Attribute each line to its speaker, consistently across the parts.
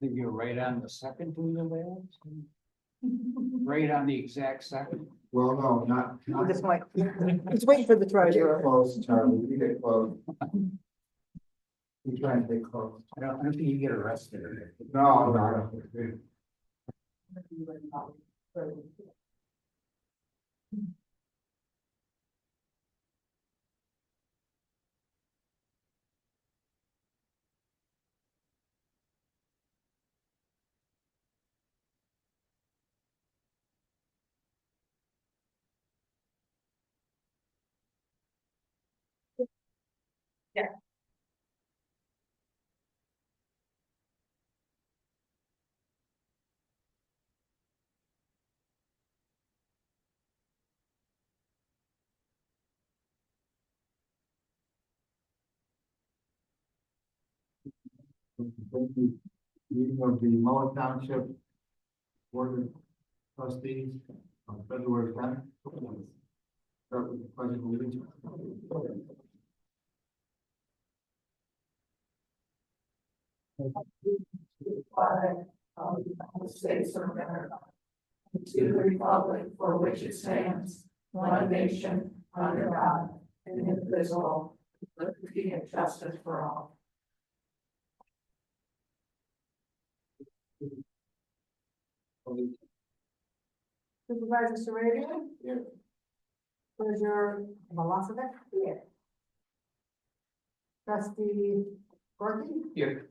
Speaker 1: Think you're right on the second to the last? Right on the exact second?
Speaker 2: Well, no, not.
Speaker 3: This might, let's wait for the treasurer.
Speaker 2: Close, Charlie, you get close. You try and get close.
Speaker 1: I don't think you get arrested.
Speaker 2: No, no. Meeting of the Mullett Township Board of Trustees on February 10th. Start with the pledge of allegiance.
Speaker 4: Of the States of America, to the republic for which it stands, one nation, under God, indivisible, with liberty and justice for all.
Speaker 3: Supervisor Serradio?
Speaker 2: Here.
Speaker 3: Treasurer Velocity?
Speaker 4: Here.
Speaker 3: Trustee Gorky?
Speaker 1: Here.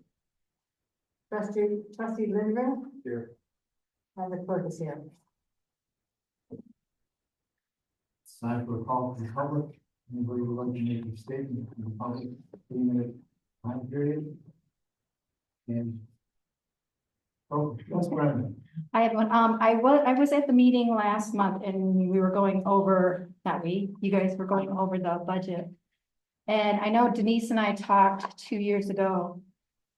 Speaker 3: Trustee Lindgren?
Speaker 2: Here.
Speaker 3: And the clerk is here.
Speaker 2: It's time for a call from the public. Anybody would like to make a statement from the public, 3-minute time period? And. Oh, that's Brenda.
Speaker 5: I have one. I was at the meeting last month and we were going over, you guys were going over the budget. And I know Denise and I talked 2 years ago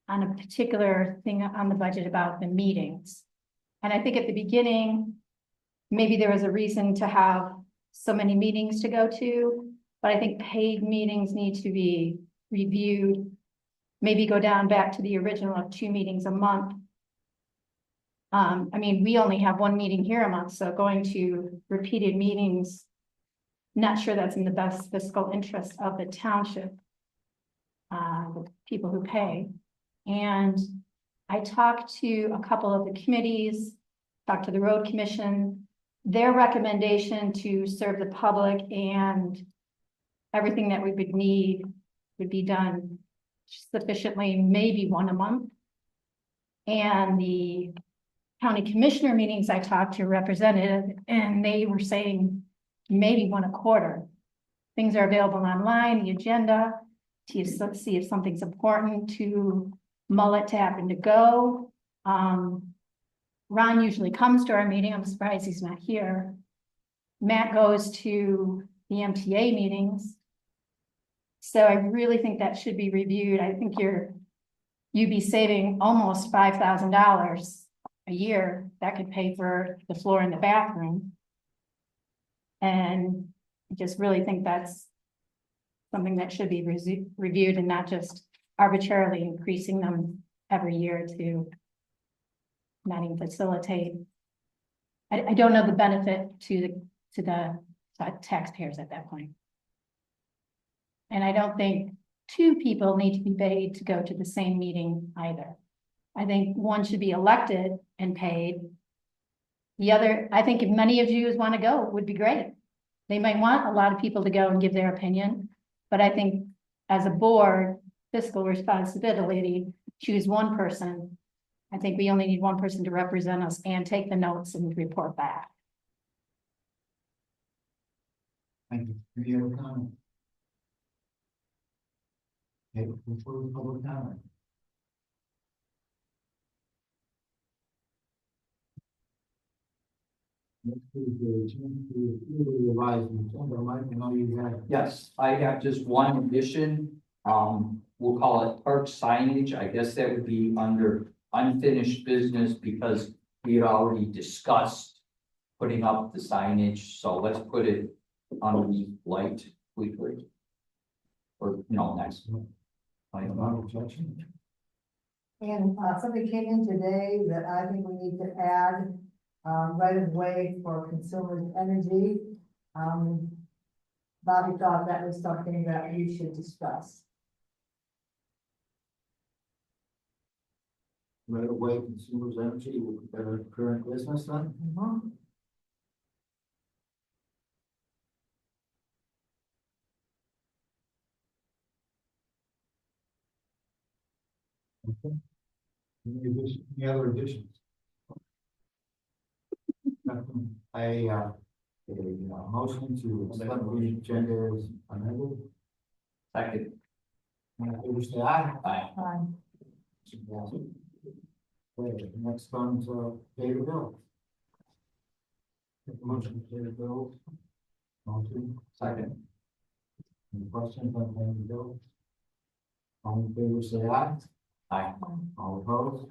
Speaker 5: on a particular thing on the budget about the meetings. And I think at the beginning, maybe there was a reason to have so many meetings to go to, but I think paid meetings need to be reviewed. Maybe go down back to the original of 2 meetings a month. I mean, we only have 1 meeting here a month, so going to repeated meetings, not sure that's in the best fiscal interest of the township, the people who pay. And I talked to a couple of the committees, talked to the road commission, their recommendation to serve the public and everything that we would need would be done sufficiently, maybe 1 a month. And the county commissioner meetings, I talked to a representative and they were saying maybe 1 a quarter. Things are available online, the agenda, to see if something's important to Mullett to happen to go. Ron usually comes to our meeting. I'm surprised he's not here. Matt goes to the MTA meetings. So I really think that should be reviewed. I think you'd be saving almost $5,000 a year. That could pay for the floor in the bathroom. And I just really think that's something that should be reviewed and not just arbitrarily increasing them every year to not even facilitate. I don't know the benefit to the taxpayers at that point. And I don't think 2 people need to be paid to go to the same meeting either. I think 1 should be elected and paid. The other, I think if many of you want to go, it would be great. They might want a lot of people to go and give their opinion, but I think as a board, fiscal responsibility, choose 1 person. I think we only need 1 person to represent us and take the notes and report back.
Speaker 2: Thank you. Any other comments? Okay, before public comment. Next is the change to revise the agenda. Mike, I know you have.
Speaker 1: Yes, I have just one addition. We'll call it park signage. I guess that would be under unfinished business because we had already discussed putting up the signage, so let's put it underneath light weekly. Or, next.
Speaker 2: No objection.
Speaker 3: And something came in today that I think we need to add, right of way for consumers' energy. Bobby thought that was something that we should discuss.
Speaker 2: Right away, consumers' energy will be better current business then. Okay. Any other additions? Nothing. A motion to accept the agenda is amended.
Speaker 1: Second.
Speaker 2: Favor say aye.
Speaker 1: Aye.
Speaker 2: Okay, next comes, pay the bill. Motion to pay the bill. Motion.
Speaker 1: Second.
Speaker 2: Any questions on paying the bill? All in favor say aye.
Speaker 1: Aye.
Speaker 2: All opposed?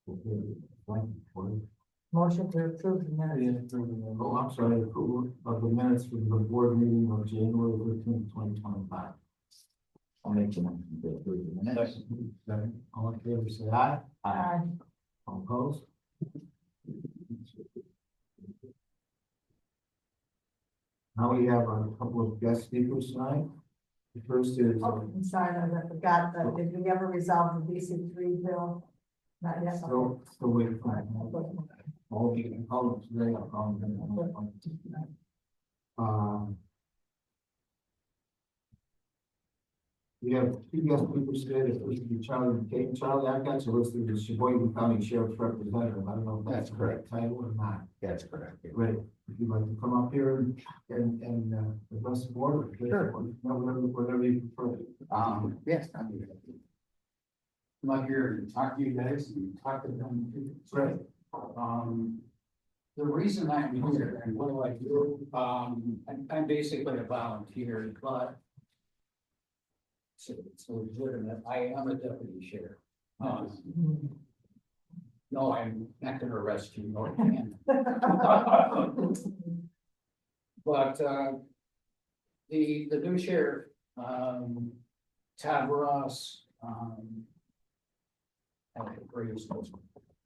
Speaker 2: Okay, thank you for it.
Speaker 3: Motion to approve the minutes.
Speaker 2: Oh, I'm sorry, approval of the minutes for the board meeting of January 13th, 2025.
Speaker 1: I'll make the motion to approve the minutes.
Speaker 2: Second, all in favor say aye.
Speaker 1: Aye.
Speaker 2: All opposed? Now we have a couple of guest speakers tonight. The first is,
Speaker 3: Oh, I'm sorry, I forgot, that did we ever resolve the BC3 bill? Not yet.
Speaker 2: still waiting for all the colleagues today. I'll call them. We have two guest speakers today. The first will be Charlie McCain. Charlie, I've got you listed as Sheboygan County Sheriff's Representative. I don't know if that's the correct title or not.
Speaker 1: That's correct.
Speaker 2: Great. If you'd like to come up here and address the board.
Speaker 1: Sure.
Speaker 2: Whatever you prefer.
Speaker 1: Yes, I'm here.
Speaker 6: Come up here and talk to you guys and talk to them too.
Speaker 2: Great.
Speaker 6: The reason I'm here and what do I do, I'm basically a volunteer, but it's legitimate. I am a deputy sheriff. No, I'm not gonna arrest you, nor can. But the new sheriff, Todd Ross,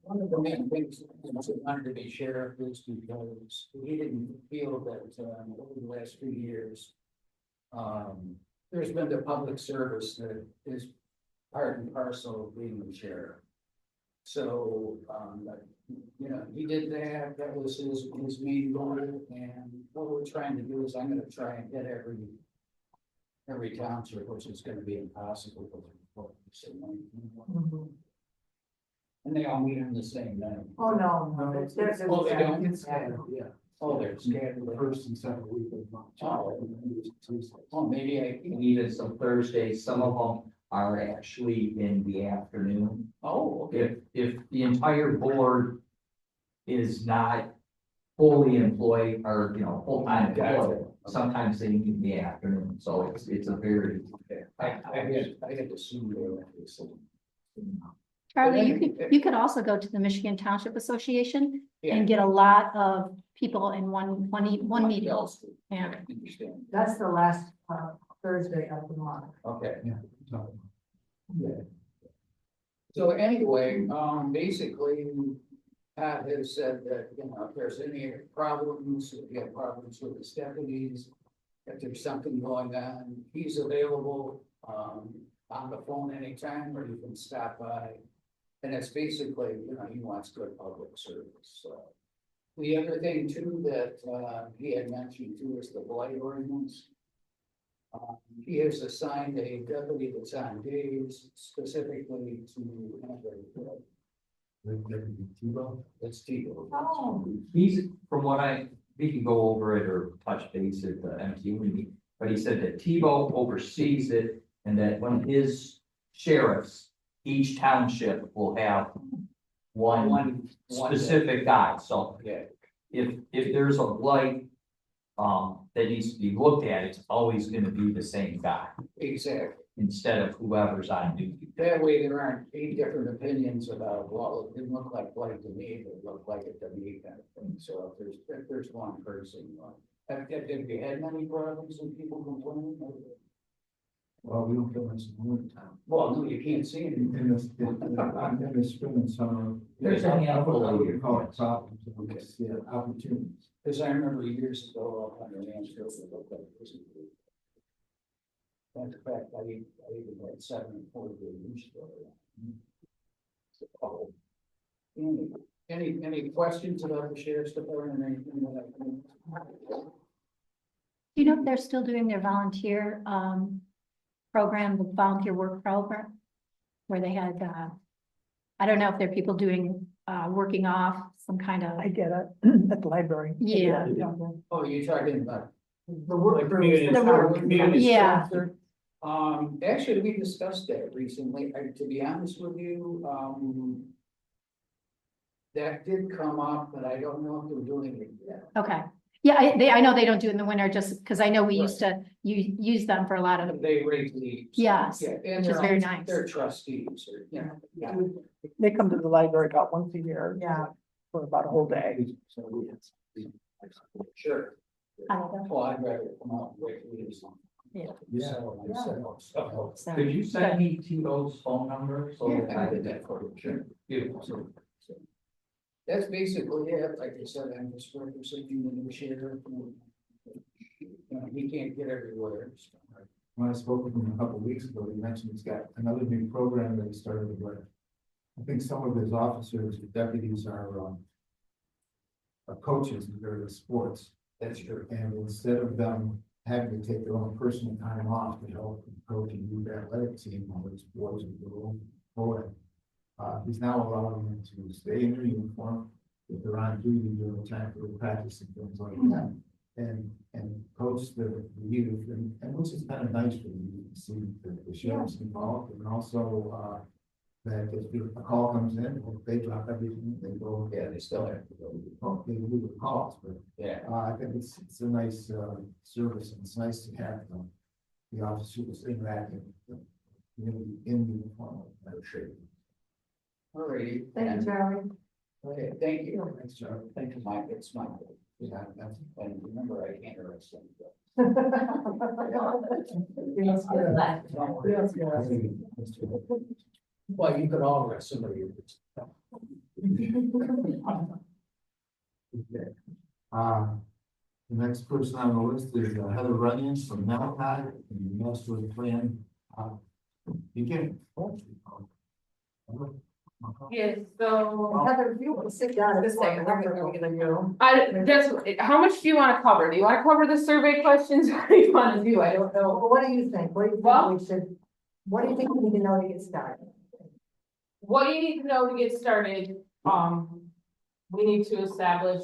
Speaker 6: one of the main things that he wanted to be sheriff is because he didn't feel that over the last few years, there's been the public service that is part and parcel of being the sheriff. So, he did that. That was his main goal. And what we're trying to do is I'm going to try and get every township, which is going to be impossible. And they all meet on the same night.
Speaker 3: Oh, no, there's.
Speaker 6: Oh, they don't?
Speaker 2: Yeah.
Speaker 6: Oh, they're scattered.
Speaker 2: The first and second week of March.
Speaker 6: Oh, maybe I.
Speaker 1: Needed some Thursdays, some of them are actually in the afternoon.
Speaker 6: Oh, okay.
Speaker 1: If the entire board is not fully employed or, full-time employed, sometimes they need in the afternoon, so it's a very.
Speaker 6: I had to sue you.
Speaker 5: Charlie, you could also go to the Michigan Township Association
Speaker 6: Yeah.
Speaker 5: and get a lot of people in one meeting.
Speaker 6: Else.
Speaker 5: Yeah.
Speaker 6: Understand.
Speaker 3: That's the last Thursday of the month.
Speaker 6: Okay.
Speaker 2: Yeah.
Speaker 6: So anyway, basically, Pat has said that, if there's any problems, if you have problems with the deputies, if there's something going on, he's available, on the phone anytime, or you can stop by. And it's basically, he wants good public service, so. The other thing too that, he had mentioned too is the blight ordinance. He has assigned a deputy that's on days specifically to handle it's Tebow.
Speaker 3: Oh.
Speaker 1: He's, from what we can go over it or touch base at the MT meeting, but he said that Tebow oversees it, And that when his sheriffs, each township will have one specific guy, so
Speaker 6: Yeah,
Speaker 1: if there's a blight. That needs to be looked at, it's always gonna be the same guy,
Speaker 6: exactly.
Speaker 1: instead of whoever's on duty.
Speaker 6: That way there aren't 8 different opinions about, well, it didn't look like blight to me, it looked like it to me kind of thing. So if there's one person, have you had many problems with people complaining?
Speaker 2: Well, we don't get much in the winter time.
Speaker 6: Well, no, you can't see it.
Speaker 2: In the spring and summer.
Speaker 1: There's any
Speaker 2: I
Speaker 1: other-
Speaker 2: would call it problems, it's, yeah, opportunities.
Speaker 6: Because I remember years ago, up on the Mansfield, it looked like it was. In fact, I even had 7 and 4 years ago. Any questions about the sheriff's department or anything like that?
Speaker 5: Do you know if they're still doing their volunteer, program, the volunteer work program? Where they had, I don't know if there are people doing, working off some kind of.
Speaker 7: I get it, at the library.
Speaker 5: Yeah.
Speaker 6: Oh, you're talking about.
Speaker 3: The work group.
Speaker 5: The work- Yeah.
Speaker 6: Actually, we discussed that recently, to be honest with you, that did come up, but I don't know if they're doing it yet.
Speaker 5: Okay, yeah, I know they don't do it in the winter, just because I know we used to use them for a lot of,
Speaker 6: They rate leaves.
Speaker 5: Yes,
Speaker 6: Yeah, and
Speaker 5: which is
Speaker 6: they're,
Speaker 5: very nice.
Speaker 6: they're trustees, or, you know, yeah.
Speaker 7: They come to the library about once a year.
Speaker 3: Yeah.
Speaker 7: For about a whole day.
Speaker 2: So,
Speaker 6: Sure.
Speaker 5: I don't know.
Speaker 6: Well, I'd rather come out and rate leaves.
Speaker 5: Yeah.
Speaker 6: So, myself, so.
Speaker 5: So-
Speaker 1: Could you send me Tito's phone number? So
Speaker 6: Yeah,
Speaker 1: that
Speaker 6: I did that for you, sure.
Speaker 1: Beautiful, so
Speaker 6: That's basically it, like I said, I'm just representing the new sheriff. He can't get everywhere. So.
Speaker 2: when I spoke with him a couple of weeks ago, he mentioned he's got another new program that he started with. I think some of his officers, deputies are coaches in various sports.
Speaker 6: That's true.
Speaker 2: And instead of them having to take their own personal time off to help coach and youth athletic team, whether it's boys or girls, he's now allowing them to stay in their uniform if they're on duty during the time for practice and things like that. And coach the youth, and which is kind of nice for you to see the sheriff's involved, and also that if a call comes in, they drop everything, they go.
Speaker 6: Yeah, they still have to go.
Speaker 2: They do the calls, but
Speaker 6: Yeah.
Speaker 2: I think it's a nice service, and it's nice to have the officers interacting with the community in uniform.
Speaker 6: All righty.
Speaker 3: Thank you, Charlie.
Speaker 6: Okay, thank you.
Speaker 2: Thanks, Charlie.
Speaker 6: Thank you, Mike. It's Mike.
Speaker 2: Yeah, that's.
Speaker 6: And remember, I can't arrest them.
Speaker 3: Yes, good. Yes, good.
Speaker 6: Well, you could all arrest somebody.
Speaker 2: Okay. The next person on the list is Heather Runyon from Malachi, and the master plan. Begin.
Speaker 8: Yes, so,
Speaker 3: Heather, if you want to sit down.
Speaker 8: Just a second,
Speaker 3: we're gonna go.
Speaker 8: how much do you wanna cover? Do you wanna cover the survey questions? What do you wanna do? I don't know.
Speaker 3: Well, what do you think? What do you
Speaker 8: Well-
Speaker 3: think we should, what do you think we need to know to get started?
Speaker 8: What you need to know to get started, we need to establish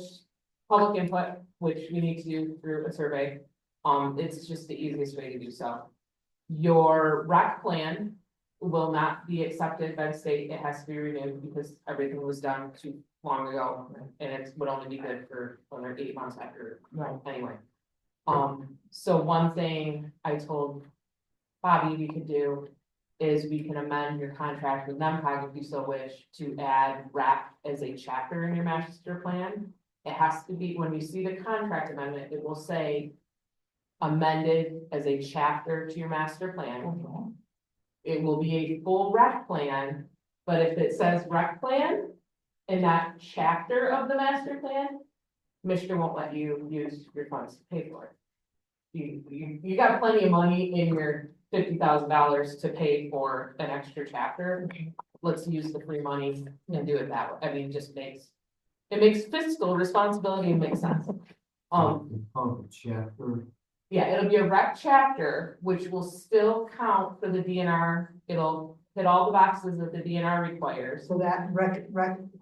Speaker 8: public input, which we need to do through a survey. It's just the easiest way to do so. Your rec plan will not be accepted by the state. It has to be renewed because everything was done too long ago. And it would only be good for another 8 months after, anyway. So one thing I told Bobby we could do is we can amend your contract with NEMCOG if you so wish to add rec as a chapter in your master plan. It has to be, when you see the contract amendment, it will say amended as a chapter to your master plan. It will be a full rec plan, but if it says rec plan in that chapter of the master plan, Michigan won't let you use your funds to pay for it. You got plenty of money in your $50,000 to pay for an extra chapter. Let's use the free money and do it that way. I mean, it makes fiscal responsibility make sense.
Speaker 2: Chapter.
Speaker 8: Yeah, it'll be a rec chapter, which will still count for the DNR. It'll hit all the boxes that the DNR requires.
Speaker 3: So that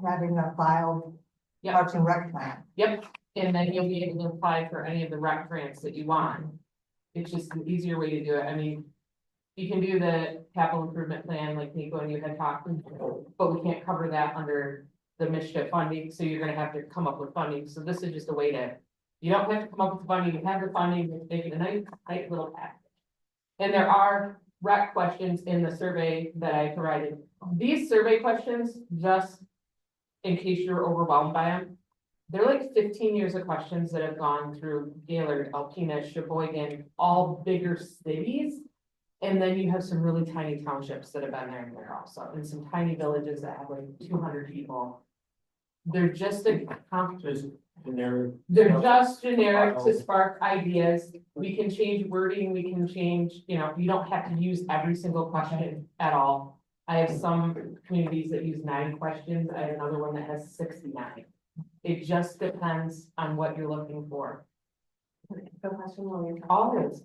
Speaker 3: having a filed
Speaker 8: Yep.
Speaker 3: Parks and Rec plan.
Speaker 8: Yep, and then you'll be able to apply for any of the rec grants that you want. It's just an easier way to do it. I mean, you can do the capital improvement plan like Nico and you had talked, but we can't cover that under the MISTA funding, so you're gonna have to come up with funding, so this is just a way to, you don't have to come up with funding, you have the funding, it's making a nice little package. And there are rec questions in the survey that I provided. These survey questions, just in case you're overwhelmed by them, they're like 15 years of questions that have gone through Gaylord, Alpena, Sheboygan, all bigger cities. And then you have some really tiny townships that have been there also, and some tiny villages that have like 200 people. They're just a
Speaker 1: Generic.
Speaker 8: they're just generic to spark ideas. We can change wording, we can change, you don't have to use every single question at all. I have some communities that use 9 questions. I have another one that has 69. It just depends on what you're looking for.
Speaker 9: The question while you're
Speaker 8: Always.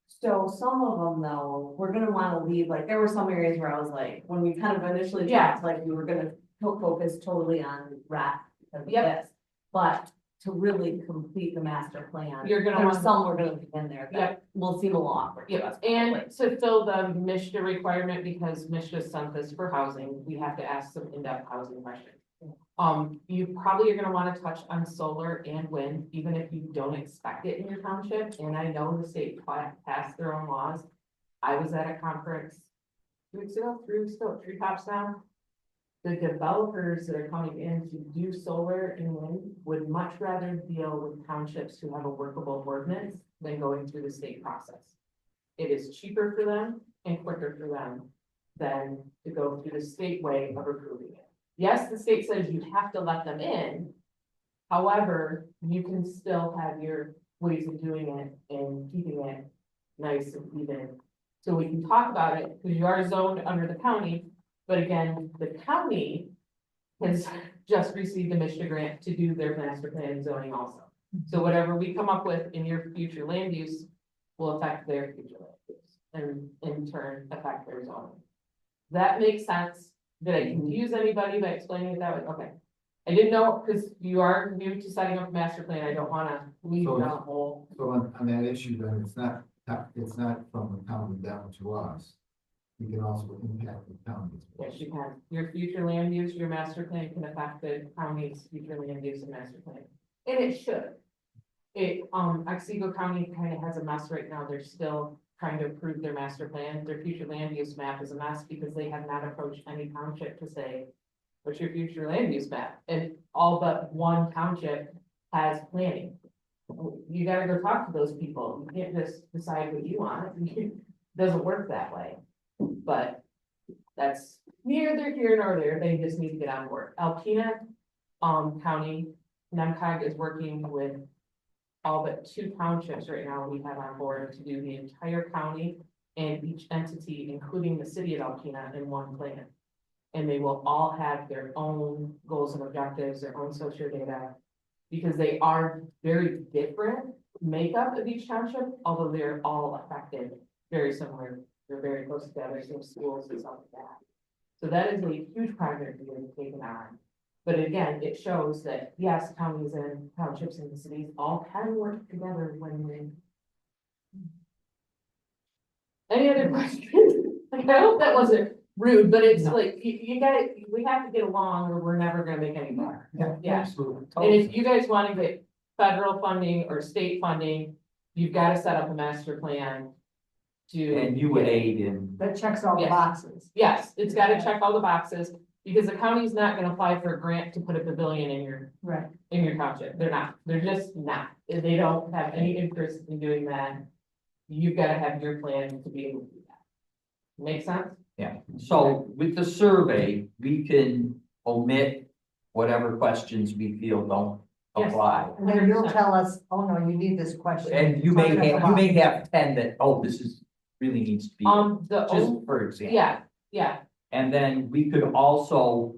Speaker 9: so some of them though, we're gonna wanna leave, like, there were some areas where I was like, when we kind of initially
Speaker 8: Yeah.
Speaker 9: talked, like, we were gonna focus totally on rat because of
Speaker 8: Yep.
Speaker 9: this. But to really complete the master plan,
Speaker 8: You're gonna
Speaker 9: there were
Speaker 8: want-
Speaker 9: some we're gonna be in there that
Speaker 8: Yep.
Speaker 9: will seem a little awkward to
Speaker 8: Yep,
Speaker 9: us.
Speaker 8: and to fill the MISTA requirement, because MISTA sent this for housing, we have to ask some in-depth housing questions. You probably are gonna wanna touch on solar and wind, even if you don't expect it in your township, and I know the state passed their own laws. I was at a conference 2 weeks ago, 3 weeks ago, Treetops now. The developers that are coming in to do solar and wind would much rather deal with townships who have a workable ordinance than going through the state process. It is cheaper for them and quicker for them than to go through the state way of approving it. Yes, the state says you have to let them in. However, you can still have your ways of doing it and keeping it nice and even. So we can talk about it, because you are zoned under the county, but again, the county has just received a MISTA grant to do their master plan zoning also. So whatever we come up with in your future land use will affect their future land use, and in turn affect their zoning. That makes sense. Did I confuse anybody by explaining it that way? Okay. I didn't know, because you are new to setting up a master plan, I don't wanna leave you down a hole.
Speaker 2: So on that issue, then, it's not from the county down to us. We can also impact the county.
Speaker 8: Yes, you can. Your future land use, your master plan can affect the county's future land use and master plan. And it should. Otsego County kind of has a mess right now. They're still trying to approve their master plan. Their future land use map is a mess because they have not approached any township to say, what's your future land use map? And all but one township has planning. You gotta go talk to those people. You can't just decide what you want. It doesn't work that way. But that's neither here nor there. They just need to get on board. Alpena County, NEMCOG is working with all but 2 townships right now we have on board to do the entire county and each entity, including the city of Alpena, in one plan. And they will all have their own goals and objectives, their own social data, because they are very different makeup of each township, although they're all affected very similar. They're very close together, same schools and stuff like that. So that is a huge project to get taken on. But again, it shows that yes, counties and townships and cities all can work together when they. Any other questions? Like, I hope that wasn't rude, but it's like, you gotta, we have to get along or we're never gonna make any more. Yeah.
Speaker 2: Absolutely.
Speaker 8: And if you guys wanna get federal funding or state funding, you've gotta set up a master plan.
Speaker 1: And you would aid in.
Speaker 3: That checks all the
Speaker 8: Yes.
Speaker 3: boxes.
Speaker 8: Yes, it's gotta check all the boxes, because the county's not gonna apply for a grant to put a pavilion
Speaker 3: Right.
Speaker 8: in your township. They're not, they're just not. They don't have any interest in doing that. You've gotta have your plan to be able to do that. Make sense?
Speaker 1: Yeah, so with the survey, we can omit whatever questions we feel don't
Speaker 8: Yes.
Speaker 1: apply.
Speaker 3: And then you'll tell us, oh, no, you need this question.
Speaker 1: And you may have 10 that, oh, this is, really needs to be, just for example.
Speaker 8: Yeah,
Speaker 1: And then we could also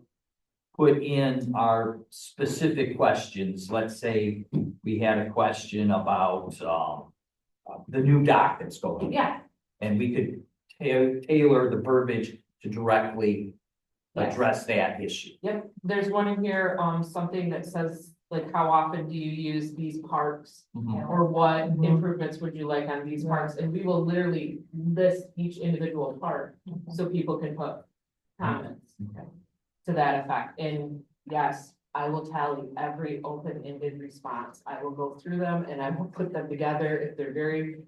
Speaker 1: put in our specific questions. Let's say we had a question about, the new dock that's going.
Speaker 8: yeah.
Speaker 1: And we could tailor the verbiage to directly
Speaker 8: Yes.
Speaker 1: address that issue.
Speaker 8: Yep, there's one in here, something that says like how often do you use these parks?
Speaker 1: Mhm.
Speaker 8: Or what
Speaker 3: Mhm.
Speaker 8: improvements would you like on these parks? And we will literally list each individual park, so people can put comments
Speaker 1: Okay.
Speaker 8: to that effect. And yes, I will tally every open-ended response. I will go through them and I will put them together if they're very,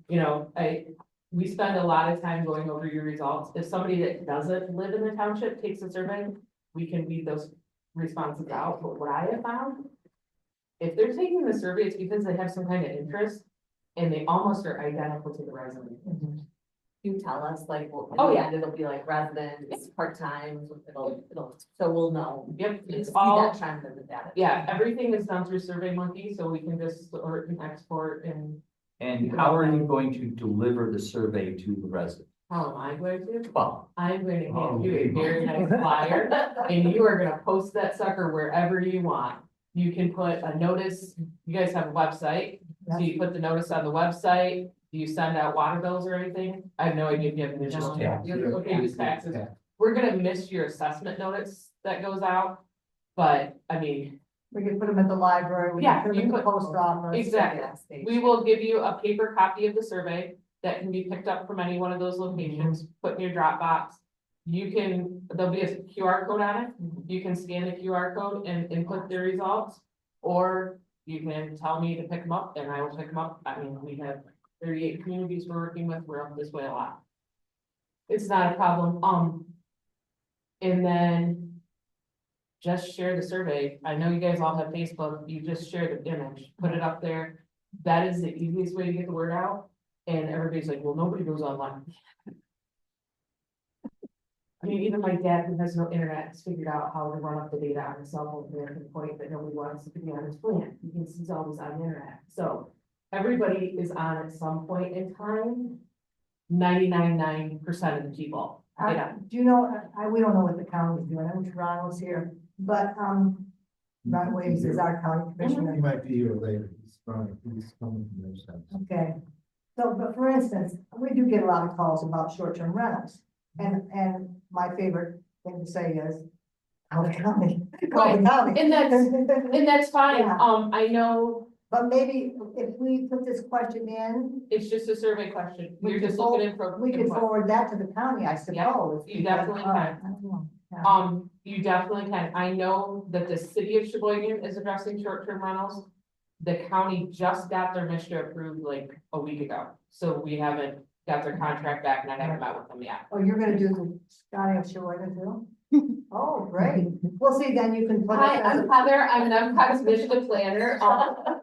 Speaker 8: we spend a lot of time going over your results. If somebody that doesn't live in the township takes a survey, we can weed those responses out. But what I have found, if they're taking the survey, it's because they have some kind of interest and they almost are identical to the resume.
Speaker 9: You tell us, like, well,
Speaker 8: Oh,
Speaker 9: in the
Speaker 8: yeah.
Speaker 9: end, it'll be like residents, part-time, so we'll know.
Speaker 8: Yep, it's
Speaker 9: See
Speaker 8: all,
Speaker 9: that trend in the data.
Speaker 8: yeah, everything is done through Survey Monkey, so we can just sort and export and
Speaker 1: And how are you going to deliver the survey to the resident?
Speaker 8: how am I going to?
Speaker 1: Well,
Speaker 8: I'm going to hand you a very nice flyer and you are gonna post that sucker wherever you want. You can put a notice, you guys have a website, so you put the notice on the website. Do you send out water bills or anything? I have no idea if you have. any-
Speaker 1: Just
Speaker 8: Yeah,
Speaker 1: taxes.
Speaker 8: okay, just taxes.
Speaker 1: Yeah.
Speaker 8: We're gonna miss your assessment notice that goes out, but I mean,
Speaker 3: We can put them at the library, we
Speaker 8: Yeah,
Speaker 3: can put them
Speaker 8: you
Speaker 3: at the
Speaker 8: put-
Speaker 3: post office.
Speaker 8: exactly. We will give you a paper copy of the survey that can be picked up from any one of those locations, put in your Dropbox. You can, there'll be a QR code on it. You can scan the QR code and input the results. Or you can tell me to pick them up and I will pick them up. I mean, we have 38 communities we're working with. We're up this way a lot. It's not a problem. And then just share the survey. I know you guys all have Facebook. You just share the image, put it up there. That is the easiest way to get the word out. And everybody's like, well, nobody goes online. I mean, even my dad, who has no internet, has figured out how to run up the data on his cell phone to the point that nobody wants to be on his plan. He can see all this on the internet. So everybody is on at some point in time. 99.9% of the people. Yeah.
Speaker 3: Do you know, we don't know what the county is doing, I wish Ron was here, but, Ron Williams is our county commissioner.
Speaker 2: He might be here later, he's coming from those sides.
Speaker 3: Okay, so, but for instance, we do get a lot of calls about short-term rentals, and my favorite thing to say is, call the county, call the county.
Speaker 8: And that's fine.
Speaker 3: Yeah.
Speaker 8: I know
Speaker 3: But maybe if we put this question in,
Speaker 8: it's just a survey question.
Speaker 3: We
Speaker 8: You're
Speaker 3: can
Speaker 8: just looking in for.
Speaker 3: we can
Speaker 8: input.
Speaker 3: forward that to the county, I suppose.
Speaker 8: you definitely can.
Speaker 3: I don't know. Yeah.
Speaker 8: You definitely can. I know that the city of Sheboygan is addressing short-term rentals. The county just got their mission approved like a week ago, so we haven't got their contract back and I haven't met with them yet.
Speaker 3: Oh, you're gonna do the County of Sheboygan too? Oh, great. Well, see, then you can put.
Speaker 8: Hi, I'm Heather. I'm NEMCOG's mission planner.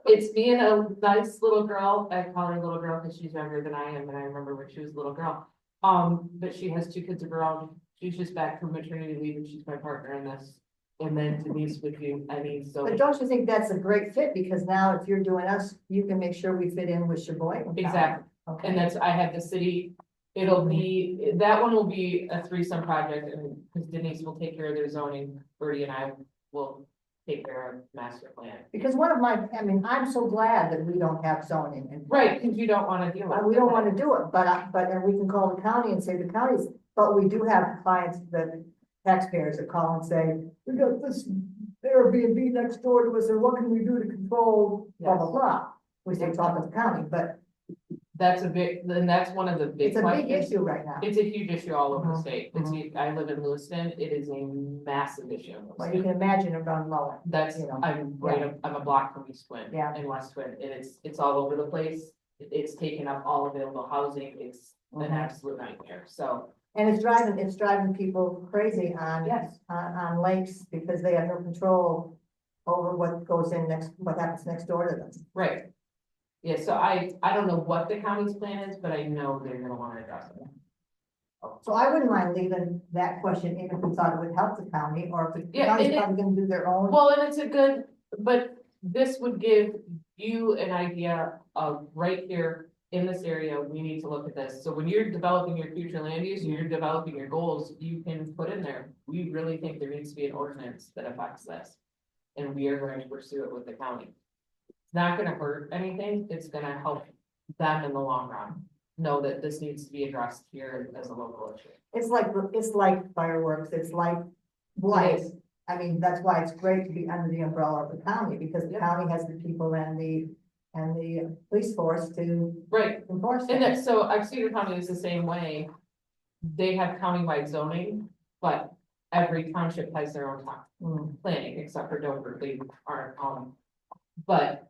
Speaker 8: It's me and a nice little girl. I call her little girl because she's younger than I am and I remember when she was a little girl. But she has 2 kids of her own. She's just back from maternity leave and she's my partner in this. And then Denise would do, so.
Speaker 3: But don't you think that's a great fit? Because now if you're doing us, you can make sure we fit in with Sheboygan. County.
Speaker 8: Exactly.
Speaker 3: Okay.
Speaker 8: And that's, I have the city, it'll be, that one will be a threesome project and because Denise will take care of their zoning, Bertie and I will take care of master plan.
Speaker 3: Because I'm so glad that we don't have zoning. in place.
Speaker 8: Right, because you don't want to deal with.
Speaker 3: We don't want to do it, but we can call the county and say the county's, but we do have clients that taxpayers that call and say, we got this Airbnb next door to us, and what can we do to control blah, blah, blah. We say talk to the county, but
Speaker 8: That's one of the big
Speaker 3: it's a big
Speaker 8: questions.
Speaker 3: issue right now.
Speaker 8: It's a huge issue all over the
Speaker 3: Mhm,
Speaker 8: state. I live in Lewiston. It is a massive issue. in
Speaker 3: Well, you
Speaker 8: Lewiston.
Speaker 3: can imagine around Mullett.
Speaker 8: That's,
Speaker 3: you know,
Speaker 8: I'm I'm a block from East Twin.
Speaker 3: Yeah.
Speaker 8: And West Twin, and it's all over the place. It's taken up all available housing. It's an
Speaker 3: Mhm.
Speaker 8: absolute nightmare, so.
Speaker 3: And it's driving people crazy on,
Speaker 8: Yes.
Speaker 3: on lakes because they have no control over what goes in what happens next door to them.
Speaker 8: Right. Yeah, so I don't know what the county's plan is, but I know they're gonna wanna address it.
Speaker 3: So I wouldn't mind leaving that question in if we thought it would help the county, or if the
Speaker 8: Yeah,
Speaker 3: county's
Speaker 8: and it-
Speaker 3: probably gonna do their own.
Speaker 8: Well, and it's a good, but this would give you an idea of right here in this area, we need to look at this. So when you're developing your future land use, you're developing your goals, you can put in there, we really think there needs to be an ordinance that affects this. And we are going to pursue it with the county. It's not gonna hurt anything, it's gonna help them in the long run. Know that this needs to be addressed here as a local issue.
Speaker 3: It's like fireworks, it's like lights. I mean, that's why it's great to be under the umbrella of the county, because the county has the people and the police force to
Speaker 8: Right,
Speaker 3: enforce
Speaker 8: and
Speaker 3: it.
Speaker 8: that, so Cedar County is the same way. They have countywide zoning, but every township has their own planning, except for Dover, they aren't, but.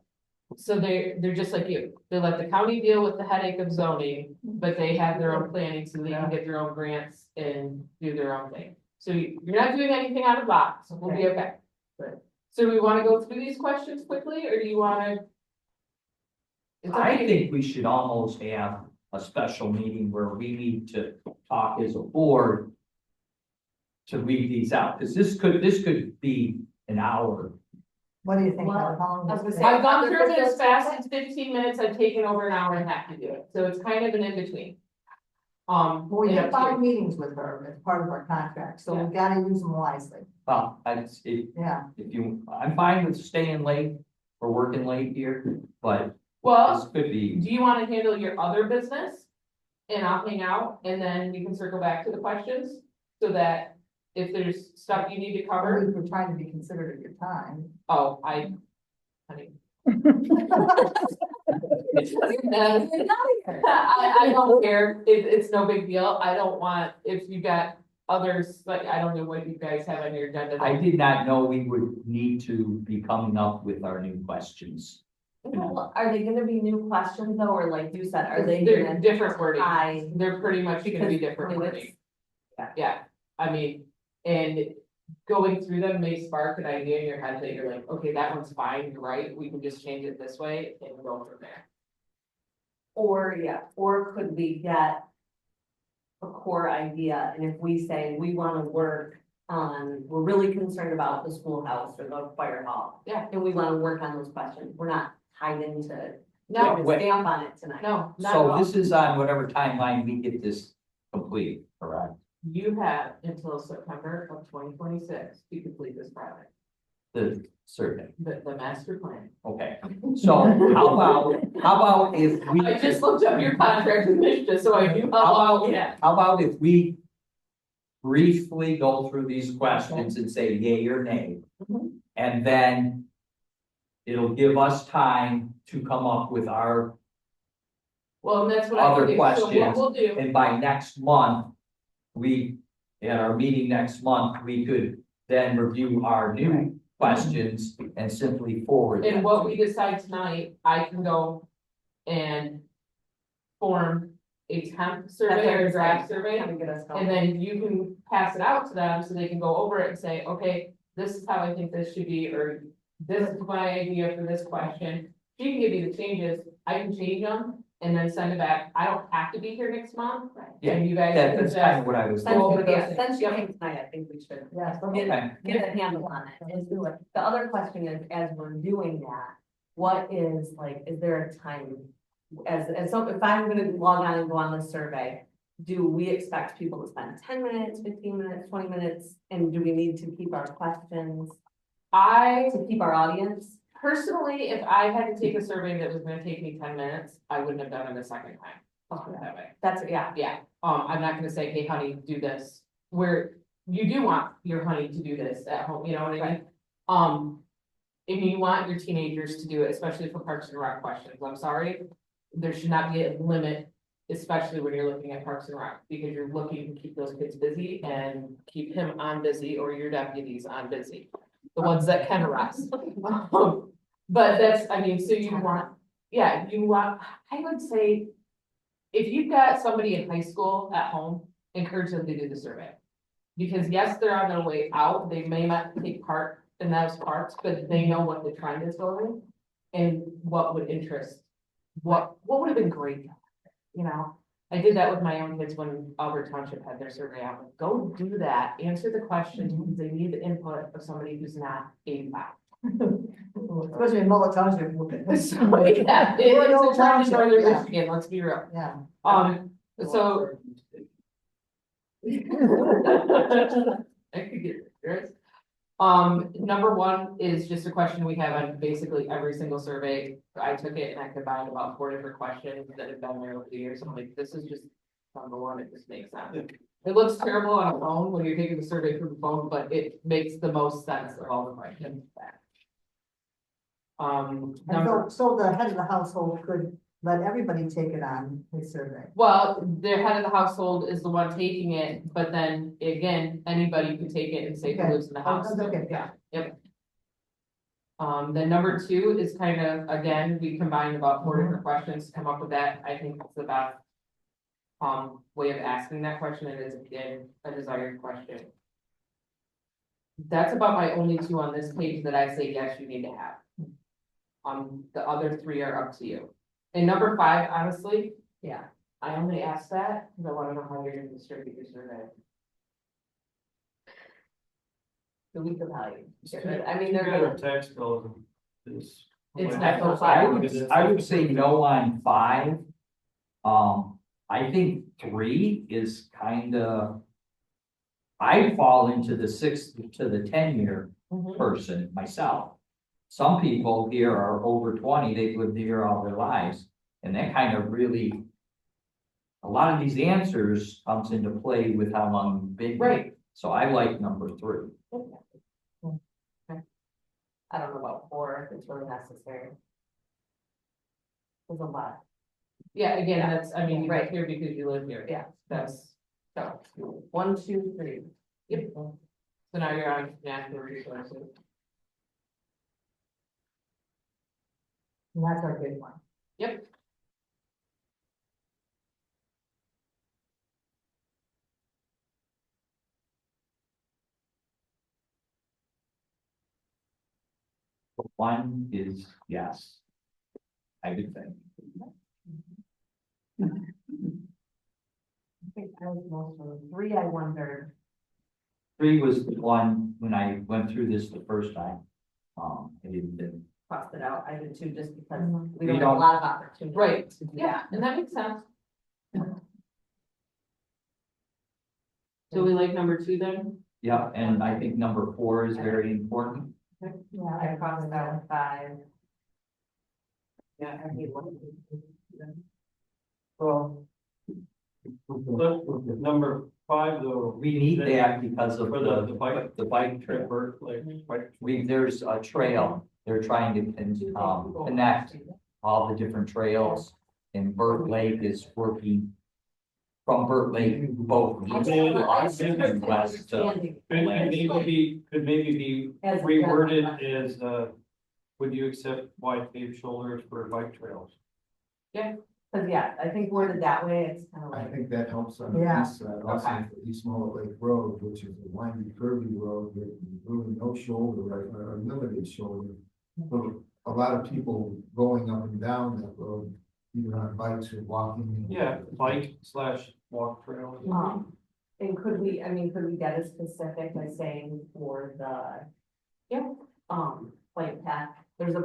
Speaker 8: So they're just like you, they let the county deal with the headache of zoning, but they have their own planning, so they can get their own grants and do their own thing. So you're not doing anything out of the box, so we'll be okay. But, so do we wanna go through these questions quickly, or do you wanna? It's up to
Speaker 1: I
Speaker 8: you.
Speaker 1: think we should almost have a special meeting where we need to talk as a board to read these out, because this could be an hour.
Speaker 3: What do you think?
Speaker 9: Well,
Speaker 3: Heather? How long
Speaker 9: I was
Speaker 3: does
Speaker 9: gonna
Speaker 3: it
Speaker 9: say-
Speaker 8: I've gone through it as fast as 15 minutes, I've taken over an hour and a half to do it, so it's kind of an in-between.
Speaker 3: Well, we
Speaker 8: and
Speaker 3: have
Speaker 8: up to you.
Speaker 3: 5 meetings with her as part of our contract, so we gotta use them wisely.
Speaker 1: Well,
Speaker 3: Yeah.
Speaker 1: I'm fine with staying late or working late here, but
Speaker 8: Well,
Speaker 1: this could be,
Speaker 8: do you wanna handle your other business? And I'll hang out, and then we can circle back to the questions, so that if there's stuff you need to cover,
Speaker 3: We're trying to be considerate of your time.
Speaker 8: oh, honey. I don't care, it's no big deal, I don't want, if you got others, like, I don't know what you guys have on your agenda.
Speaker 1: I did not know we would need to be coming up with our new questions.
Speaker 9: Well, are they gonna be new questions though, or like you said, are they
Speaker 8: They're
Speaker 9: gonna
Speaker 8: different wording,
Speaker 9: tie?
Speaker 8: they're pretty much gonna be
Speaker 9: Because,
Speaker 8: different
Speaker 9: I mean,
Speaker 8: wording.
Speaker 9: it's-
Speaker 8: Yeah, I mean, and going through them may spark an idea in your head that you're like, okay, that one's fine, you're right, we can just change it this way and go from there.
Speaker 9: Or could we get a core idea, and if we say we wanna work on, we're really concerned about the schoolhouse or the fire hall.
Speaker 8: Yeah.
Speaker 9: And we wanna work on those questions, we're not tied into,
Speaker 8: No,
Speaker 9: putting a stamp on it tonight.
Speaker 8: no, not at
Speaker 1: So
Speaker 8: all.
Speaker 1: this is on whatever timeline we get this complete, correct?
Speaker 8: You have until September of 2026 to complete this project,
Speaker 1: The survey,
Speaker 8: the master plan.
Speaker 1: okay. So how about if we?
Speaker 8: I just looked up your contract with Misha, so I knew how long, yeah.
Speaker 1: How about if we briefly go through these questions and say yay or nay?
Speaker 8: Mhm.
Speaker 1: And then it'll give us time to come up with our,
Speaker 8: Well, and that's what I
Speaker 1: Other
Speaker 8: can do, so what
Speaker 1: questions.
Speaker 8: we'll do,
Speaker 1: and by next month, at our meeting next month, we could then review our new questions and simply forward them.
Speaker 8: and what we decide tonight, I can go and form a temp survey or draft survey.
Speaker 9: Kinda get us going.
Speaker 8: And then you can pass it out to them, so they can go over it and say, okay, this is how I think this should be, or this is my idea for this question. She can give you the changes, I can change them, and then send it back, I don't have to be here next month.
Speaker 1: Yeah,
Speaker 8: And you guys
Speaker 1: That's
Speaker 8: can
Speaker 1: kind of
Speaker 8: just,
Speaker 1: what I was
Speaker 9: Since
Speaker 8: Go
Speaker 1: thinking.
Speaker 8: over
Speaker 9: we-
Speaker 8: those
Speaker 9: yeah,
Speaker 8: things.
Speaker 9: since you
Speaker 8: Yep.
Speaker 9: came tonight, I think we should
Speaker 3: Yes.
Speaker 1: Okay.
Speaker 9: get a handle on it.
Speaker 3: Let's do it.
Speaker 9: The other question is, as we're doing that, what is like, is there a time? So if I'm gonna log on and go on this survey, do we expect people to spend 10 minutes, 15 minutes, 20 minutes? And do we need to keep our questions,
Speaker 8: I
Speaker 9: to keep our audience?
Speaker 8: personally, if I had to take a survey that was gonna take me 10 minutes, I wouldn't have done it a second time. Let's put it that way.
Speaker 9: That's, yeah,
Speaker 8: Yeah, I'm not gonna say, hey, honey, do this, where you do want your honey to do this at home, you know what I mean? If you want your teenagers to do it, especially for Parks and Rec questions, I'm sorry, there should not be a limit. Especially when you're looking at Parks and Rec, because you're looking to keep those kids busy and keep him on busy or your deputies on busy. The ones that can arrest. But that's, I mean, so you want, yeah, you want, I would say. If you've got somebody in high school at home, encourage them to do the survey. Because yes, they're on their way out, they may not take part in those parts, but they know what the trend is going. And what would interest, what would have been great, you know? I did that with my own kids when Mullett Township had their survey out, like, go do that, answer the questions, because they need the input of somebody who's not 85.
Speaker 3: Especially in Mullett Township.
Speaker 8: So, yeah,
Speaker 3: We're an
Speaker 8: it's
Speaker 3: old
Speaker 8: a trend in
Speaker 3: township,
Speaker 8: northern
Speaker 3: yeah.
Speaker 8: Michigan, let's be real.
Speaker 3: Yeah.
Speaker 8: So. I could get this. Number one is just a question we have on basically every single survey. I took it and I combined about 4 different questions that have been there over the years. I'm like, this is just number one, it just makes sense. It looks terrible on a phone when you're taking the survey through the phone, but it makes the most sense of all the questions.
Speaker 3: And
Speaker 8: Number,
Speaker 3: so the head of the household could let everybody take it on his survey.
Speaker 8: well, the head of the household is the one taking it, but then again, anybody could take it and say who
Speaker 3: Okay.
Speaker 8: lives in the house.
Speaker 3: Oh, okay.
Speaker 8: Yeah, yep. Then number two is kind of, again, we combined about 4 different questions to come up with that. I think it's the best way of asking that question. It is again, a desired question. That's about my only 2 on this page that I say, yes, you need to have. The other 3 are up to you. And number 5, honestly,
Speaker 9: Yeah,
Speaker 8: I only asked that because I want to know how you're gonna distribute your survey.
Speaker 9: the week of value. I mean, they're
Speaker 2: Our
Speaker 9: good.
Speaker 2: tax bill is.
Speaker 8: It's not
Speaker 1: I would say no on 5. I think 3 is kinda. I fall into the 6 to the 10-year person myself. Some people here are over 20, they've lived here all their lives, and that kind of really. A lot of these answers comes into play with how long you've been here.
Speaker 8: Right.
Speaker 1: So I like number 3.
Speaker 9: I don't know about 4 if it's really necessary. There's a lot.
Speaker 8: Yeah, again, that's, I mean, you
Speaker 9: Right.
Speaker 8: live here because you live here.
Speaker 9: Yeah.
Speaker 8: That's,
Speaker 9: So, 1, 2, 3.
Speaker 8: yep. So now you're on natural resources.
Speaker 3: And that's our big one.
Speaker 8: Yep.
Speaker 1: One is yes. I would think.
Speaker 9: I think I was most of them. 3, I wondered.
Speaker 1: 3 was the one, when I went through this the first time, I didn't.
Speaker 9: Crossed it out. I did too, just because
Speaker 3: Mhm.
Speaker 9: we
Speaker 1: We
Speaker 9: don't have a
Speaker 1: don't-
Speaker 9: lot of opportunity.
Speaker 8: Right.
Speaker 9: To do
Speaker 8: Yeah,
Speaker 9: that.
Speaker 8: and that makes sense. So we like number 2 then?
Speaker 1: Yeah, and I think number 4 is very important.
Speaker 3: Yeah.
Speaker 9: I crossed out 5.
Speaker 8: Yeah.
Speaker 9: I hate one.
Speaker 2: Well. Number 5 though.
Speaker 1: We need that because of
Speaker 2: For the bike.
Speaker 1: the bike trip. There's a trail, they're trying to connect all the different trails. And Burt Lake is working from Burt Lake, both east and west.
Speaker 2: Could maybe be
Speaker 9: As-
Speaker 2: reworded as, would you accept wide paved shoulders for bike trails?
Speaker 9: Cause yeah, I think worded that way, it's kind of
Speaker 10: I
Speaker 9: like,
Speaker 10: think that helps on the
Speaker 3: Yeah.
Speaker 10: east side, also for East Mullett Lake Road, which is a windy curvy road with really no shoulder, right, or limited shoulder. But a lot of people going up and down that road, either on bikes or walking.
Speaker 2: Yeah, bike / walk trail.
Speaker 9: and could we, I mean, could we get as specific by saying for the.
Speaker 8: Yeah.
Speaker 9: Bike path, there's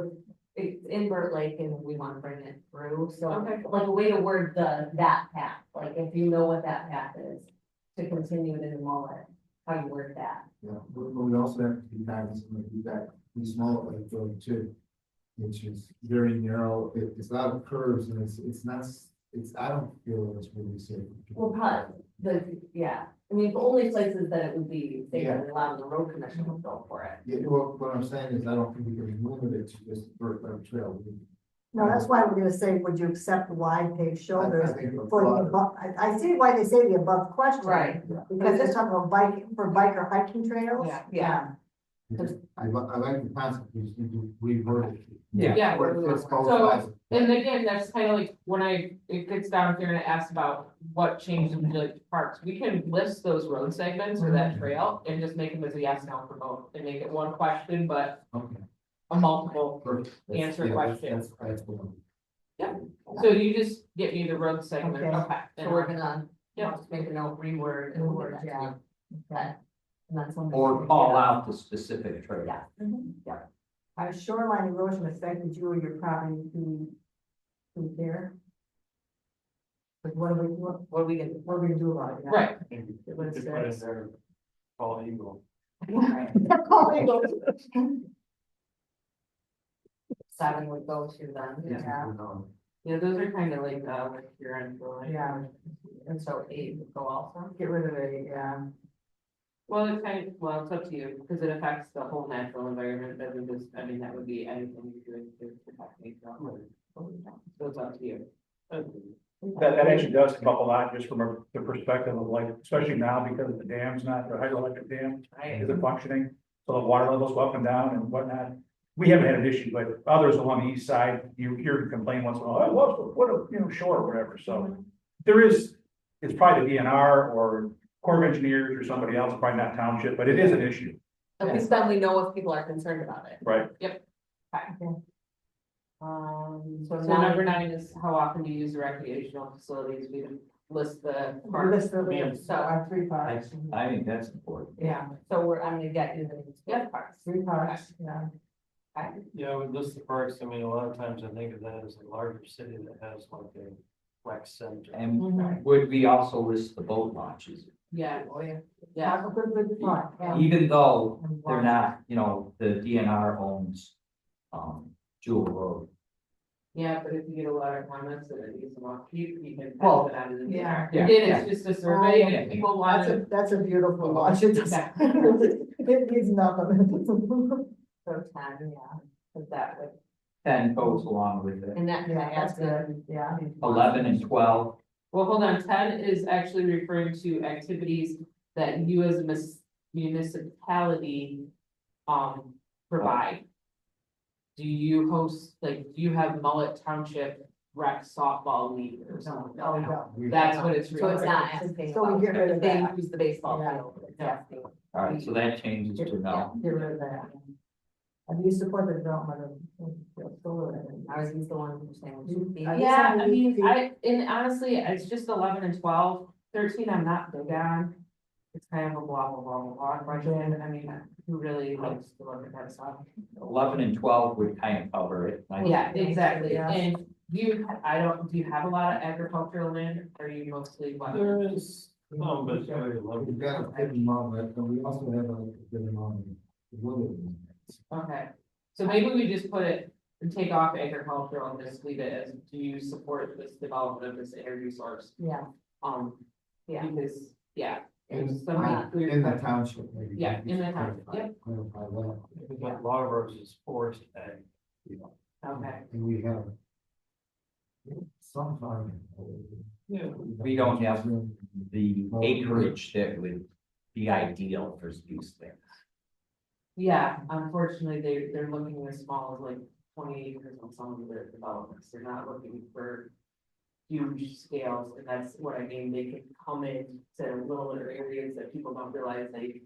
Speaker 9: it's in Burt Lake and we wanna bring it through, so
Speaker 8: Okay.
Speaker 9: like a way to word that path, like if you know what that path is. To continue it in the Mullett, how you word that.
Speaker 10: Yeah, but we also have to be cognizant of that East Mullett Lake Road too. Which is very narrow, it's a lot of curves and it's not, I don't feel it's really safe.
Speaker 9: Well, probably, yeah, I mean, the only places that it would be, they
Speaker 10: Yeah.
Speaker 9: would allow the road commission to go for it.
Speaker 10: Yeah, well, what I'm saying is I don't think we can limit it to just Burt Lake Trail.
Speaker 3: No, that's why we're gonna say, would you accept wide paved shoulders
Speaker 10: I think
Speaker 3: for the above, I see why they say the above question.
Speaker 9: Right.
Speaker 3: Because they're talking about for biker hiking trails.
Speaker 9: Yeah.
Speaker 10: I like the concept, we reword it.
Speaker 8: Yeah.
Speaker 10: Where it fits both
Speaker 8: So-
Speaker 10: sides.
Speaker 8: And again, that's kind of like when it gets down here and it asks about what changes in like parks, we can list those road segments or that trail and just make them as a yes, no for both and make it one question, but
Speaker 10: Okay.
Speaker 8: a multiple.
Speaker 10: Perfect. That's-
Speaker 8: Answer
Speaker 10: yeah,
Speaker 8: question.
Speaker 10: That's the one.
Speaker 8: So you just get me the road segment,
Speaker 3: Okay.
Speaker 8: okay.
Speaker 9: So we're gonna,
Speaker 8: Yeah.
Speaker 9: just make a note, reword and word that.
Speaker 3: Yeah.
Speaker 9: Okay. And that's one.
Speaker 1: Or call out the specific trail.
Speaker 9: Yeah. Yeah.
Speaker 3: Our shoreline erosion affected you or your property to there. But what are we gonna do about it?
Speaker 8: Right,
Speaker 2: You could
Speaker 3: What it
Speaker 2: put in
Speaker 3: says.
Speaker 2: there, call eagle.
Speaker 3: Calling those.
Speaker 9: 7 would go to them.
Speaker 10: Yeah.
Speaker 8: Yeah, those are kind of like your end.
Speaker 3: Yeah,
Speaker 9: And so 8 would go also.
Speaker 3: get rid of it, yeah.
Speaker 8: Well, it's kind of, well, it's up to you, because it affects the whole natural environment, that would just, I mean, that would be anything you're doing to protect nature. So it's up to you.
Speaker 11: That actually does come up a lot, just from the perspective of like, especially now because of the dams, not the hydroelectric dam
Speaker 8: Right.
Speaker 11: isn't functioning. So the water levels go up and down and whatnot. We haven't had an issue, but others along the east side, you hear complain once in a while, oh, what, shore or whatever, so. There is, it's probably the DNR or Corps of Engineers or somebody else, probably not township, but it is an issue,
Speaker 9: At least then we know if people are concerned about it.
Speaker 11: right?
Speaker 9: So
Speaker 8: So
Speaker 9: now.
Speaker 8: number 9 is how often do you use the recreational facilities? We can list the parks.
Speaker 3: List the, so our 3 parks.
Speaker 1: I think that's important.
Speaker 3: Yeah,
Speaker 9: So I'm gonna get you the parks.
Speaker 3: 3 parks, yeah.
Speaker 12: Yeah, we list the parks. I mean, a lot of times I think of that as a larger city that has like a rec center.
Speaker 1: And would we also list the boat launches?
Speaker 8: Yeah,
Speaker 3: Oh, yeah.
Speaker 8: yeah.
Speaker 3: Have a good park, yeah.
Speaker 1: Even though they're not, the DNR owns, Jewel Road.
Speaker 8: Yeah, but if you get a lot of comments that it needs some upkeep, you can
Speaker 3: Well,
Speaker 8: pass it out of the.
Speaker 3: yeah.
Speaker 8: Again, it's just a survey,
Speaker 3: Oh,
Speaker 8: and if people want to.
Speaker 3: That's a beautiful launch. It needs nothing.
Speaker 9: So 10, yeah, cause that would,
Speaker 1: 10 goes along with it.
Speaker 9: and that,
Speaker 3: Yeah, that's
Speaker 9: that's good.
Speaker 3: good, yeah.
Speaker 1: 11 and 12,
Speaker 8: Well, hold on, 10 is actually referring to activities that you as a municipality, provide. Do you host, like, do you have Mullett Township rec softball league or something?
Speaker 3: Oh, no.
Speaker 8: That's what it's.
Speaker 9: So it's
Speaker 8: referring
Speaker 9: not
Speaker 8: to.
Speaker 9: asking
Speaker 3: So we
Speaker 9: about
Speaker 3: get rid of
Speaker 9: if they
Speaker 3: that.
Speaker 9: use the baseball
Speaker 3: Yeah.
Speaker 9: field. It's
Speaker 8: Yeah.
Speaker 9: asking.
Speaker 1: all right, so that changes to no.
Speaker 3: Get rid of that. And you support the development of solar energy.
Speaker 9: I was the one who's saying. we should be-
Speaker 8: Yeah, I mean, and honestly, it's just 11 and 12. 13 I'm not big on. It's kind of a blah, blah, blah, blah, blah question. I mean, who really likes to look at that stuff?
Speaker 1: 11 and 12 would kind of cover it.
Speaker 8: Yeah, exactly.
Speaker 3: Yeah.
Speaker 8: And do you have a lot of agricultural land? Or are you mostly what?
Speaker 12: There is, no, but it's very
Speaker 10: We've
Speaker 12: low.
Speaker 10: got a good amount, but we also have a good amount of woodland.
Speaker 8: Okay, so maybe we just put it and take off agricultural and just leave it as, do you support this development of this energy source?
Speaker 3: Yeah.
Speaker 9: Yeah.
Speaker 8: Because, yeah.
Speaker 10: In,
Speaker 8: it's somebody clear-
Speaker 10: in the township, maybe.
Speaker 8: Yeah, in the township, yep.
Speaker 10: Clarify that.
Speaker 12: We've got a lot of ours is forest ag.
Speaker 8: Okay,
Speaker 10: And we have some farming.
Speaker 12: Yeah.
Speaker 1: We don't have the acreage that would be ideal for these things.
Speaker 8: yeah, unfortunately, they're looking as small as like 20 acres on some of their developments, they're not looking for huge scales, and that's what I mean, they can come in to littler areas that people don't realize they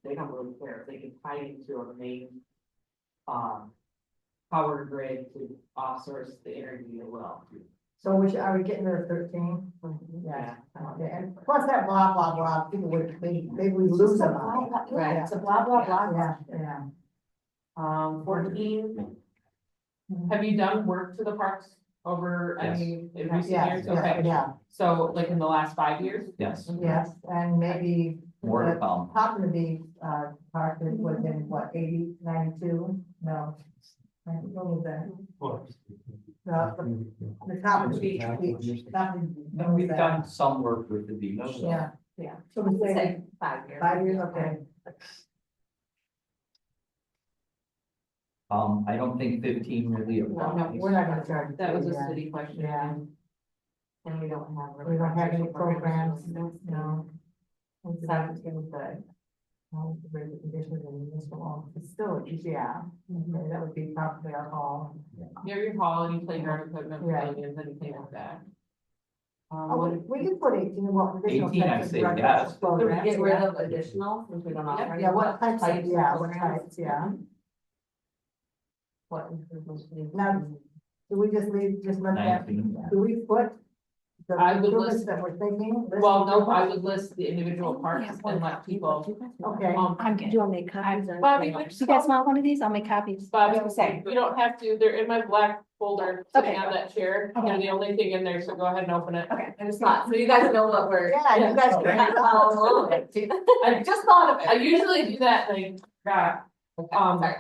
Speaker 8: they don't really care, if they can tie into a main power grid to source the energy as well.
Speaker 3: So are we getting rid of 13?
Speaker 8: Yeah.
Speaker 3: Okay, and plus that blah, blah, blah, people would, maybe we lose them. on it.
Speaker 9: Right, it's a blah, blah, blah.
Speaker 3: Yeah, yeah.
Speaker 8: 14. Have you done work to the parks over,
Speaker 1: Yes.
Speaker 8: in recent
Speaker 3: Yeah,
Speaker 8: years?
Speaker 3: yeah,
Speaker 8: Okay,
Speaker 3: yeah,
Speaker 8: so like in the last 5 years?
Speaker 1: Yes,
Speaker 3: yes, and maybe
Speaker 1: more to come.
Speaker 3: Top of the Beach, park that was in what, 80, 92? No. What was that?
Speaker 12: What?
Speaker 3: The top of the beach, top of the beach.
Speaker 1: And we've done some work with the beach.
Speaker 3: Yeah,
Speaker 9: Yeah.
Speaker 3: so we say
Speaker 9: Say 5 years.
Speaker 3: 5 years, okay.
Speaker 1: I don't think 15 really
Speaker 3: No,
Speaker 1: applies.
Speaker 3: we're not gonna charge.
Speaker 8: That was a
Speaker 3: yeah.
Speaker 8: city question.
Speaker 3: Yeah.
Speaker 9: And we don't have.
Speaker 3: We don't have any programs, no.
Speaker 9: 17 is good.
Speaker 3: The conditions and municipal law, it's still, yeah, okay, that would be probably our hall.
Speaker 8: You have your hall and your playground equipment,
Speaker 3: Right.
Speaker 8: pavilions, anything like that.
Speaker 3: Oh,
Speaker 8: What,
Speaker 3: we can put 18, what? additional
Speaker 1: 18, I'd
Speaker 3: types of
Speaker 1: say
Speaker 3: direct
Speaker 1: yes.
Speaker 9: Could we
Speaker 3: programs,
Speaker 9: get rid
Speaker 3: yeah.
Speaker 9: of additional, since we don't offer?
Speaker 3: Yeah, what types of, yeah, what
Speaker 9: programs?
Speaker 3: types, yeah.
Speaker 9: What improvements do you?
Speaker 3: Now, do we just let that,
Speaker 1: 19.
Speaker 3: do we put the
Speaker 8: I would
Speaker 3: improvements
Speaker 8: list-
Speaker 3: that we're thinking? list
Speaker 8: well, no, I
Speaker 3: improvements?
Speaker 8: would list the individual parks and let people,
Speaker 3: Okay,
Speaker 5: I'm good.
Speaker 9: Do you want to make copies? or-
Speaker 8: Bobby,
Speaker 5: You guys want one of these? I'll make copies.
Speaker 8: Bobby,
Speaker 5: Say.
Speaker 8: you don't have to, they're in my black folder, sitting
Speaker 5: Okay.
Speaker 8: on that chair,
Speaker 5: Okay.
Speaker 8: they're the only thing in there, so go ahead and open it.
Speaker 5: Okay.
Speaker 9: I just thought, so you guys know what we're.
Speaker 3: yeah, you guys
Speaker 9: We're
Speaker 3: can.
Speaker 9: not following along.
Speaker 8: I just thought of it, I usually do that, like, yeah,
Speaker 9: Sorry.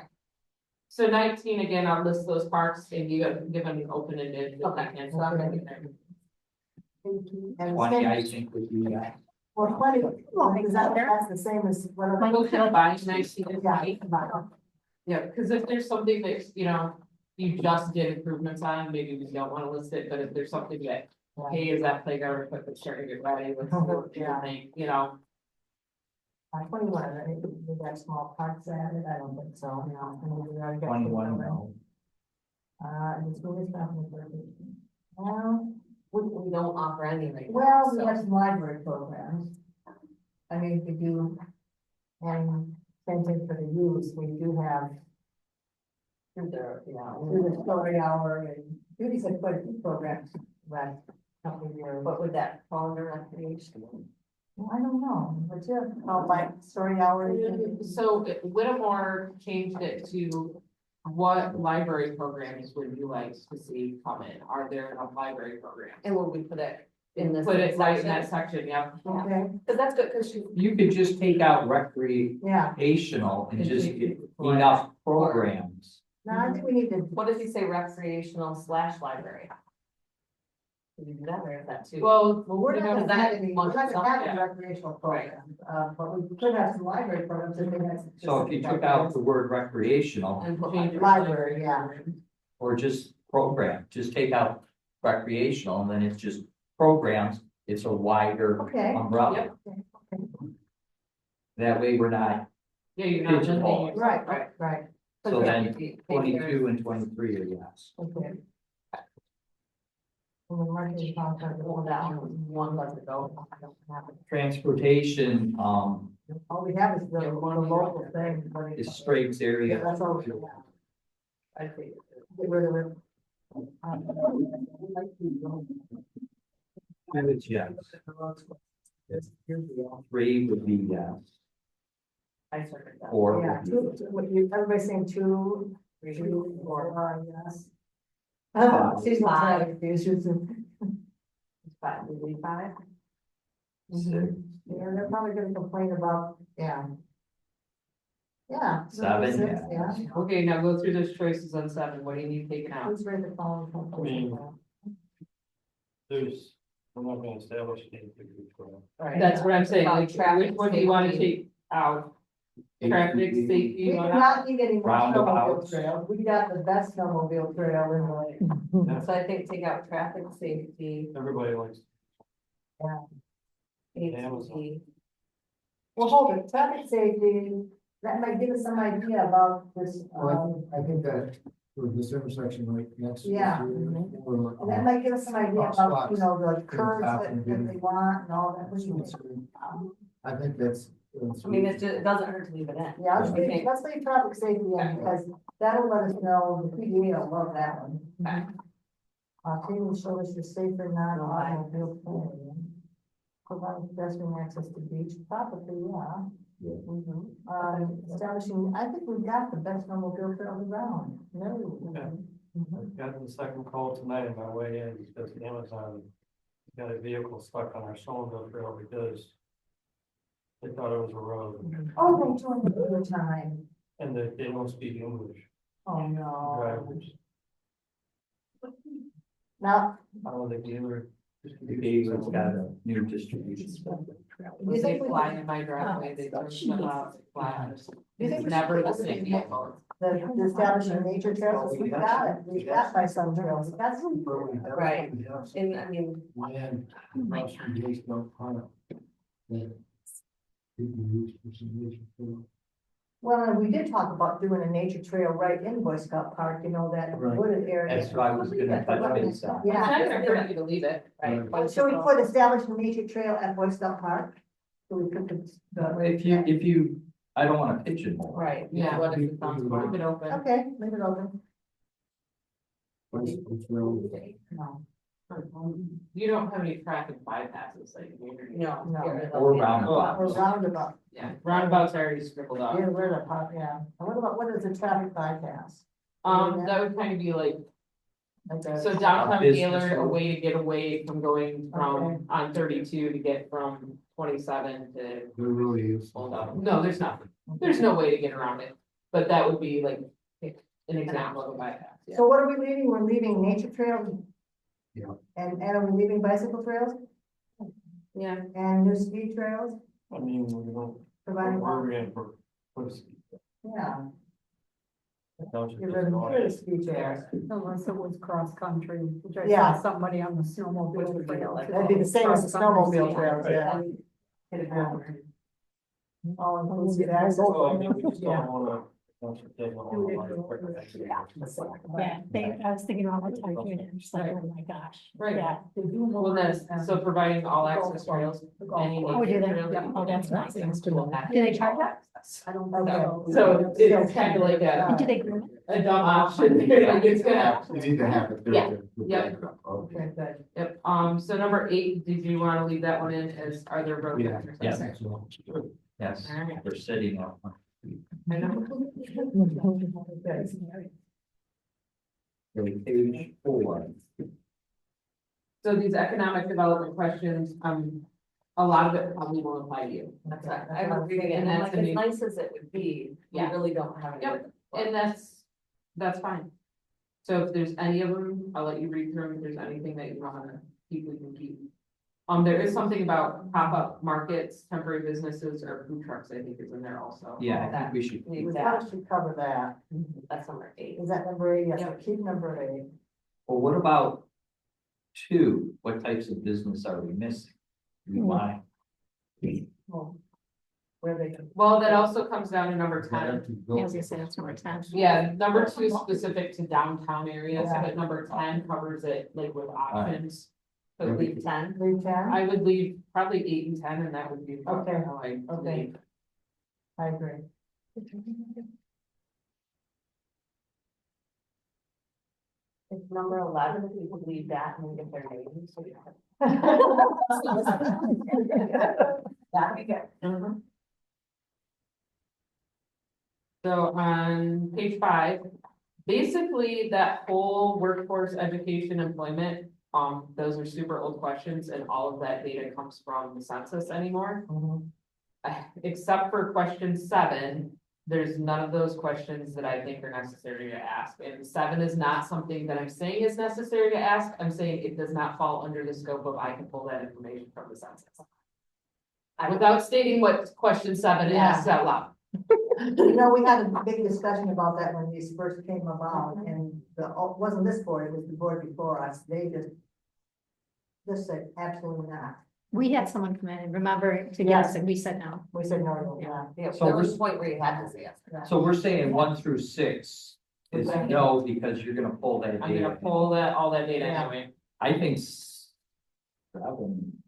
Speaker 8: So 19, again, I'll list those parks and you have given an open ended.
Speaker 9: Okay.
Speaker 8: And so I'm gonna be there.
Speaker 3: And
Speaker 1: 20, I
Speaker 3: same,
Speaker 1: think would be,
Speaker 3: well, 20, well, is that's the same as what I.
Speaker 8: We'll combine 19 and
Speaker 3: Yeah,
Speaker 8: 20. Yeah, because if there's something that, you just did improvements on, maybe we don't wanna list it, but if there's something that, hey, is that playground equipment starting to get ready, let's do what you
Speaker 3: Yeah.
Speaker 8: think,
Speaker 3: 21, I think we got small parks added, I don't think so, I mean, we already got.
Speaker 1: 21, no.
Speaker 3: And it's really nothing for everything.
Speaker 9: We don't offer any right now,
Speaker 3: Well, we
Speaker 9: so-
Speaker 3: have some library programs. I mean, we do, and same thing for the youth, we do have. Through the story hour and Judy's had quite a few programs last couple of years.
Speaker 9: What would that fall under recreation?
Speaker 3: Well, I don't know, but yeah, like story hour.
Speaker 8: So Whittemore changed it to what library programs would you like to see come in? Are there enough library programs?
Speaker 9: And will we put it in this?
Speaker 8: Put it right in
Speaker 9: section?
Speaker 8: that section, yeah.
Speaker 3: Okay,
Speaker 9: Cause that's good, cause you,
Speaker 1: You could just take out recreational
Speaker 3: yeah,
Speaker 1: and just get enough programs.
Speaker 3: no, I think we need to,
Speaker 9: what does he say recreational / library? Can you do that or is that too?
Speaker 8: Well,
Speaker 3: we're not gonna
Speaker 9: that
Speaker 3: have any, we're not
Speaker 9: much
Speaker 3: gonna have
Speaker 9: stuff,
Speaker 3: any recreational programs, but we could have some library programs if they had. some
Speaker 1: So if you took out the word recreational
Speaker 9: And put
Speaker 8: Change it.
Speaker 3: Library, yeah.
Speaker 1: or just program, just take out recreational and then it's just programs, it's a wider
Speaker 3: Okay.
Speaker 1: umbrella. That way we're not,
Speaker 8: Yeah, you're not
Speaker 1: Pigeonhole.
Speaker 8: limiting.
Speaker 3: Right.
Speaker 1: so then
Speaker 9: Take
Speaker 1: 22 and 23 are yes.
Speaker 3: Okay. And the marketing contract, all
Speaker 9: that
Speaker 3: that.
Speaker 9: one doesn't go. I don't have it.
Speaker 1: Transportation,
Speaker 3: All we have is the local thing. but
Speaker 1: is
Speaker 3: it's-
Speaker 1: Straits
Speaker 3: Yeah,
Speaker 1: area.
Speaker 3: that's all we have.
Speaker 9: I think.
Speaker 3: Get rid of it.
Speaker 1: It's yes. 3 would be yes.
Speaker 9: I started that.
Speaker 1: 4
Speaker 3: Yeah,
Speaker 1: would be
Speaker 3: everybody's saying 2, 3, 4, yes.
Speaker 1: Five.
Speaker 3: Seasonal
Speaker 9: Five.
Speaker 3: traffic issues.
Speaker 9: Five, we leave 5.
Speaker 1: 6.
Speaker 3: Yeah, they're probably gonna complain about, yeah. Yeah.
Speaker 1: 7,
Speaker 3: 6,
Speaker 1: yeah.
Speaker 8: Okay, now go through those choices on 7. What do you need taken out?
Speaker 3: Who's ready to follow?
Speaker 12: I mean, There's, I'm not gonna establish anything.
Speaker 9: Right.
Speaker 8: That's what I'm saying,
Speaker 9: About
Speaker 8: like,
Speaker 9: traffic
Speaker 8: which one do you wanna
Speaker 9: safety.
Speaker 8: take out? Traffic
Speaker 3: We
Speaker 8: safety,
Speaker 3: do
Speaker 8: you wanna-
Speaker 3: not need any more snowmobile
Speaker 1: Roundabouts.
Speaker 3: trails. We got the best snowmobile trail in the.
Speaker 9: So I think take out traffic safety,
Speaker 12: Everybody likes.
Speaker 9: ATV.
Speaker 3: Well, hold it, traffic safety, that might give us some idea about this,
Speaker 10: I think that for this intersection right next. to
Speaker 3: Yeah.
Speaker 10: or,
Speaker 3: and that might give us some idea about,
Speaker 10: Spots.
Speaker 3: the curves that they want and all that.
Speaker 10: I think that's.
Speaker 9: I mean, it doesn't hurt to leave it in.
Speaker 3: Yeah,
Speaker 9: Okay.
Speaker 3: let's leave traffic safety in because that'll let us know, the PDA will love that one.
Speaker 9: Okay.
Speaker 3: Table show us the safer non-automobile plan. Provide pedestrian access to beach property, yeah. Establishing, I think we've got the best snowmobile trail around. No.
Speaker 12: I got the second call tonight on my way in because Amazon got a vehicle stuck on our snowmobile trail because they thought it was a road
Speaker 3: Oh, they joined the other time.
Speaker 12: and they don't speak English.
Speaker 3: Oh, no.
Speaker 12: Drivers,
Speaker 3: Now,
Speaker 12: I don't think either.
Speaker 1: The David's got a new distribution.
Speaker 3: you think we
Speaker 8: Fly
Speaker 3: can,
Speaker 8: in my driveway, they turn them out, fly.
Speaker 3: you think
Speaker 8: It's
Speaker 3: we
Speaker 8: never the
Speaker 3: should-
Speaker 8: same vehicle.
Speaker 3: the establishing nature trails, we got it, we got my son trails, that's.
Speaker 9: Right. And I mean,
Speaker 10: Land, across from the East Belt Park. that people use for some nature.
Speaker 3: Well, and we did talk about doing a nature trail right in Boy Scout Park, that
Speaker 10: Right.
Speaker 3: wooded area.
Speaker 1: That's what I was gonna touch base on.
Speaker 8: It's not
Speaker 3: Yeah.
Speaker 8: gonna hurt you to leave it.
Speaker 9: right.
Speaker 3: So we put establish a nature trail at Boy Scout Park? So we put
Speaker 1: If you, I don't wanna pigeonhole.
Speaker 9: Right,
Speaker 8: Yeah.
Speaker 9: what if it sounds
Speaker 8: Leave
Speaker 9: fun?
Speaker 8: it open.
Speaker 3: Okay, leave it open.
Speaker 10: No.
Speaker 3: No.
Speaker 8: You don't have any traffic bypasses, like,
Speaker 9: No.
Speaker 3: No.
Speaker 9: get rid of
Speaker 1: Or
Speaker 9: those.
Speaker 1: roundabouts.
Speaker 3: Or roundabout,
Speaker 8: yeah, roundabouts already scribbled out.
Speaker 3: yeah, where the park, yeah. And what is a traffic bypass?
Speaker 8: That would kind of be like,
Speaker 3: Like a-
Speaker 8: so downtown
Speaker 1: business
Speaker 8: Gaylor, a
Speaker 1: road.
Speaker 8: way to get away from going
Speaker 3: Okay.
Speaker 8: from, on 32 to get from 27 to.
Speaker 10: There really is.
Speaker 8: Hold on, no, there's not, there's no way to get around it, but that would be like, an example of a bypass, yeah.
Speaker 3: So what are we leaving? We're leaving nature trails?
Speaker 10: Yeah.
Speaker 3: And are we leaving bicycle trails
Speaker 9: Yeah.
Speaker 3: and new ski trails?
Speaker 12: I mean, we don't,
Speaker 3: Providing,
Speaker 12: where are we gonna put
Speaker 3: yeah,
Speaker 12: don't you
Speaker 3: you're
Speaker 12: just
Speaker 3: living
Speaker 12: go
Speaker 3: here,
Speaker 12: ahead?
Speaker 3: ski trails.
Speaker 7: Unless it was cross-country, which I
Speaker 3: Yeah.
Speaker 7: saw somebody on the snowmobile trail.
Speaker 3: That'd be the same as the snowmobile trails, yeah.
Speaker 9: Hit a ground.
Speaker 3: All inclusive
Speaker 12: Well, I
Speaker 3: access.
Speaker 12: mean, we just
Speaker 3: Yeah.
Speaker 12: don't wanna. don't you take a whole lot of quick things.
Speaker 5: Yeah, I was thinking about what time doing it, I'm just like, oh my gosh.
Speaker 8: Right.
Speaker 5: Yeah.
Speaker 8: Well, that's, so providing all access trails, any
Speaker 5: Oh, do
Speaker 8: nature
Speaker 5: they?
Speaker 8: trails.
Speaker 5: Yeah. Oh, that's nice.
Speaker 8: Will have
Speaker 5: Do they
Speaker 8: to
Speaker 5: charge
Speaker 8: all
Speaker 5: that?
Speaker 8: access.
Speaker 3: I don't
Speaker 8: So
Speaker 3: know.
Speaker 8: so it's kind of like
Speaker 5: And do
Speaker 8: a,
Speaker 5: they groom it?
Speaker 8: a dumb option, like it's gonna,
Speaker 10: You need to have it.
Speaker 8: Yeah.
Speaker 10: With
Speaker 8: Yeah.
Speaker 10: that. Okay.
Speaker 3: Okay, good.
Speaker 8: yep, so number 8, did you wanna leave that one in as, are there road
Speaker 10: Yeah.
Speaker 8: exercises?
Speaker 1: Yes,
Speaker 8: Alright.
Speaker 1: we're sitting on.
Speaker 8: I know.
Speaker 1: Page 4.
Speaker 8: So these economic development questions, a lot of it probably won't apply to you.
Speaker 9: That's right. I was reading it and I'm like,
Speaker 8: to
Speaker 9: as
Speaker 8: me.
Speaker 9: nice as it would be, we
Speaker 8: Yeah.
Speaker 9: really don't have any.
Speaker 8: Yep. And that's fine. So if there's any of them, I'll let you read through them. If there's anything that you wanna keep, we can keep. There is something about pop-up markets, temporary businesses, or food trucks, I think is in there also.
Speaker 1: Yeah, I think we should.
Speaker 3: We probably should cover that.
Speaker 9: That's number 8.
Speaker 3: Is that number 8? Yes,
Speaker 9: Yep.
Speaker 3: keep number 8.
Speaker 1: Well, what about 2? What types of business are we missing? We want.
Speaker 3: Well, where they can.
Speaker 8: Well, that also comes down to number 10.
Speaker 5: Yeah, I was gonna say that's number 10.
Speaker 8: Yeah, number 2 is specific to downtown areas,
Speaker 3: Yeah.
Speaker 8: but number 10 covers it like with options.
Speaker 9: So leave 10.
Speaker 3: Leave 10?
Speaker 8: I would leave probably 8 and 10, and that would be.
Speaker 3: Okay.
Speaker 8: how I
Speaker 3: Okay.
Speaker 8: leave.
Speaker 3: I agree.
Speaker 9: It's number 11, we would leave that and get their names. So yeah.
Speaker 3: That'd be good.
Speaker 8: So on page 5, basically that whole workforce, education, employment, those are super old questions and all of that data comes from the census anymore.
Speaker 3: Mhm.
Speaker 8: Except for question 7, there's none of those questions that I think are necessary to ask. And 7 is not something that I'm saying is necessary to ask. I'm saying it does not fall under the scope of I can pull that information from the census. Without stating what question 7 asks out loud.
Speaker 3: You know, we had a big discussion about that when these first came about, and wasn't this board, it was the board before us, they just said absolutely not.
Speaker 5: We had someone come in and remember to get us, and we said no.
Speaker 3: We said, no, yeah.
Speaker 9: Yeah,
Speaker 1: So
Speaker 9: there was
Speaker 1: we're-
Speaker 9: a point where you had to say yes.
Speaker 1: So we're saying 1 through 6 is no, because you're gonna pull that
Speaker 8: I'm gonna
Speaker 1: data.
Speaker 8: pull all that data
Speaker 3: Yeah.
Speaker 8: anyway.
Speaker 1: I think 7,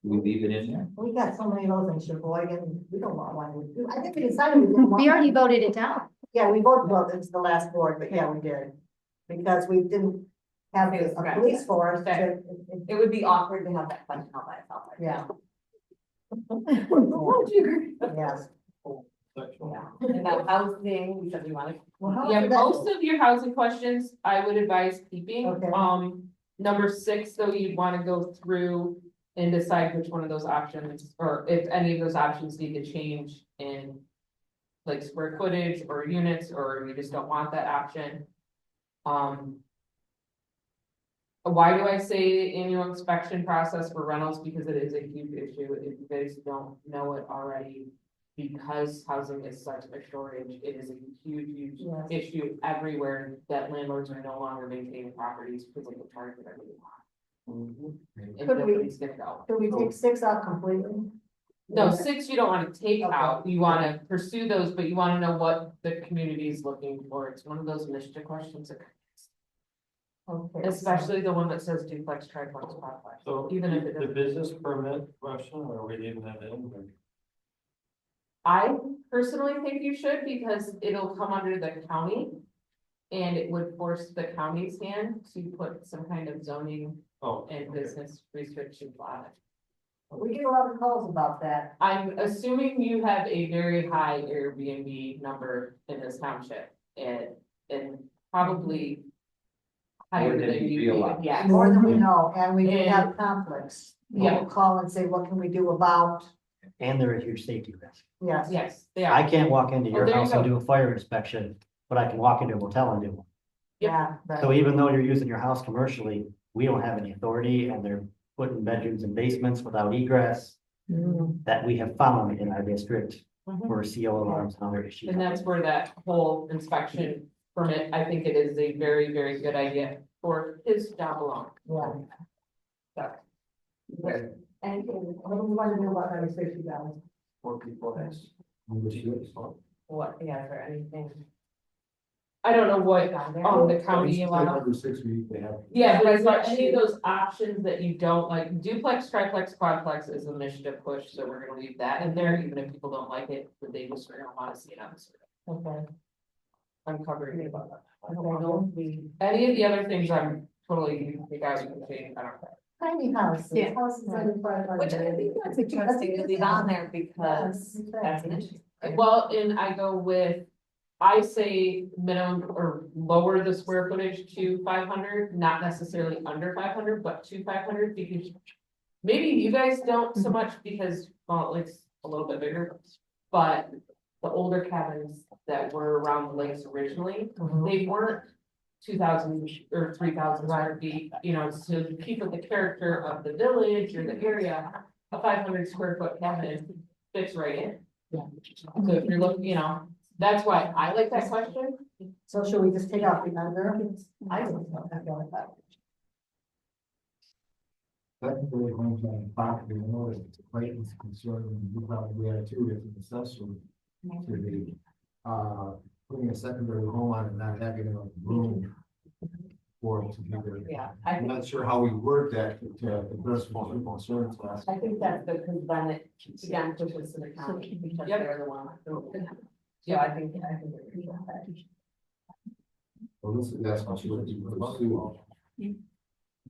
Speaker 1: we leave it in there.
Speaker 3: We got so many of those in Sheboygan, we don't want one. I think we decided we didn't want.
Speaker 5: We already voted it down.
Speaker 3: Yeah, we voted, well, it's the last board, but yeah, we did. Because we didn't have a police force to,
Speaker 9: It would be awkward to have that question all by itself. I think.
Speaker 3: yeah, yes.
Speaker 9: Yeah. And that housing, we said we wanted.
Speaker 3: Well, how
Speaker 8: Yeah,
Speaker 3: much of that-
Speaker 8: most of your housing questions, I would advise keeping.
Speaker 3: Okay.
Speaker 8: Number 6, though, you'd wanna go through and decide which one of those options, or if any of those options need to change in like square footage or units, or you just don't want that option. Why do I say annual inspection process for rentals? Because it is a huge issue. If you guys don't know it already, because housing is such a shortage, it is a huge
Speaker 3: Yes.
Speaker 8: issue everywhere that landlords are no longer maintaining properties because they can charge whatever they want. And
Speaker 3: Could we-
Speaker 8: nobody's gonna go.
Speaker 3: Do we take 6 out completely?
Speaker 8: No, 6 you don't wanna take
Speaker 3: Okay.
Speaker 8: out, you wanna pursue those, but you wanna know what the community is looking for. It's one of those mischief questions.
Speaker 3: Okay.
Speaker 8: Especially the one that says duplex, triplex, quadplex.
Speaker 12: So
Speaker 8: Even if it
Speaker 12: the
Speaker 8: doesn't-
Speaker 12: business permit question, or are we leaving that in?
Speaker 8: I personally think you should, because it'll come under the county. And it would force the county's hand to put some kind of zoning
Speaker 12: Oh.
Speaker 8: and business restrictions on it.
Speaker 3: We get a lot of calls about that.
Speaker 8: I'm assuming you have a very high Airbnb number in this township and probably. Higher
Speaker 1: More than
Speaker 8: than
Speaker 1: you
Speaker 8: you
Speaker 1: realize.
Speaker 8: even, yes.
Speaker 3: More than we know, and we do
Speaker 8: And-
Speaker 3: have conflicts.
Speaker 8: Yeah.
Speaker 3: People call and say, what can we do about,
Speaker 13: And they're a huge safety risk.
Speaker 3: yes.
Speaker 8: Yes, they are.
Speaker 13: I can't walk into
Speaker 8: Oh,
Speaker 13: your
Speaker 8: there you
Speaker 13: house and
Speaker 8: go.
Speaker 13: do a fire inspection, but I can walk into a motel and do one.
Speaker 3: Yeah.
Speaker 13: So even though you're using your house commercially, we don't have any authority and they're putting bedrooms and basements without egress. That we have found in our district for CO alarms and other issues.
Speaker 8: And that's where that whole inspection permit, I think it is a very, very good idea for his job alone.
Speaker 3: Yeah.
Speaker 9: And
Speaker 3: What do we want to do about that safety balance?
Speaker 12: More people has.
Speaker 9: what, yeah, is there anything?
Speaker 8: I don't know what, the
Speaker 10: It's
Speaker 8: county
Speaker 10: like
Speaker 8: allows.
Speaker 10: every 6 weeks they have.
Speaker 8: Yeah, but is there any of those options that you don't like, duplex, triplex, quadplex is an initiative push, so we're gonna leave that in there, even if people don't like it, but they just are gonna wanna see it on the survey.
Speaker 3: Okay.
Speaker 8: I'm covering it about that.
Speaker 9: I don't know if we.
Speaker 8: Any of the other things I'm totally, you guys can change, I don't care.
Speaker 3: Tiny houses.
Speaker 5: Yeah.
Speaker 3: Houses under 500.
Speaker 9: Which I think that's interesting to leave on there because that's an issue.
Speaker 8: Well, and I go with, I say minimum or lower the square footage to 500, not necessarily under 500, but to 500, because maybe you guys don't so much because, well, it's a little bit bigger, but the older cabins that were around the lakes originally, they weren't 2,000 or 3,000 square feet, you know, to keep with the character of the village or the area, a 500 square foot cabin fits right in. So if you're looking, you know, that's why I like that question.
Speaker 3: So should we just take out the under? I don't know, I feel like that.
Speaker 10: Technically, homes on property, in order to Clayton's concern, and you probably are too, if an assessor to be, putting a secondary home on and not having enough room for it to be there.
Speaker 9: Yeah,
Speaker 10: I'm not sure how we word that to address most people's concerns.
Speaker 9: I think that's the, because then it, again, pushes to the county, because
Speaker 8: Yep.
Speaker 9: they're the one. So I think.
Speaker 10: Well, that's what you would pursue.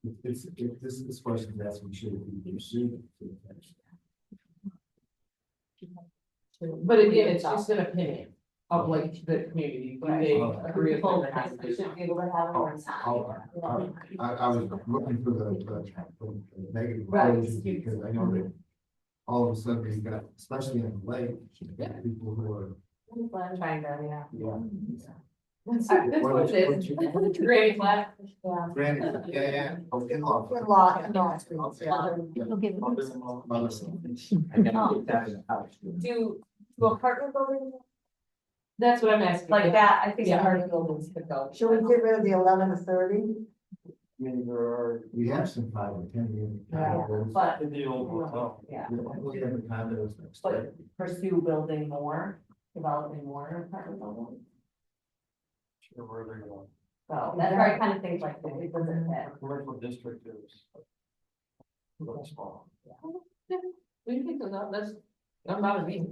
Speaker 10: If this question is asking, should it be pursued?
Speaker 8: But again, it's just an opinion of like the community, do they agree with it or not?
Speaker 9: They should be able to have it or not.
Speaker 10: I was looking for the negative
Speaker 9: Right.
Speaker 10: equations because I know that all of a sudden you got, especially in the lake, you got people who are,
Speaker 9: I'm trying to, yeah.
Speaker 8: That's
Speaker 10: What
Speaker 8: what it
Speaker 10: what
Speaker 8: is.
Speaker 10: you-
Speaker 8: Great flat.
Speaker 10: Granted, yeah, oh, in-law.
Speaker 3: In-law, yeah.
Speaker 5: You'll give it-
Speaker 13: I gotta get that in the house.
Speaker 9: Do apartment buildings
Speaker 8: That's what I'm asking.
Speaker 9: like that? I think
Speaker 8: Yeah.
Speaker 9: apartment buildings could go.
Speaker 3: Should we get rid of the 11 to 30?
Speaker 12: I mean, there are,
Speaker 10: We have some 5 or 10 years.
Speaker 3: Yeah,
Speaker 9: But,
Speaker 12: in the old hotel.
Speaker 9: yeah,
Speaker 10: We have the condos next
Speaker 9: but
Speaker 10: door.
Speaker 9: pursue building more, developing more apartment buildings.
Speaker 12: Sure, where they're going.
Speaker 9: So that's where I kind of think like, it doesn't fit.
Speaker 12: Commercial district is. Really small.
Speaker 8: We can pick those up, that's, not bother me.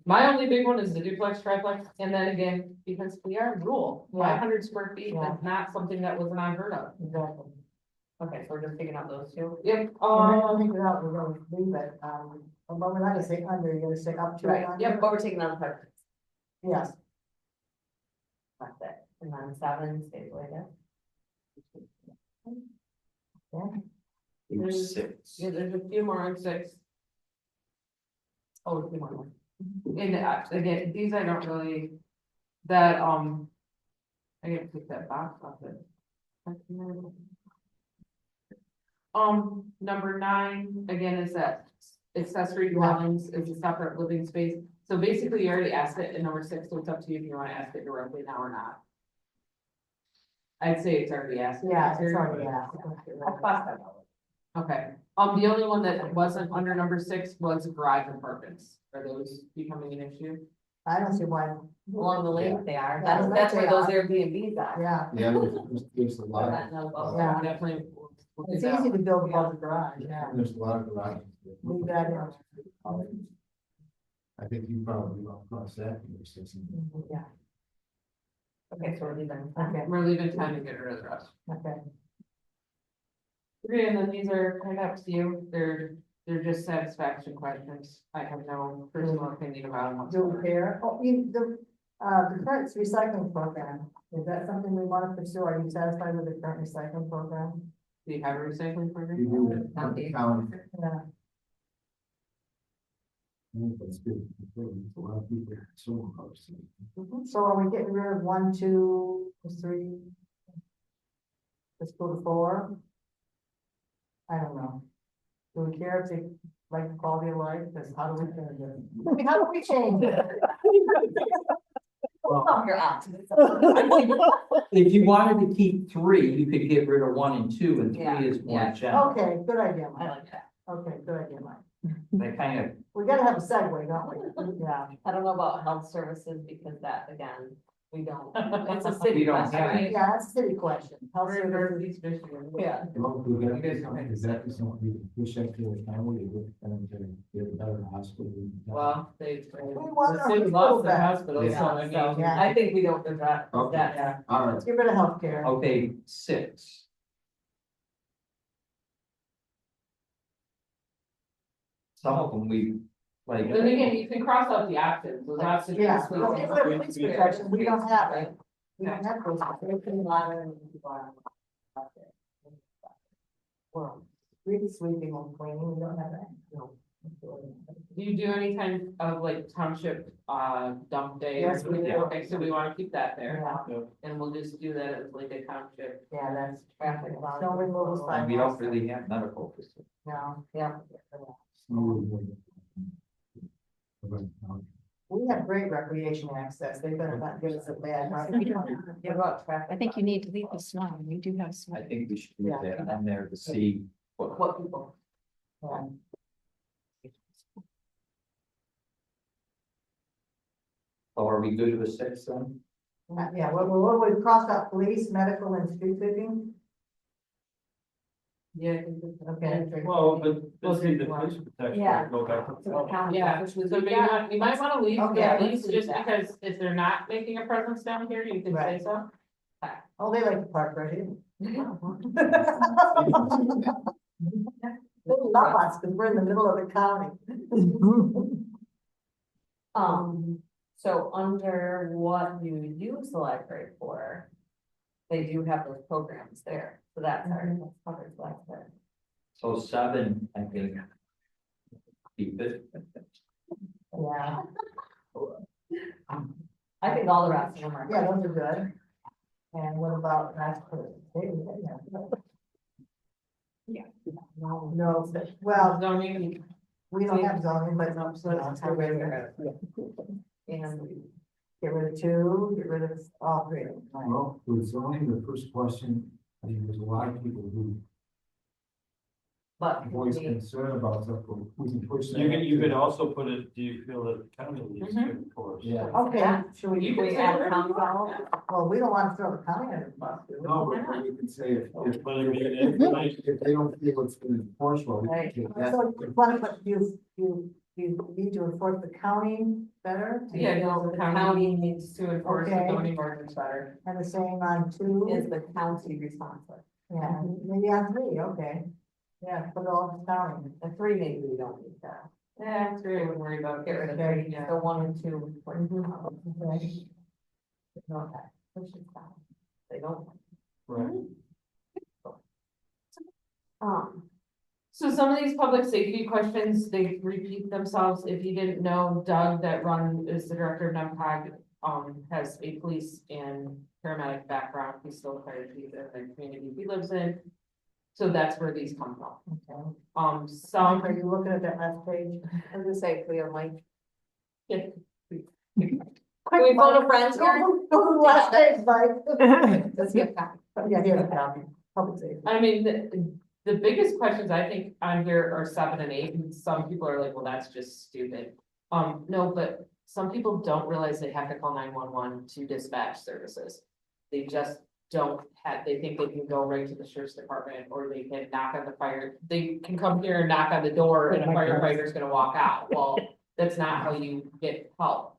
Speaker 8: My only big one is the duplex, triplex, and then again, because we are rural,
Speaker 3: Yeah.
Speaker 8: 500 square feet,
Speaker 3: Yeah.
Speaker 8: is not something that was unheard of.
Speaker 3: Exactly.
Speaker 9: Okay, so we're just taking out those two.
Speaker 8: Yep,
Speaker 3: We're gonna take it out, we're gonna leave it, but we're not gonna say under, you're gonna say up to.
Speaker 9: Right,
Speaker 3: 100?
Speaker 9: yep, but we're taking out apartments.
Speaker 3: Yes.
Speaker 9: That's it. And then 7 stays the way it is.
Speaker 8: yeah, there's a few more on 6. Oh, a few more. And again, these I don't really, that, I gotta take that box off it. Number 9, again, is that accessory dwellings is a separate living space. So basically, you already asked it in number 6, so it's up to you if you wanna ask it directly now or not. I'd say it's already asked.
Speaker 3: Yeah, it's already, yeah.
Speaker 9: I'll cross that out.
Speaker 8: Okay, the only one that wasn't under number 6 was garage apartments. Are those becoming an issue?
Speaker 3: I don't see why,
Speaker 9: Along the lake they are.
Speaker 3: Yeah.
Speaker 9: That's where those Airbnbs are.
Speaker 3: yeah,
Speaker 10: Yeah, there's a lot,
Speaker 3: Yeah.
Speaker 8: Definitely. we'll do
Speaker 3: it's
Speaker 8: that
Speaker 3: easy
Speaker 8: one.
Speaker 3: to build above the garage, yeah.
Speaker 10: there's a lot of garages.
Speaker 3: Leave that in.
Speaker 10: I think you probably will cross that. in your system.
Speaker 3: Yeah,
Speaker 9: Okay, so we're leaving.
Speaker 3: okay,
Speaker 8: We're leaving 10 to get rid of the rest.
Speaker 3: okay.
Speaker 8: Okay, and then these are kind of up to you. They're just satisfaction questions. I have no personal opinion about them.
Speaker 3: Do
Speaker 8: whatsoever.
Speaker 3: repair, the current recycling program, is that something we want to pursue? Are you satisfied with the current recycling program?
Speaker 8: Do you have a recycling program?
Speaker 10: You do it, the county,
Speaker 3: Yeah.
Speaker 10: That's good. A lot of people are so upset.
Speaker 3: So are we getting rid of 1, 2, 3? Let's go to 4. I don't know. Do we care if they like the quality of life? Because how do we change it? I mean, how do we change it?
Speaker 9: You're out.
Speaker 1: If you wanted to keep 3, you could get rid of 1 and 2, and 3
Speaker 9: Yeah,
Speaker 1: is more
Speaker 9: yeah.
Speaker 1: general.
Speaker 3: Okay, good idea,
Speaker 9: I
Speaker 3: Mike.
Speaker 9: like that.
Speaker 3: Okay, good idea, Mike.
Speaker 1: They kind of,
Speaker 3: We gotta have a segue, don't we? Yeah.
Speaker 9: I don't know about health services because that, again, we don't, it's a city.
Speaker 1: We don't
Speaker 9: question,
Speaker 1: have
Speaker 9: right?
Speaker 3: Yeah, that's a city question. Health
Speaker 8: We're in
Speaker 3: services.
Speaker 8: Northeast Michigan.
Speaker 9: Yeah.
Speaker 10: Well, would that be something, is that something you can push up to the county, and get a better hospital?
Speaker 8: Well, they,
Speaker 3: want
Speaker 8: the
Speaker 3: our
Speaker 8: city
Speaker 3: hospital
Speaker 8: lost their
Speaker 3: back.
Speaker 8: hospital,
Speaker 10: Yeah.
Speaker 8: so I
Speaker 9: So,
Speaker 8: mean.
Speaker 3: Yeah.
Speaker 9: I think we don't address
Speaker 10: Okay.
Speaker 9: that.
Speaker 8: Yeah.
Speaker 10: All right,
Speaker 3: Let's get rid of healthcare.
Speaker 1: okay, 6. Some of them we, like.
Speaker 8: Then again, you can cross out the options, those options.
Speaker 3: Yeah,
Speaker 8: just
Speaker 3: well,
Speaker 8: leave
Speaker 3: if
Speaker 8: it.
Speaker 3: we're police protection, we don't have it. We don't have those. We're putting a lot of people out there. Well, really sweeping and cleaning, we don't have that. No.
Speaker 8: Do you do any kind of like township, dump day?
Speaker 3: Yes, we do.
Speaker 8: Okay, so we wanna keep that there,
Speaker 3: Yeah,
Speaker 8: and we'll just do that as like a township.
Speaker 3: yeah, that's traffic. Snow removal.
Speaker 1: And we don't really have medical facilities.
Speaker 3: No, yeah.
Speaker 10: no.
Speaker 3: We have great recreation access. They better not give us a bad.
Speaker 9: What about traffic?
Speaker 5: I think you need to leave the snow. You do have snow.
Speaker 1: I think we should leave that on there to see what.
Speaker 9: What people?
Speaker 3: Yeah.
Speaker 1: Oh, are we good with 6 then?
Speaker 3: Yeah, what we crossed out police, medical and street sweeping.
Speaker 8: Yeah.
Speaker 3: Okay.
Speaker 12: Well, but see, the police protection,
Speaker 9: Yeah.
Speaker 12: go back to the county.
Speaker 8: Yeah, so you might wanna leave
Speaker 3: Okay,
Speaker 8: at
Speaker 3: let's
Speaker 8: least
Speaker 3: do
Speaker 8: just
Speaker 3: that.
Speaker 8: because if they're not making a presence down here, you can say
Speaker 3: Right.
Speaker 8: so.
Speaker 3: Oh, they like to park right here. They love us because we're in the middle of the county.
Speaker 9: So under what you use the library for, they do have those programs there, so that's our, that's covered library.
Speaker 1: So 7, I think. Keep it.
Speaker 3: Yeah,
Speaker 9: I think all the rest of them are.
Speaker 3: yeah, those are good. And what about that's
Speaker 9: Yeah.
Speaker 3: No, well,
Speaker 8: Zoning,
Speaker 3: we don't have zoning, but
Speaker 9: No, so it's
Speaker 3: get rid of
Speaker 9: And
Speaker 3: get rid of 2, get rid of all 3.
Speaker 10: Well, with zoning, the first question, I think there's a lot of people who
Speaker 9: but
Speaker 10: voice
Speaker 9: we-
Speaker 10: concern about stuff, but we can push that.
Speaker 12: You could also put it, do you feel that the county needs to enforce?
Speaker 10: Yeah.
Speaker 3: Okay, should we,
Speaker 8: You can
Speaker 9: we
Speaker 8: say
Speaker 9: add
Speaker 8: whatever
Speaker 9: county
Speaker 8: you want.
Speaker 9: level?
Speaker 3: well, we don't want to throw the county under the bus, do we?
Speaker 10: No, but we can say if
Speaker 12: But I mean, if
Speaker 10: they don't feel it's been enforced, well, we can take that.
Speaker 3: So you need to enforce the county better?
Speaker 8: Yeah, no, the county needs to enforce the
Speaker 3: Okay.
Speaker 8: zoning ordinance better.
Speaker 3: And the same on 2?
Speaker 9: Is the county responsible?
Speaker 3: Yeah, maybe on 3, okay. Yeah, put it all in the county.
Speaker 9: The 3, maybe we don't need that.
Speaker 8: Yeah, three, I wouldn't worry about.
Speaker 9: Get rid of
Speaker 3: Okay.
Speaker 9: 3, so 1 and 2.
Speaker 3: Okay.
Speaker 9: Okay, push it down. They don't.
Speaker 12: Right.
Speaker 8: So some of these public safety questions, they repeat themselves. If you didn't know, Doug that is the director of NEMCOG, has a police and paramedic background. He's still fire chief in the community he lives in. So that's where these come from.
Speaker 3: Okay.
Speaker 8: Some,
Speaker 3: Are you looking at that last page?
Speaker 9: I was gonna say, we have like.
Speaker 8: yeah,
Speaker 9: Can we phone a friend here?
Speaker 3: Go to the last page, Mike.
Speaker 9: Let's get back.
Speaker 3: Yeah, here's a copy, public safety.
Speaker 8: I mean, the biggest questions I think on here are 7 and 8, and some people are like, well, that's just stupid. No, but some people don't realize they have to call 911 to dispatch services. They just don't they think they can go right to the sheriff's department, or they can knock on the fire. They can come here and knock on the door and a firefighter's gonna walk out. Well, that's not how you get help.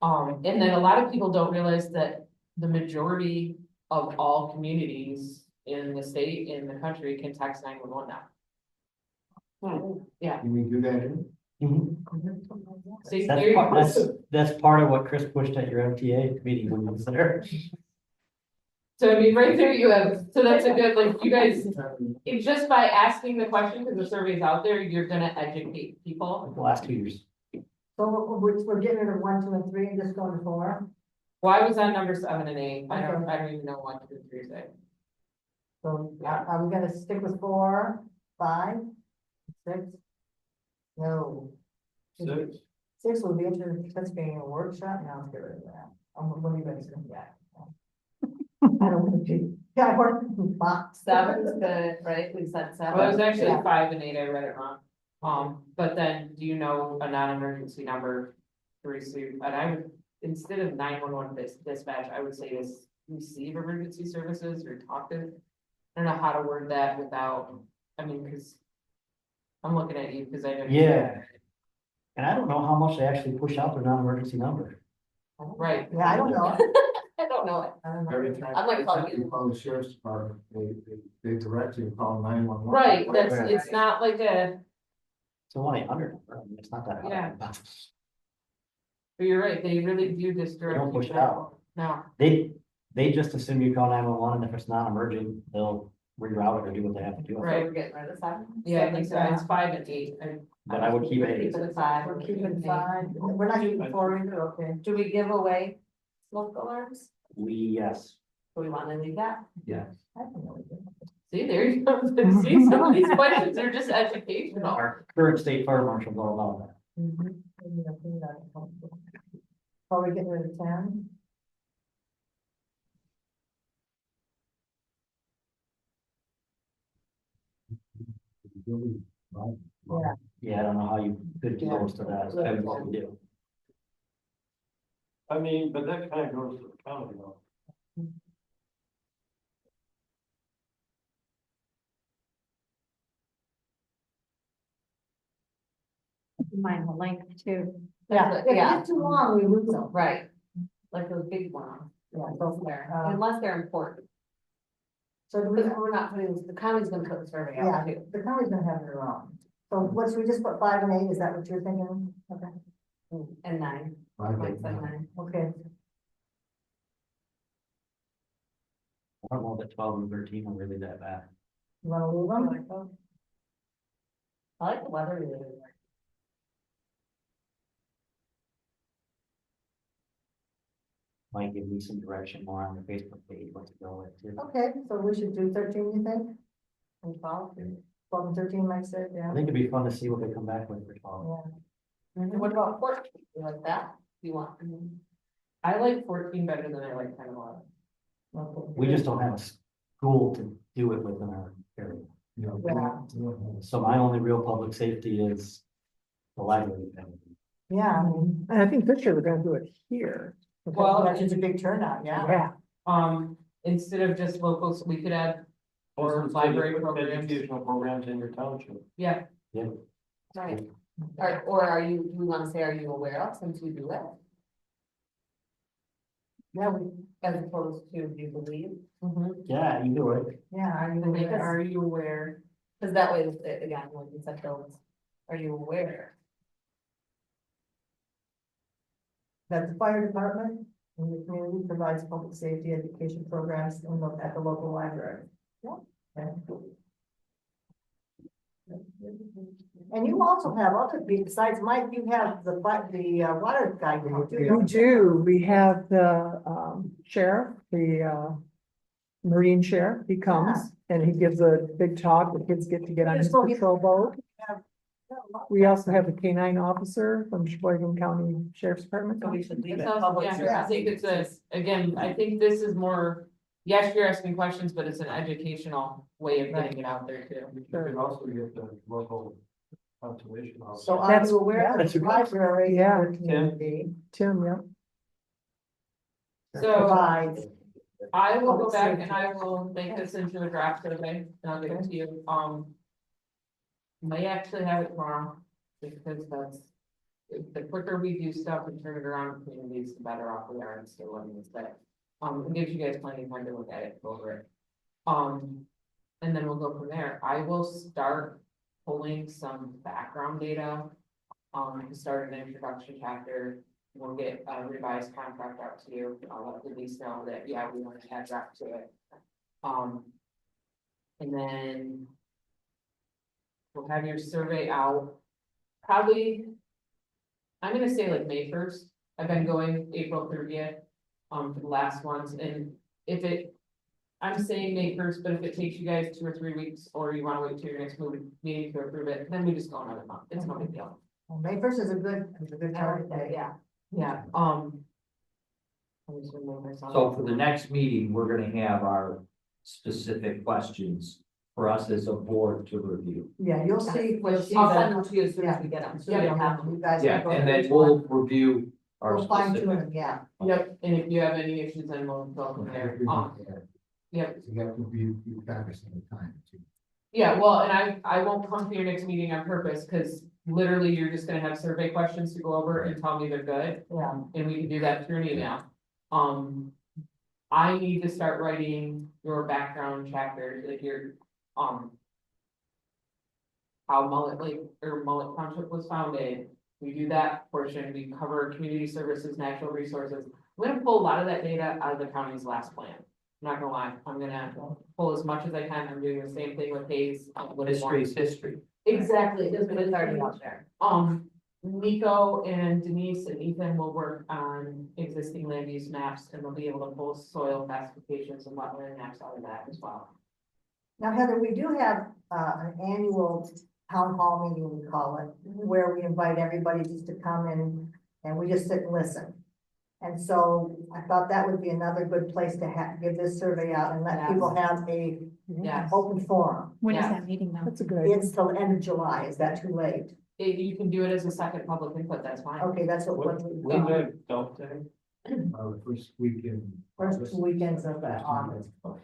Speaker 8: And then a lot of people don't realize that the majority of all communities in the state, in the country, can text 911 now. Yeah.
Speaker 10: Can we do that in?
Speaker 8: See,
Speaker 13: That's,
Speaker 8: here you
Speaker 13: part-
Speaker 8: go.
Speaker 13: that's part of what Chris pushed at your MTA meeting when you was there.
Speaker 8: So I mean, right there you have, so that's a good, like, you guys, it's just by asking the question, because the survey's out there, you're gonna educate people.
Speaker 13: The last 2 years.
Speaker 3: So we're getting rid of 1, 2, and 3 and just going to 4.
Speaker 8: Well, I was on number 7 and 8, I don't even know what 2 and 3 say.
Speaker 3: So are we gonna stick with 4, 5, 6? No.
Speaker 12: 6.
Speaker 3: 6 will be anticipating a workshop, now let's get rid of that. What are you guys gonna get? I don't want to. Yeah, I work in box.
Speaker 9: 7's good, right? We said
Speaker 8: Well, it was
Speaker 9: 7.
Speaker 8: actually
Speaker 3: Yeah.
Speaker 8: 5 and 8, I read it wrong. But then, do you know a non-emergency number to receive, and I would, instead of 911 dispatch, I would say is receive emergency services or talk to. I don't know how to word that without, I mean, because I'm looking at you, because I know.
Speaker 13: Yeah. And I don't know how much they actually push out their non-emergency number.
Speaker 8: Right.
Speaker 3: Yeah, I don't know.
Speaker 9: I don't know it.
Speaker 3: I don't know.
Speaker 10: Every time.
Speaker 9: I'm like calling you.
Speaker 10: You call the sheriff's department, they direct you to call 911.
Speaker 8: Right, that's, it's not like a,
Speaker 13: It's a 1-800, it's not that hard.
Speaker 8: Yeah. but you're right, they really do this
Speaker 13: They
Speaker 8: direct.
Speaker 13: don't push
Speaker 8: you
Speaker 13: it out.
Speaker 8: No,
Speaker 13: They just assume you call 911, and if it's not emergent, they'll reroute it or do what they have to do.
Speaker 9: So
Speaker 8: Right.
Speaker 9: we're getting rid of 7.
Speaker 8: yeah, I think so, it's 5 and 8.
Speaker 13: But I would keep it.
Speaker 9: Keep it at 5.
Speaker 3: We're keeping 5. We're not keeping 4 either, okay.
Speaker 9: Do we give away smoke alarms?
Speaker 13: Yes.
Speaker 9: Do we want to leave that?
Speaker 3: I don't know.
Speaker 8: See, there you go, see, some of these questions are just educational.
Speaker 13: Our current state fire marshal will allow that.
Speaker 3: Are we getting rid of 10? Yeah.
Speaker 13: Yeah, I don't know how you could get close to that, that's what we do.
Speaker 12: I mean, but that kind of goes to the county though.
Speaker 5: Mine the length too.
Speaker 3: Yeah, if
Speaker 9: Yeah.
Speaker 3: it's too long, we lose them.
Speaker 9: Right. Like those big ones,
Speaker 3: Yeah,
Speaker 9: those there,
Speaker 3: Uh,
Speaker 9: unless they're important.
Speaker 3: So do we,
Speaker 9: Because we're not putting, the county's gonna put the survey
Speaker 3: yeah,
Speaker 9: out too.
Speaker 3: the county's gonna have their own. So what, should we just put 5 and 8, is that what you're thinking? Okay,
Speaker 9: And 9,
Speaker 10: Five,
Speaker 9: like
Speaker 10: eight,
Speaker 9: 7,
Speaker 10: nine.
Speaker 9: 9.
Speaker 3: okay.
Speaker 13: I don't know that 12 and 13 are really that bad.
Speaker 3: You wanna leave
Speaker 9: I
Speaker 3: them?
Speaker 9: like those. I like the weather related.
Speaker 13: Might give me some direction more on the Facebook page, what to go with too.
Speaker 3: Okay, so we should do 13, you think?
Speaker 9: And 12.
Speaker 3: 12 and 13 might say,
Speaker 13: I
Speaker 3: yeah.
Speaker 13: think it'd be fun to see what they come back with for 12.
Speaker 3: Yeah.
Speaker 9: And what about 14? You like that? Do you want?
Speaker 8: I like 14 better than I like 10 and 11.
Speaker 3: Okay.
Speaker 13: We just don't have a school to do it within our area.
Speaker 10: You know,
Speaker 3: Yeah.
Speaker 13: So my only real public safety is the library.
Speaker 3: Yeah, I mean,
Speaker 7: And I think this year we're gonna do it here.
Speaker 8: Well,
Speaker 3: that's just a big turnout, yeah.
Speaker 8: Instead of just locals, we could add, or
Speaker 12: Also,
Speaker 8: library programs.
Speaker 12: Educational programs in your township.
Speaker 8: Yeah,
Speaker 9: Right. Or are you, do we want to say, are you aware of, since we do it?
Speaker 3: Yeah, we,
Speaker 9: As opposed to, do you believe?
Speaker 13: Yeah, you do it.
Speaker 3: yeah, I
Speaker 8: and
Speaker 3: mean,
Speaker 8: then are you aware?
Speaker 9: Because that way, again, when you said those, are you aware?
Speaker 3: that the fire department in the community provides public safety education programs at the local library. Yeah. Okay. And you also have other, besides Mike, you have the water guy.
Speaker 7: We do, we have the sheriff, the Marine sheriff, he comes and he gives a big talk, the kids get to get on his
Speaker 3: So he-
Speaker 7: patrol boat. We also have the K-9 officer from Sheboygan County Sheriff's Department.
Speaker 9: So we should leave it
Speaker 8: So,
Speaker 9: public.
Speaker 8: yeah,
Speaker 9: service.
Speaker 8: I think it's again, I think this is more, yes, you're asking questions, but it's an educational way of getting it out there too.
Speaker 12: You could also get the local conservation officer.
Speaker 3: So are
Speaker 7: That's-
Speaker 3: you aware that
Speaker 13: that's
Speaker 3: the
Speaker 13: a good-
Speaker 3: library in
Speaker 7: Yeah.
Speaker 3: the community
Speaker 7: Tim, yeah.
Speaker 8: So
Speaker 3: provides?
Speaker 8: I will go
Speaker 3: Public
Speaker 8: back
Speaker 3: safety.
Speaker 8: and I will make this into a draft survey, and I'll give it to you, may actually have it tomorrow, because that's. The quicker we do stuff and turn it around in communities, the better off we are, and still letting this day. It gives you guys plenty of time to look at it, go over it. And then we'll go from there, I will start pulling some background data. To start an introduction chapter, we'll get a revised contract out to you, I'll let Denise know that, yeah, we want to catch up to it. And then we'll have your survey out, probably, I'm gonna say like May 1st, I've been going April 30th, for the last ones, and if it, I'm saying May 1st, but if it takes you guys 2 or 3 weeks, or you wanna wait till your next meeting to approve it, then we just go another month, it's no big deal.
Speaker 3: Well, May 1st is a good target date.
Speaker 9: Yeah.
Speaker 8: Yeah, I'm just gonna move myself.
Speaker 1: So for the next meeting, we're gonna have our specific questions for us as a board to review.
Speaker 3: Yeah, you'll see.
Speaker 9: I'll send them to you as soon as we get them.
Speaker 3: So you'll have them, you guys. can
Speaker 1: Yeah,
Speaker 3: go
Speaker 1: and
Speaker 3: through
Speaker 1: then
Speaker 3: each
Speaker 1: we'll
Speaker 3: one.
Speaker 1: review our
Speaker 3: We'll fine tune
Speaker 1: specific.
Speaker 3: it, yeah.
Speaker 8: Yep, and if you have any issues, then we'll go from there. Yep,
Speaker 10: You have to be cognizant of time too.
Speaker 8: yeah, well, and I won't come to your next meeting on purpose, because literally you're just gonna have survey questions to go over and tell me they're good,
Speaker 3: Yeah.
Speaker 8: and we can do that through an email. I need to start writing your background chapters, like your, how Mullett Lake or Mullett Township was founded. We do that portion, we cover community services, natural resources. I'm gonna pull a lot of that data out of the county's last plan. I'm not gonna lie, I'm gonna pull as much as I can. I'm doing the same thing with Hayes.
Speaker 1: History is history.
Speaker 8: Exactly,
Speaker 9: It's already out there.
Speaker 8: Nico and Denise and Ethan will work on existing land use maps, and they'll be able to pull soil classifications and wetland maps out of that as well.
Speaker 3: Now, Heather, we do have, an annual town hall meeting, we call it, where we invite everybody just to come in and we just sit and listen. And so I thought that would be another good place to give this survey out and let
Speaker 8: Yes.
Speaker 3: people have a
Speaker 8: Yes.
Speaker 3: open forum.
Speaker 5: When is
Speaker 8: Yeah.
Speaker 5: that meeting though?
Speaker 7: That's a good idea.
Speaker 3: It's the end of July, is that too late?
Speaker 8: You can do it as a second public input, that's fine.
Speaker 3: Okay, that's what we've
Speaker 12: When
Speaker 3: done.
Speaker 12: the adult day?
Speaker 10: The first weekend.
Speaker 3: First 2 weekends of August.
Speaker 8: But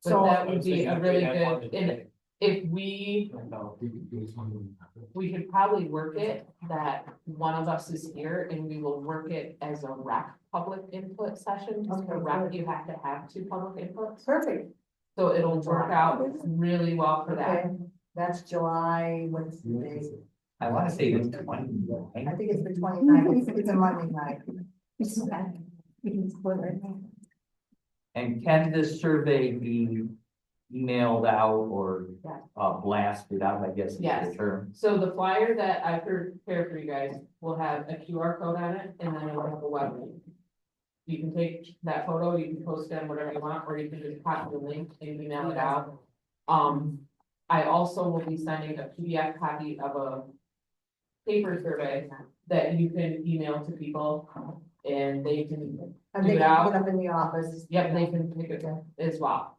Speaker 3: So,
Speaker 8: that
Speaker 12: I
Speaker 8: would
Speaker 12: was
Speaker 8: be
Speaker 12: thinking
Speaker 8: a
Speaker 12: if
Speaker 8: really
Speaker 12: we had one
Speaker 8: good,
Speaker 12: today.
Speaker 8: and if we,
Speaker 12: No.
Speaker 8: we could probably work it that one of us is here and we will work it as a rec public input session. Because for
Speaker 3: Okay,
Speaker 8: rec,
Speaker 3: good.
Speaker 8: you have to have 2 public inputs,
Speaker 3: Perfect,
Speaker 8: so it'll work out really well for that.
Speaker 3: okay, that's July, what's the date?
Speaker 1: I wanna say it's 20.
Speaker 3: I think it's the 29th. It's a Monday night.
Speaker 5: We can split it.
Speaker 1: And can this survey be emailed out or
Speaker 8: Yeah.
Speaker 1: blasted out, I guess is
Speaker 8: Yes.
Speaker 1: the term?
Speaker 8: So the flyer that I prepared for you guys will have a QR code on it, and then it'll have a web link. You can take that photo, you can post it on whatever you want, or you can just copy the link and email it out. I also will be sending a PDF copy of a paper survey that you can email to people, and they can,
Speaker 3: And
Speaker 8: Do
Speaker 3: they
Speaker 8: it
Speaker 3: can
Speaker 8: out.
Speaker 3: put up in the office.
Speaker 8: yep, they can pick it up as well.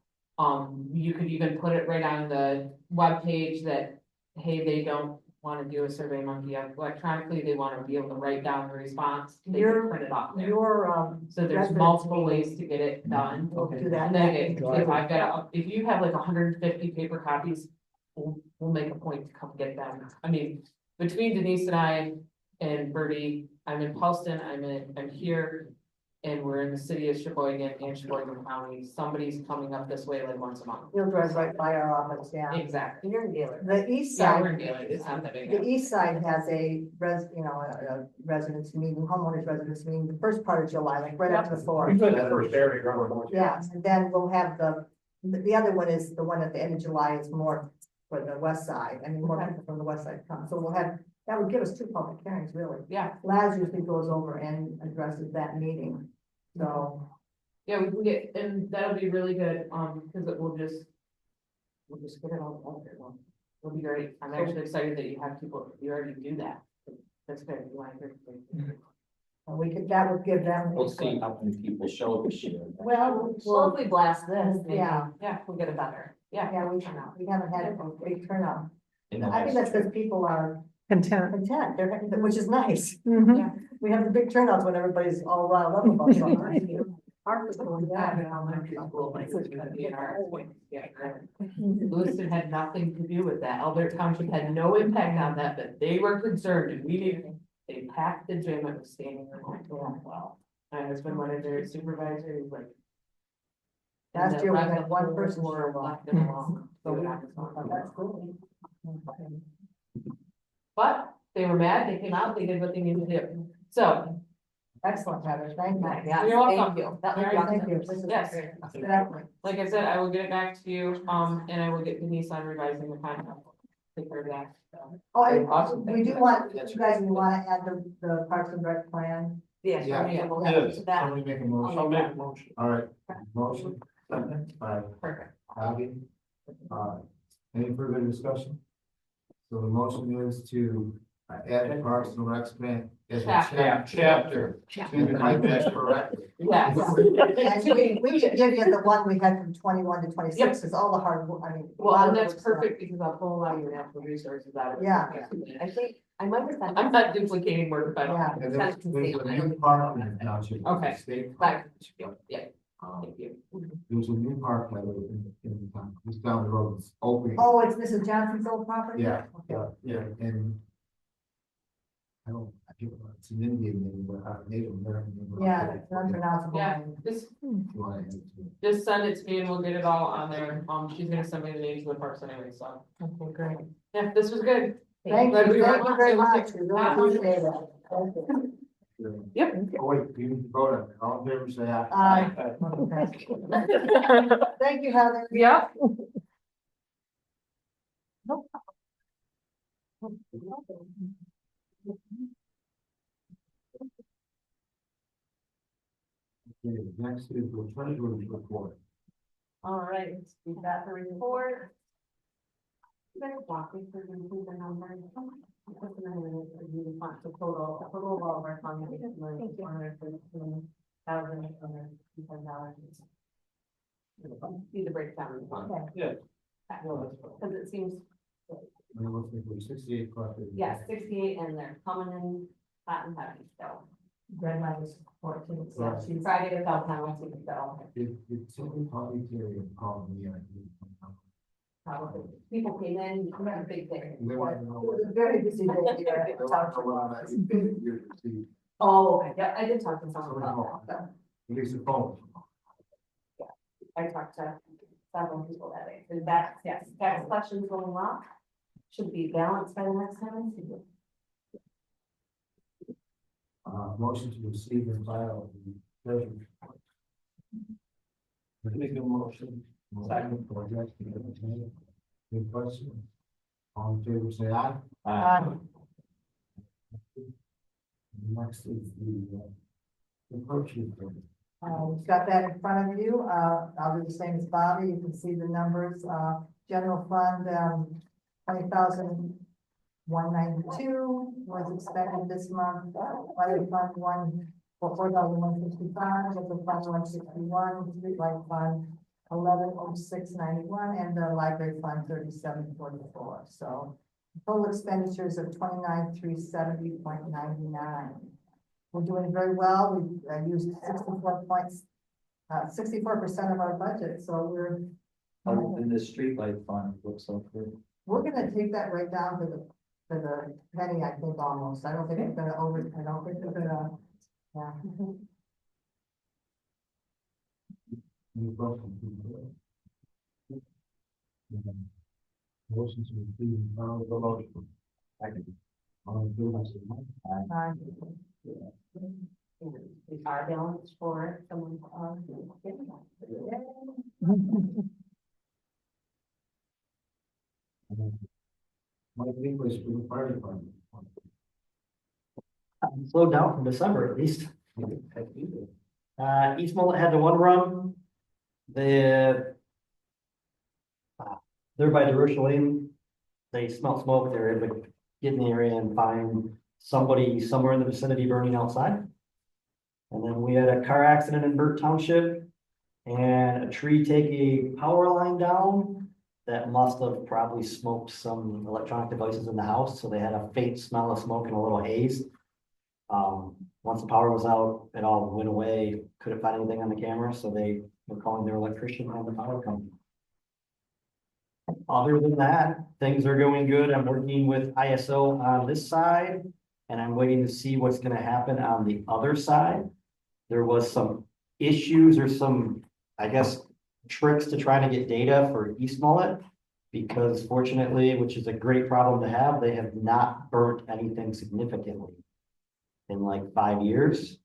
Speaker 8: You could even put it right on the webpage that, hey, they don't wanna do a Survey Monkey electronically, they wanna be able to write down the response, they
Speaker 3: Your-
Speaker 8: can print it off there.
Speaker 3: Your,
Speaker 8: So there's
Speaker 3: residents
Speaker 8: multiple
Speaker 3: meeting.
Speaker 8: ways to get it done.
Speaker 3: we'll do that.
Speaker 8: And then if I've got, if you have like 150 paper copies, we'll make a point to come get them. I mean, between Denise and I and Bertie, I'm in Paulston, I'm here. And we're in the city of Sheboygan and Sheboygan County. Somebody's coming up this way like once a month.
Speaker 3: You'll drive right by our office, yeah.
Speaker 8: Exactly.
Speaker 9: You're in dealer.
Speaker 3: The east
Speaker 8: Yeah,
Speaker 3: side.
Speaker 8: we're in Gaylord. It's not that big.
Speaker 3: The east side has a a residence meeting, homeowners residence meeting, the first part of July, like right up to the
Speaker 11: We
Speaker 3: floor.
Speaker 11: put that first area around.
Speaker 3: Yeah, and then we'll have the other one is the one at the end of July is more for the west side, I mean, more
Speaker 8: Okay.
Speaker 3: people from the west side come, so we'll have, that would give us 2 public hearings, really.
Speaker 8: Yeah,
Speaker 3: Laz usually goes over and addresses that meeting, so.
Speaker 8: yeah, we can get, and that'll be really good, because it will just. We'll just get it all out there. It'll be great. I'm actually excited that you have people, you already do that. That's good. You want to.
Speaker 3: And we could, that would give them.
Speaker 1: We'll see how many people show this year.
Speaker 3: Well,
Speaker 9: Well, if we blast this, maybe,
Speaker 3: Yeah.
Speaker 8: Yeah,
Speaker 9: we'll get it better.
Speaker 3: yeah, we haven't had a big turnout.
Speaker 1: In the
Speaker 3: I think
Speaker 1: last-
Speaker 3: that's because people are
Speaker 7: Content.
Speaker 3: content, which is nice.
Speaker 7: Mhm.
Speaker 3: We have the big turnouts when everybody's all riled up about something.
Speaker 8: Lewiston had nothing to do with that. Albert Township had no impact on that, but they were concerned and we didn't. They packed the gym and was standing room. Well, my husband went in there, supervisor, he was like. and
Speaker 3: Last
Speaker 8: the
Speaker 3: year we
Speaker 8: rest
Speaker 3: had
Speaker 8: of the
Speaker 3: one
Speaker 8: floor
Speaker 3: person
Speaker 8: were
Speaker 3: show up.
Speaker 8: left it alone.
Speaker 3: So that's cool.
Speaker 8: But they were mad, they came out, they did what they needed to do. So,
Speaker 3: Excellent, Heather, thank you.
Speaker 9: Yeah,
Speaker 8: You're welcome.
Speaker 9: thank you. That was
Speaker 8: Very
Speaker 3: Thank you.
Speaker 9: awesome.
Speaker 3: This is
Speaker 8: Yes.
Speaker 3: great. Exactly.
Speaker 8: like I said, I will get it back to you, and I will get Denise on revising the contract. Take care of that. So,
Speaker 3: Oh,
Speaker 8: Awesome.
Speaker 3: we do want, you guys, we want to add the Parks and Rec plan.
Speaker 9: Yes,
Speaker 10: Yeah.
Speaker 9: we're able
Speaker 12: Yes.
Speaker 9: to that.
Speaker 10: Somebody make a motion.
Speaker 12: I'll make a motion.
Speaker 10: All right, motion, by
Speaker 8: Perfect.
Speaker 10: Abby. Any further discussion? So the motion is to add the Parks and Recs plan as a
Speaker 6: Chapter.
Speaker 10: That's correct.
Speaker 8: Yes.
Speaker 3: And we should give you the one we had from 21 to 26, because all the hard work, I mean. a
Speaker 8: Well,
Speaker 3: lot
Speaker 8: and
Speaker 3: of
Speaker 8: that's
Speaker 3: work's done.
Speaker 8: perfect because I'll pull a lot of your natural resources out of it.
Speaker 3: Yeah.
Speaker 9: I think, I might have sent.
Speaker 8: I'm not duplicating work if I don't.
Speaker 3: Yeah.
Speaker 10: And there's a new park in the township.
Speaker 8: Okay.
Speaker 10: State.
Speaker 8: Back. Yeah,
Speaker 10: Um,
Speaker 8: thank you.
Speaker 10: There's a new park that in the town, just down the road, it's opening.
Speaker 3: Oh, it's Mrs. Johnson's old property?
Speaker 10: Yeah,
Speaker 3: Okay.
Speaker 10: yeah, and. I think it's an Indian name, but Native American name.
Speaker 3: Yeah, it's unpronounceable.
Speaker 8: Yeah,
Speaker 3: name.
Speaker 8: just,
Speaker 10: You wanna add it to it?
Speaker 8: just send it to me and we'll get it all on there. She's gonna send me the names of the parks anyway, so.
Speaker 3: Okay, great.
Speaker 8: Yeah, this was good.
Speaker 3: Thank
Speaker 8: Glad we
Speaker 3: you,
Speaker 8: were-
Speaker 3: thank you very much. We really appreciate it. Thank you.
Speaker 8: Yep.
Speaker 10: Oh, wait, you need to vote on it, all in favor, say aye.
Speaker 3: Aye. Okay. Thank you, Heather.
Speaker 8: Yeah.
Speaker 10: Okay, next is the treasurer's report.
Speaker 9: All right, we got the report. You guys walk me through the numbers. What's the number that you want to total of all of our funds? $1,810,000. See the breakdown in the fund.
Speaker 12: Yeah. No, that's fine.
Speaker 9: Because it seems,
Speaker 10: And it looks like we're 68 collected.
Speaker 9: yeah, 68 and they're coming in hot and heavy, so.
Speaker 3: Red line is 14, so
Speaker 10: Right.
Speaker 3: she's.
Speaker 9: Friday without penalty, so
Speaker 10: It's something probably Terry called me, I think.
Speaker 9: probably people came in, you have a big day.
Speaker 10: They want to know.
Speaker 3: It was a very busy day here at
Speaker 10: They
Speaker 3: the
Speaker 10: want to
Speaker 3: township
Speaker 10: know what
Speaker 3: office.
Speaker 10: I'm at. You see,
Speaker 9: Oh, okay, yeah, I did talk to someone about that.
Speaker 10: at least the phone.
Speaker 9: I talked to several people that day, so that's, yes, tax collections going well. Should be balanced by the next time. I see it.
Speaker 10: Motion to receive and file the treasurer's report.
Speaker 12: Make a motion.
Speaker 10: Second for Jeff. Any questions? All in favor, say aye. Next is the purchase report.
Speaker 3: We've got that in front of you. I'll do the same as Bobby. You can see the numbers. General fund, 20,192 was expended this month. Fire fund 4,165, local fund 161, streetlight fund 110691, and the library fund 3744. So total expenditures of 29,370.99. We're doing very well. We used 64% of our budget, so
Speaker 1: And the streetlight fund looks so good.
Speaker 3: we're gonna take that right down to the penny, I think, almost. I don't think we're gonna I don't think we're gonna, yeah.
Speaker 10: Any questions? Motion to receive and file the motion. Second. All in favor, say aye.
Speaker 9: Our balance for someone.
Speaker 10: Mike English for the fire department.
Speaker 13: Slowed down from December at least. East Mullett had the one run. The they're by the Rochelle Lane. They smelled smoke. They were able to get in the area and find somebody somewhere in the vicinity burning outside. And then we had a car accident in Mullett Township and a tree take a power line down that must have probably smoked some electronic devices in the house. So they had a faint smell of smoke and a little haze. Once the power was out, it all went away. Couldn't find anything on the camera, so they were calling their electrician and the power company. Other than that, things are going good. I'm working with ISO on this side, and I'm waiting to see what's gonna happen on the other side. There was some issues or some, I guess, tricks to try to get data for East Mullett. Because fortunately, which is a great problem to have, they have not burnt anything significantly. in like 5 years.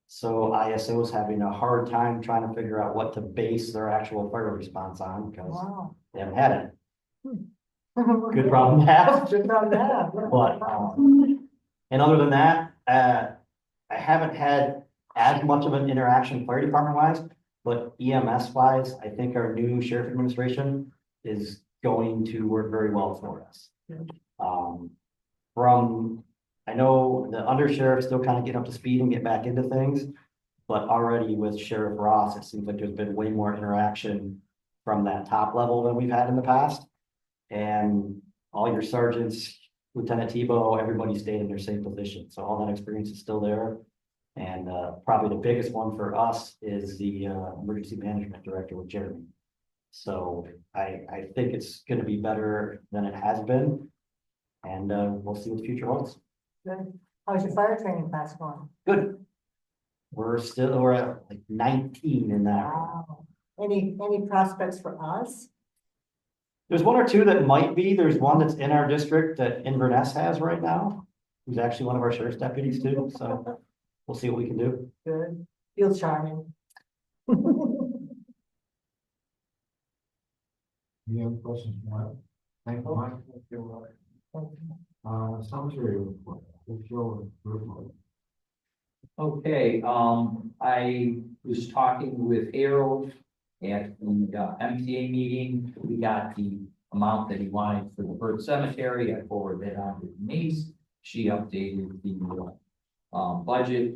Speaker 13: So ISO is having a hard time trying to figure out what to base their actual fire response on because
Speaker 3: Wow.
Speaker 13: they haven't had it. Good problem to have.
Speaker 3: Good problem to have.
Speaker 13: But, and other than that, I haven't had as much of an interaction fire department wise, but EMS wise, I think our new sheriff administration is going to work very well for us. I know the undersheriff still kind of getting up to speed and get back into things, but already with Sheriff Ross, it seems like there's been way more interaction from that top level than we've had in the past. And all your sergeants, Lieutenant Tebow, everybody stayed in their same position. So all that experience is still there. And probably the biggest one for us is the emergency management director with Jeremy. So I think it's going to be better than it has been. And we'll see what the future holds.
Speaker 3: Good. How's your fire training class going?
Speaker 13: Good. We're at like 19 in that.
Speaker 3: Wow. Any prospects for us?
Speaker 13: There's one or two that might be. There's one that's in our district that Inverness has right now, who's actually one of our sheriff's deputies too. So we'll see what we can do.
Speaker 3: Good. Feel charming.
Speaker 10: Any other questions, Mike? Thank you, Mike. Cemetery report.
Speaker 1: Okay, I was talking with Harold at the MTA meeting. We got the amount that he wanted for the bird cemetery. I forwarded that on to Denise. She updated the budget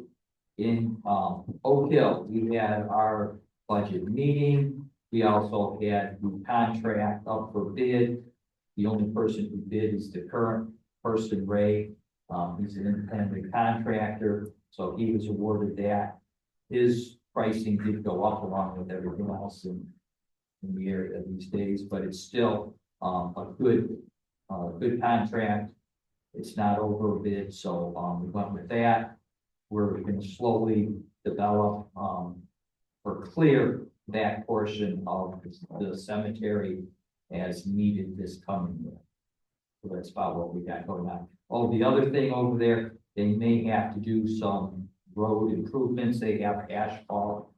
Speaker 1: in Oak Hill. We had our budget meeting. We also had the contract up for bid. The only person who bid is the current person, Ray. He's an independent contractor, so he was awarded that. His pricing did go up along with everything else in the area these days, but it's still a good contract. It's not overbid, so we went with that. We're going to slowly develop or clear that portion of the cemetery as needed this coming year. So that's about what we got going on. Oh, the other thing over there, they may have to do some road improvements. They have asphalt.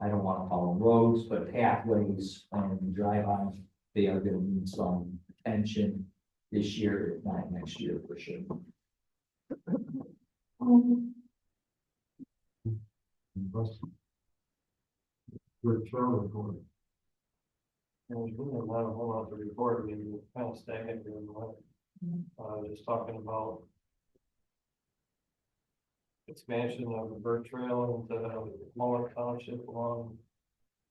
Speaker 1: I don't want to call them roads, but pathways when you drive on. They are going to need some attention this year, if not next year for sure.
Speaker 10: Good trail report.
Speaker 12: There's really not a whole lot to report. I mean, we're kind of stagnant during the weather. Just talking about expansion of the bird trail into Mullett Township along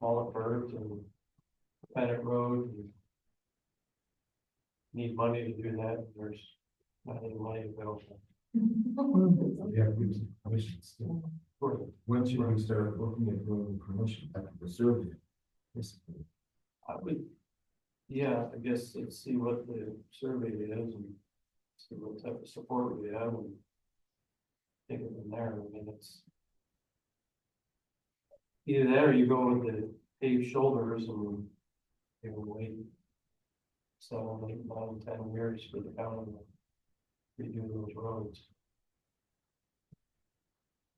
Speaker 12: Mullett Birds and Bennett Road. Need money to do that. There's not any money available.
Speaker 10: Yeah, we some permission still. When should we start looking at doing permission after the survey?
Speaker 12: I would, yeah, I guess let's see what the survey is and see what type of support we have and take it from there. I mean, it's either that or you go with the paved shoulders and you know, wait 7, 8, 9, 10 years for the county to redo those roads.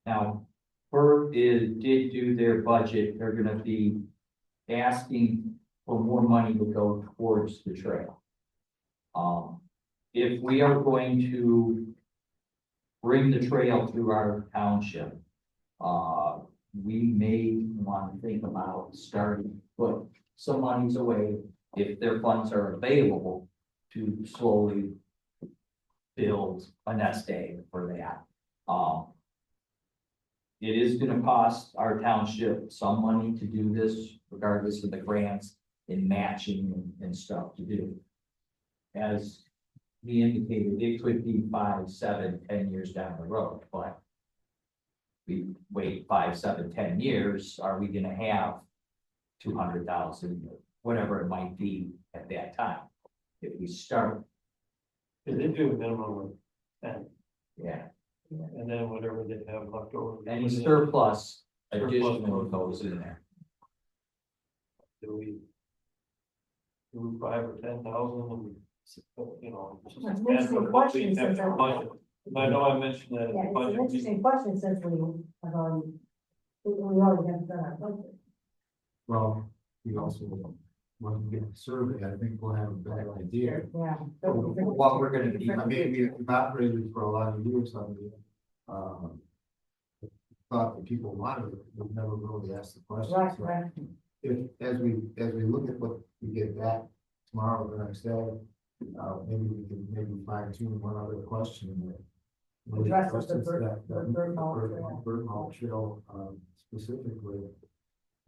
Speaker 1: Now, FERC did do their budget. They're going to be asking for more money to go towards the trail. If we are going to bring the trail through our township, we may want to think about starting, put some monies away if their funds are available to slowly build a nest egg for that. It is going to cost our township some money to do this, regardless of the grants and matching and stuff to do. As he indicated, it could be 5, 7, 10 years down the road, but we wait 5, 7, 10 years, are we going to have 200,000, whatever it might be at that time? If we start.
Speaker 12: They do a minimum of 10.
Speaker 1: Yeah.
Speaker 12: And then whatever they have left over.
Speaker 1: Any surplus additional goes in there.
Speaker 12: Do we do 5 or 10,000 and, you know,
Speaker 3: That's an interesting question, since
Speaker 12: budget. I know I mentioned that. at the
Speaker 3: Yeah, it's an
Speaker 12: budget meeting.
Speaker 3: interesting question since we already have done our budget.
Speaker 10: Well, we also, when we get the survey, I think we'll have a better idea.
Speaker 3: Yeah.
Speaker 1: What we're gonna be-
Speaker 10: I mean, we've operated for a lot of years on the, thought that people wanted it, we've never really asked the question.
Speaker 3: Right,
Speaker 10: So
Speaker 3: right.
Speaker 10: if, as we look at what we get back tomorrow or the next day, maybe we can maybe fine tune one other question that. really
Speaker 3: Address the
Speaker 10: questions
Speaker 3: bird-
Speaker 10: that-
Speaker 3: the bird hall trail.
Speaker 10: Bird hall trail, specifically,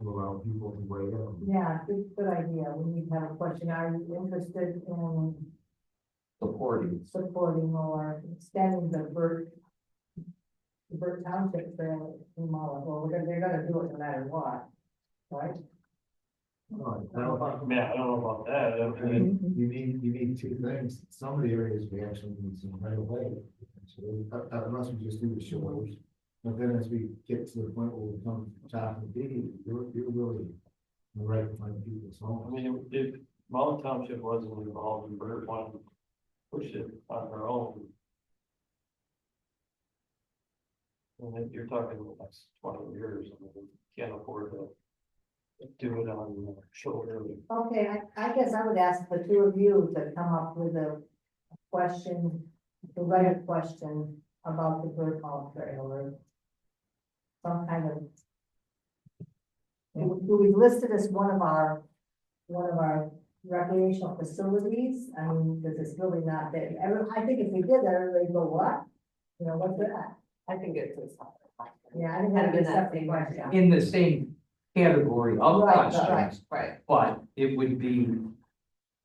Speaker 10: to allow people to weigh in.
Speaker 3: Yeah, good idea. We need to have a question. Are you interested in supporting or extending the Burt Township trail in Mullett? Well, they're gonna do it no matter what, right?
Speaker 10: I don't-
Speaker 12: Yeah, I don't know about that. I mean,
Speaker 10: You need two things. Some of the areas we actually need some right away. Unless we just do the shoulders. But then as we get to the point where we come to the top of the D, you're really in the right to find people's
Speaker 12: I
Speaker 10: homes.
Speaker 12: mean, if Mullett Township wasn't involved in Burt wanted to push it on their own. And then you're talking the next 20 years, I mean, we can't afford to do it on the shoulder.
Speaker 3: Okay, I guess I would ask the two of you to come up with a question, to write a question about the Bird Hall trail or some kind of. Do we list it as one of our recreational facilities? I mean, because it's really not there. I think if we did that, everybody go, what? You know, what's that?
Speaker 9: I think it's a separate.
Speaker 3: Yeah, I think
Speaker 9: Kind
Speaker 3: that'd
Speaker 9: of
Speaker 3: be
Speaker 9: in
Speaker 3: a
Speaker 9: that
Speaker 3: separate
Speaker 9: same
Speaker 3: question.
Speaker 9: area.
Speaker 1: In the same category of
Speaker 3: Right,
Speaker 1: questions,
Speaker 9: Right.
Speaker 1: but it would be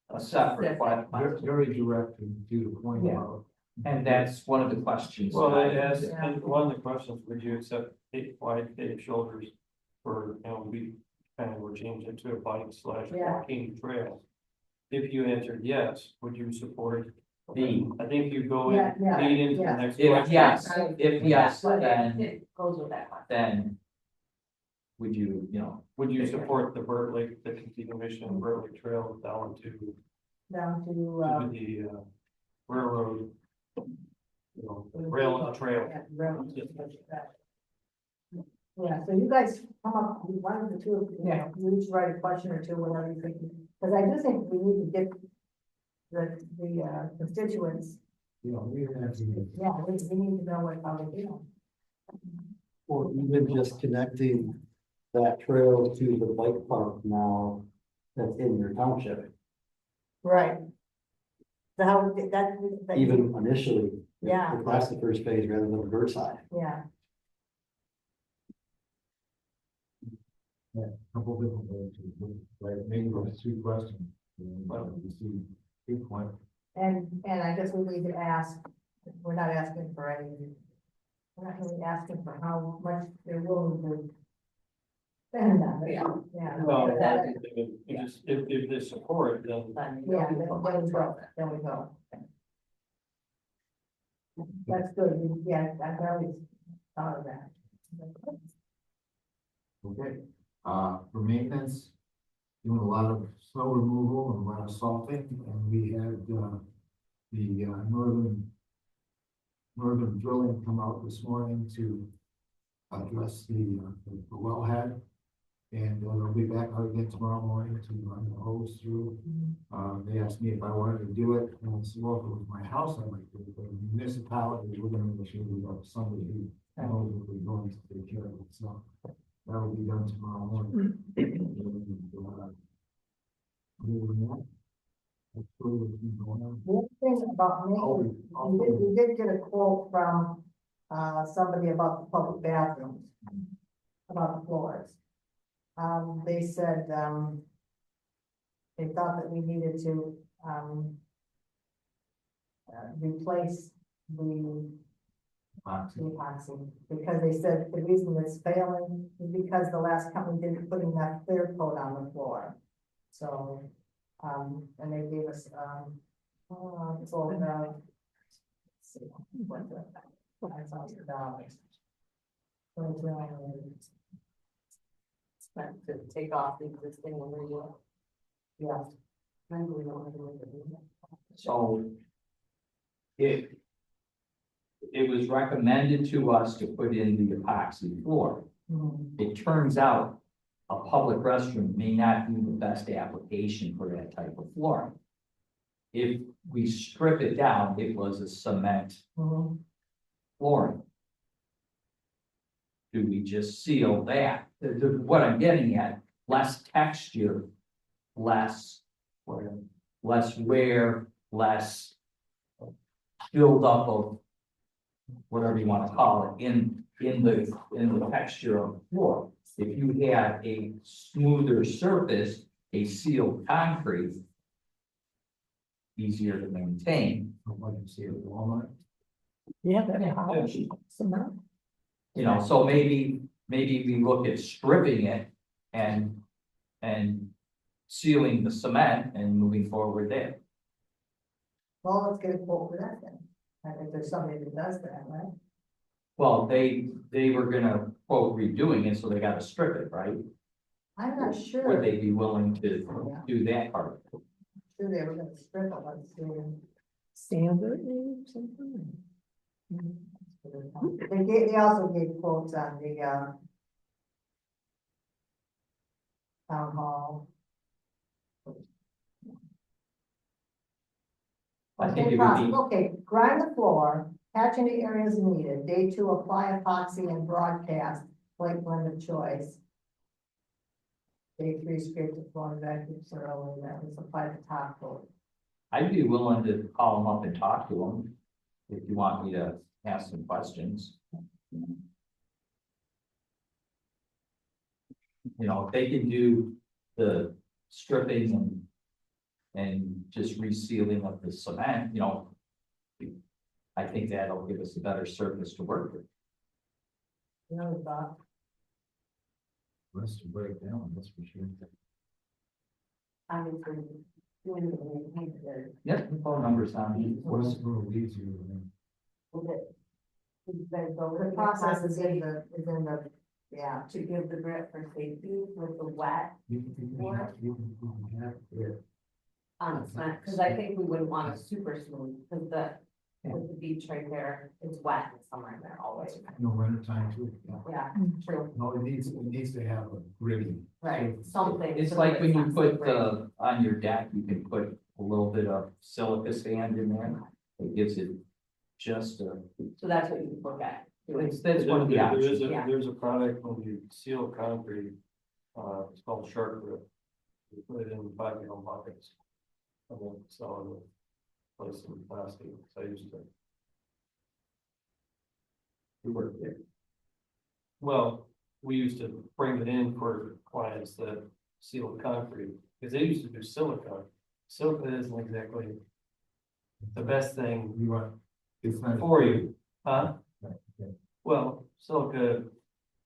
Speaker 1: a separate,
Speaker 9: Separate.
Speaker 10: Very direct and to the point
Speaker 3: Yeah.
Speaker 10: about.
Speaker 1: and that's one of the questions.
Speaker 12: Well,
Speaker 1: that
Speaker 12: I
Speaker 1: I-
Speaker 12: asked,
Speaker 3: Yeah.
Speaker 12: and one of the questions, would you accept wide paved shoulders for, we kind of were changing it to a bike /
Speaker 3: Yeah.
Speaker 12: walking trail? If you answered yes, would you support
Speaker 1: B.
Speaker 12: I think you go in,
Speaker 3: Yeah,
Speaker 12: lead into
Speaker 3: yeah.
Speaker 12: the next
Speaker 1: If
Speaker 12: question.
Speaker 1: yes, if yes,
Speaker 9: But
Speaker 1: then,
Speaker 9: it goes with that question.
Speaker 1: then would you,
Speaker 12: Would you support the Burt Lake, the continuation of Burt Lake Trail down to
Speaker 3: Down to,
Speaker 12: the railroad? Rail and trail.
Speaker 3: yeah, rail- Yeah, so you guys come up, one of the two, you each write a question or two, whatever you think, because I do think we need to get the constituents,
Speaker 10: We have to.
Speaker 3: yeah, we need to know what, how they feel.
Speaker 13: Or even just connecting that trail to the bike park now that's in your township,
Speaker 3: Right. So how, that.
Speaker 13: even initially.
Speaker 3: Yeah.
Speaker 13: If that's the first phase rather than the bird side.
Speaker 3: Yeah,
Speaker 10: Couple different ways to, right, maybe those two questions. You see, good point.
Speaker 3: and I guess we need to ask, we're not asking for any, we're not really asking for how much they're willing to spend on it, yeah.
Speaker 12: Well,
Speaker 3: That-
Speaker 12: if they support, then
Speaker 3: Yeah, then we go. That's good, yeah, I've always thought of that.
Speaker 10: Okay, for maintenance, doing a lot of snow removal and a lot of salting, and we had, the, northern drilling come out this morning to address the wellhead. And they'll be back out again tomorrow morning to run the hose through. They asked me if I wanted to do it, and I said, well, if it was my house, I might do it, but the municipality, we're gonna make sure we have somebody who knows what we're going to take care of it, so that will be done tomorrow morning. Other than that, that's really what's been going on.
Speaker 3: The other thing about maintenance, we did get a quote from, somebody about the public bathrooms, about the floors. They said, they thought that we needed to, replace the epoxy, because they said the reason it's failing is because the last company didn't put enough clear coat on the floor. So, and they gave us, it's all, let's see, what the, $5,000.
Speaker 9: To take off the existing one, or what?
Speaker 3: Yeah.
Speaker 9: I really don't want to do it.
Speaker 1: So if it was recommended to us to put in the epoxy floor. It turns out a public restroom may not be the best application for that type of flooring. If we strip it down, it was a cement flooring. Do we just seal that? What I'm getting at, less texture, less wear, less build up of whatever you want to call it in the texture of the floor. If you had a smoother surface, a sealed concrete, easier to maintain.
Speaker 10: Like you see at Walmart.
Speaker 7: Yeah, that polished cement.
Speaker 1: You know, so maybe we look at stripping it and sealing the cement and moving forward there.
Speaker 3: Well, let's get a quote for that then. I think there's somebody that does that, right?
Speaker 1: Well, they were gonna quote redoing it, so they gotta strip it, right?
Speaker 3: I'm not
Speaker 1: Would
Speaker 3: sure.
Speaker 1: they be willing to do that part?
Speaker 3: Sure they were gonna strip it, let's see.
Speaker 7: Standard or something.
Speaker 3: They also gave quotes on the, town hall.
Speaker 1: I think it would be,
Speaker 3: Okay, grind the floor, patch any areas needed. Day 2, apply epoxy and broadcast, flake blend of choice. Day 3, scrape the floor and vacuum thoroughly, that was apply the top coat.
Speaker 1: I'd be willing to call them up and talk to them if you want me to ask some questions. You know, if they can do the stripping and just resealing of the cement, you know, I think that'll give us a better surface to work with.
Speaker 3: You know, Bob?
Speaker 10: Less to break down, that's for sure.
Speaker 9: Obviously, doing it when we need to.
Speaker 1: Yep, the phone number's on me.
Speaker 10: What's the little easier than
Speaker 3: The process is in the, yeah.
Speaker 9: To give the grip for safety with the wet
Speaker 10: you can have it.
Speaker 9: on the cement, because I think we wouldn't want it super smooth, because with the beach right there, it's wet somewhere in there always.
Speaker 10: No winter time too. Yeah.
Speaker 9: Yeah, true,
Speaker 10: No, it needs to have a gritty.
Speaker 9: right, something.
Speaker 1: It's
Speaker 9: so
Speaker 1: like
Speaker 9: that
Speaker 1: when
Speaker 9: it's
Speaker 1: you
Speaker 9: not
Speaker 1: put
Speaker 9: slippery.
Speaker 1: on your deck, you can put a little bit of silica sand in there. It gives it just a,
Speaker 9: So that's what you would look at. doing.
Speaker 1: that's one of the options.
Speaker 9: Yeah.
Speaker 12: There's a product when you seal concrete, it's called shark grip. You put it in 5-gallon buckets. And then sell it, place in plastic, so I used to.
Speaker 1: You work there.
Speaker 12: Well, we used to bring it in for clients that seal concrete, because they used to do silicone. Silica isn't exactly the best thing
Speaker 10: You want, it's not.
Speaker 12: for you, huh?
Speaker 10: Okay.
Speaker 12: Well, silica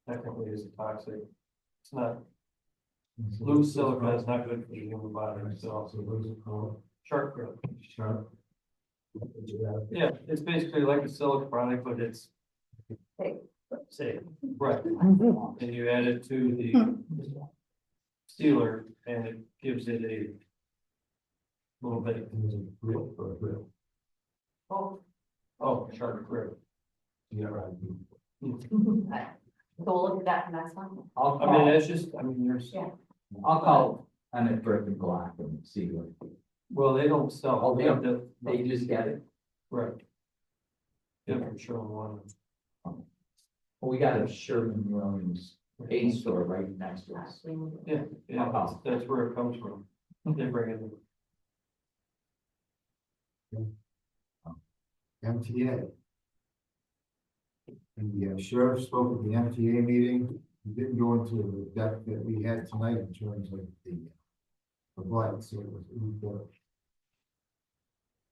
Speaker 12: technically is toxic. It's not, loose silica is not good for the human body, so
Speaker 10: So those are called
Speaker 12: shark grip.
Speaker 10: sharp.
Speaker 12: Yeah, it's basically like a silica product, but it's. Safe, right, and you add it to the sealer and it gives it a little bit,
Speaker 10: There's a grill for a grill.
Speaker 12: oh, sharp grip.
Speaker 10: Yeah, right.
Speaker 9: Okay. So we'll look at that for next one.
Speaker 1: I'll
Speaker 12: I mean,
Speaker 1: call,
Speaker 12: it's just, I mean, there's,
Speaker 9: Yeah.
Speaker 1: I'll call Emmett Brick and Glock and see what,
Speaker 12: well, they don't sell.
Speaker 1: Oh, they don't.
Speaker 12: the-
Speaker 1: they just get it.
Speaker 12: Right. Yeah, for sure, one.
Speaker 1: Well, we got a Sherman Williams paint store right next to us.
Speaker 12: Yeah, yeah, that's where it comes from. They bring it in.
Speaker 10: MTA. And the sheriff spoke at the MTA meeting. He didn't go into the depth that we had tonight in terms of the blight, so it was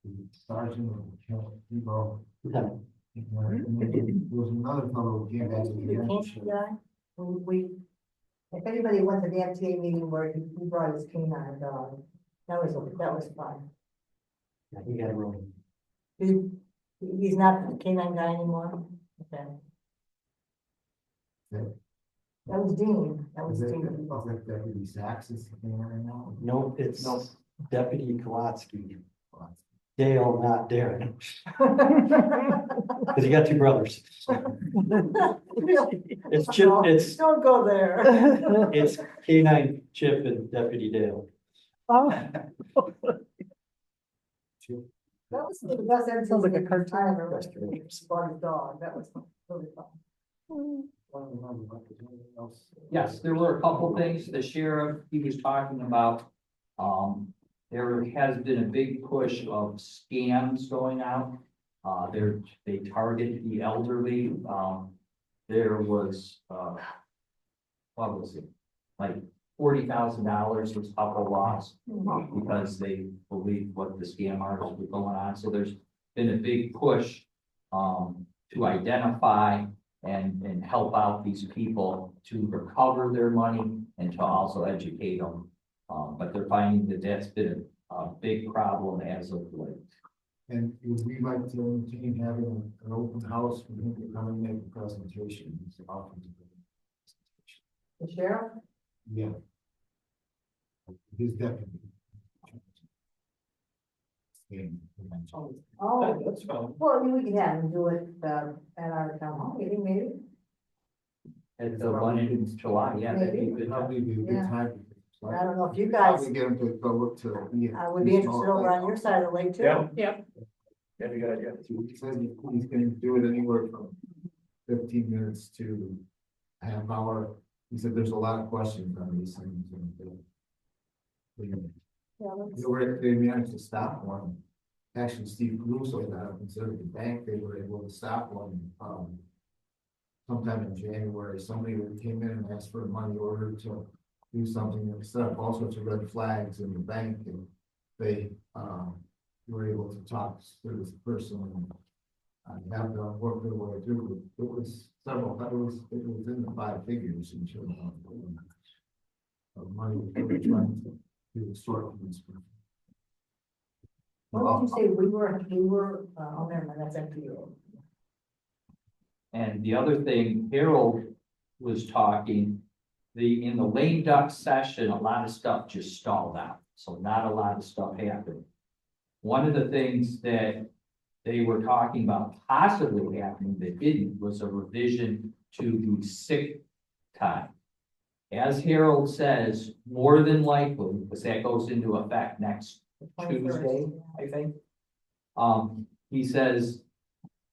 Speaker 10: the sergeant of Debo. There was another fellow who came back to the end.
Speaker 3: Yeah, if anybody went to the MTA meeting where he brought his canine dog, that was fun.
Speaker 13: Yeah, he got a room.
Speaker 3: He's not the canine guy anymore? Okay.
Speaker 10: Okay.
Speaker 3: That was Dean, that was
Speaker 10: Is
Speaker 3: Dean.
Speaker 10: that Deputy Sachs is the thing right now?
Speaker 13: Nope, it's Deputy Kolotsky. Dale, not Darren, because you got two brothers. It's Chip, it's,
Speaker 3: Don't go there.
Speaker 13: it's K-9 Chip and Deputy Dale.
Speaker 7: Oh,
Speaker 3: That was the best end.
Speaker 7: Sounds like a cartoon.
Speaker 3: I ever read. Buddy's dog, that was really fun.
Speaker 1: Yes, there were a couple things, the sheriff, he was talking about, there has been a big push of scams going out. They target the elderly, there was, what was it? Like $40,000 was couple lost because they believed what the scam artists were going on, so there's been a big push, to identify and help out these people to recover their money and to also educate them. But they're finding that that's been a big problem as of late.
Speaker 10: And would we like to entertain having an open house for him to come and make a presentation? He's often to do
Speaker 3: The sheriff?
Speaker 10: Yeah. His deputy.
Speaker 3: Oh,
Speaker 12: That's fine.
Speaker 3: well, we can have him do it, at our town hall meeting, maybe.
Speaker 1: At the one in July, yeah, that'd be good.
Speaker 10: Probably be a good
Speaker 3: Yeah.
Speaker 10: time.
Speaker 3: I don't know if you guys,
Speaker 10: Probably get him to go look to.
Speaker 3: I would be interested over on your side of the lake too.
Speaker 11: Yeah. That'd be a good idea.
Speaker 10: He said he's gonna do it anywhere from 15 minutes to a half hour. He said there's a lot of questions on these things. They managed to stop one. Actually, Steve Caruso got up and said at the bank, they were able to stop one, sometime in January. Somebody that came in and asked for a money order to do something and set up all sorts of red flags in the bank, and they, were able to talk to this person and have them work their way through. It was several, it was in the 5 figures in terms of money that they were trying to do sort of this.
Speaker 3: What did you say? We were, oh, never mind, that's empty.
Speaker 1: And the other thing, Harold was talking, in the lame duck session, a lot of stuff just stalled out, so not a lot of stuff happened. One of the things that they were talking about possibly happening that didn't was a revision to the sick time. As Harold says, more than likely, because that goes into effect next Tuesday, I think. He says,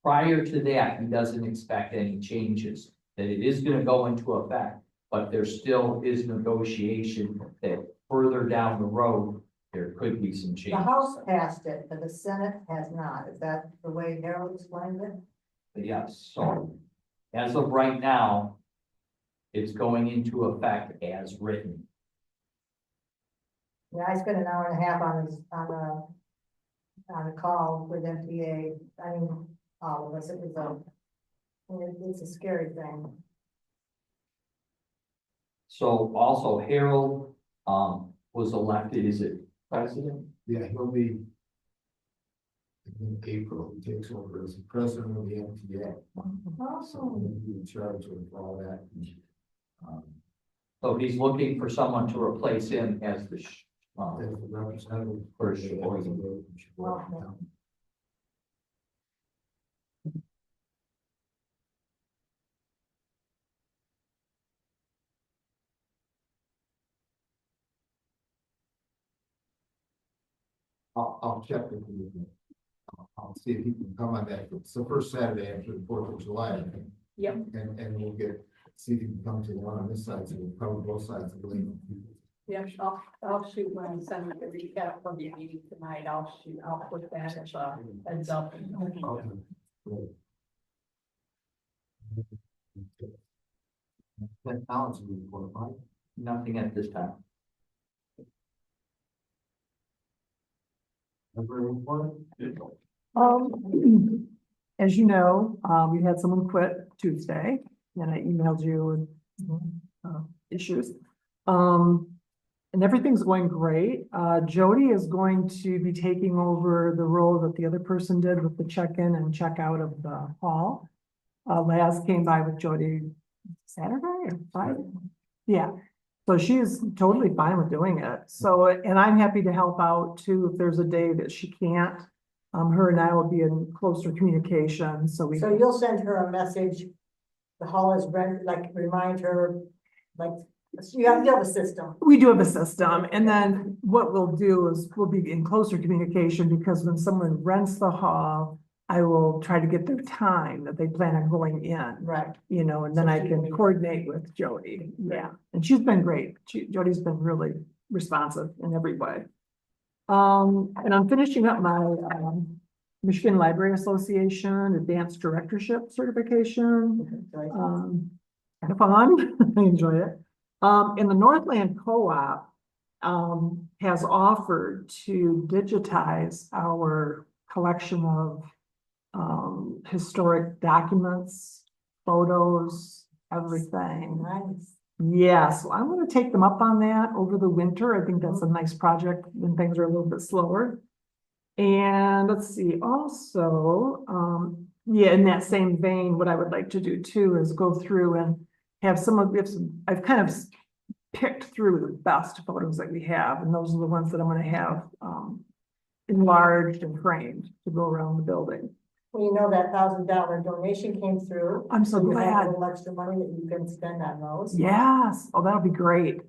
Speaker 1: prior to that, he doesn't expect any changes, that it is gonna go into effect, but there still is negotiation that further down the road, there could be some
Speaker 3: The
Speaker 1: changes.
Speaker 3: House passed it, but the Senate has not. Is that the way Harold explained it?
Speaker 1: But yes, so as of right now, it's going into effect as written.
Speaker 3: Yeah, I spent an hour and a half on a call with MTA. I mean, all of us, it was it's a scary thing.
Speaker 1: So also Harold, was elected, is it president?
Speaker 10: Yeah, he'll be in April, he takes over as the president of the MTA. So he'll be in charge of all that.
Speaker 1: So he's looking for someone to replace him as the,
Speaker 10: As the representative.
Speaker 1: First
Speaker 3: Well,
Speaker 10: I'll check with you. I'll see if he can come on that. It's the first Saturday after the 4th of July, I think.
Speaker 8: Yep.
Speaker 10: And we'll see if he can come to the one on this side, so we'll cover both sides of the lane.
Speaker 4: Yeah, I'll shoot when I'm sending the recap from the meeting tonight, I'll put that as a heads up.
Speaker 10: Okay, great. Technology report, Mike.
Speaker 1: nothing at this time.
Speaker 10: Library report?
Speaker 7: As you know, we had someone quit Tuesday, and I emailed you with issues. And everything's going great. Jody is going to be taking over the role that the other person did with the check-in and check-out of the hall. Laz came by with Jody Saturday or Friday? Yeah, so she is totally fine with doing it. So, and I'm happy to help out too, if there's a day that she can't. Her and I will be in closer communication, so we.
Speaker 3: So you'll send her a message, the hall is rent, like remind her, like, you have a system.
Speaker 7: We do have a system, and then what we'll do is we'll be in closer communication, because when someone rents the hall, I will try to get their time that they plan on going in,
Speaker 3: Right.
Speaker 7: you know, and then I can coordinate with Jody. Yeah, and she's been great. Jody's been really responsive in every way. And I'm finishing up my, Michigan Library Association Advanced Directorship Certification. Kind of fun. I enjoy it. And the Northland Co-op has offered to digitize our collection of historic documents, photos, everything.
Speaker 3: Nice.
Speaker 7: Yeah, so I'm gonna take them up on that over the winter. I think that's a nice project when things are a little bit slower. And let's see, also, yeah, in that same vein, what I would like to do too is go through and have I've kind of picked through the best photos that we have, and those are the ones that I'm gonna have enlarged and framed to go around the building.
Speaker 3: Well, you know, that $1,000 donation came through.
Speaker 7: I'm so
Speaker 3: You have a
Speaker 7: glad.
Speaker 3: little extra money that you can spend on those.
Speaker 7: Yes, oh, that'll be great.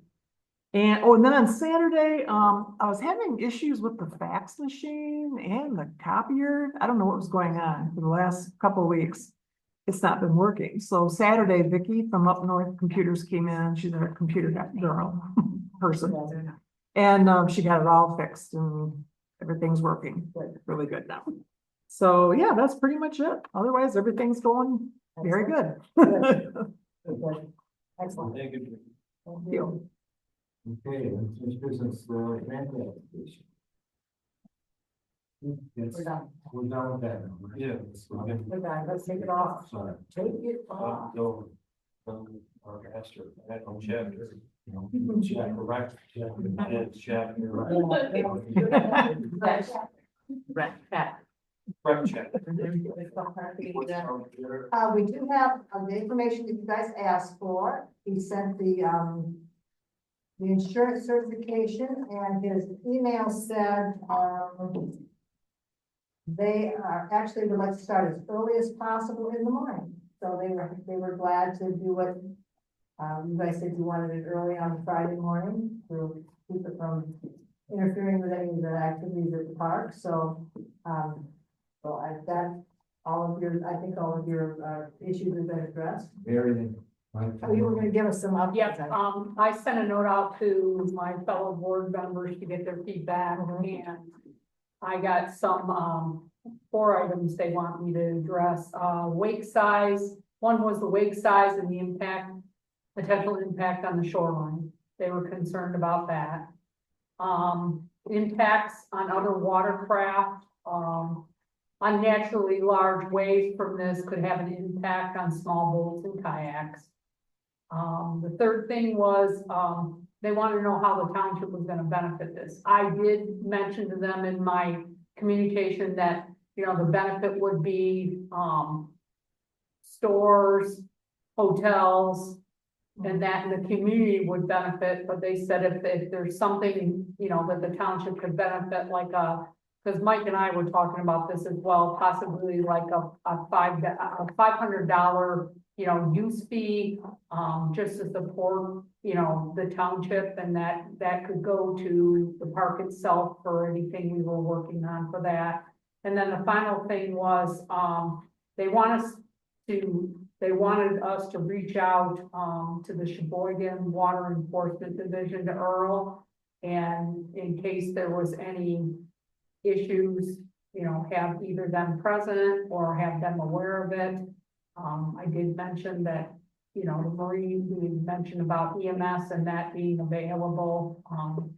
Speaker 7: And, and then on Saturday, I was having issues with the fax machine and the copier. I don't know what was going on for the last couple of weeks. It's not been working. So Saturday, Vicky from Up North Computers came in. She's a computer girl person. And, she got it all fixed and everything's working really good now. So yeah, that's pretty much it. Otherwise, everything's going very good.
Speaker 3: Good. Excellent.
Speaker 12: Thank you.
Speaker 3: Thank you.
Speaker 10: Okay, let's business, grant application. Yes,
Speaker 3: We're done.
Speaker 10: we're done with that now, right?
Speaker 12: Yeah.
Speaker 3: We're done. Let's take it off.
Speaker 10: Sorry.
Speaker 3: Take it off.
Speaker 12: No, our master, chapter,
Speaker 10: Check.
Speaker 12: correct, chapter, correct chapter.
Speaker 3: We do have the information that you guys asked for. He sent the insurance certification, and his email said, they are actually would like to start as early as possible in the morning. So they were glad to do what, you guys said you wanted it early on Friday morning to keep it from interfering with any of the activities at the park. So, so I've got I think all of your issues have been addressed.
Speaker 10: Very.
Speaker 3: Oh, you were gonna give us some updates.
Speaker 14: Yep, I sent a note out to my fellow board members to get their feedback, and I got some, 4 items they want me to address, wake size. One was the wake size and the potential impact on the shoreline. They were concerned about that. Impacts on other watercraft, unnaturally large waves from this could have an impact on small boats and kayaks. The third thing was, they wanted to know how the township was gonna benefit this. I did mention to them in my communication that, you know, the benefit would be, stores, hotels, and that the community would benefit, but they said if there's something, you know, that the township could benefit, like because Mike and I were talking about this as well, possibly like a $500, you know, use fee, just to support, you know, the township, and that could go to the park itself for anything we were working on for that. And then the final thing was, they wanted us to reach out, to the Sheboygan Water Enforcement Division, to Earl, and in case there was any issues, you know, have either them present or have them aware of it. I did mention that, you know, the Marine, we mentioned about EMS and that being available,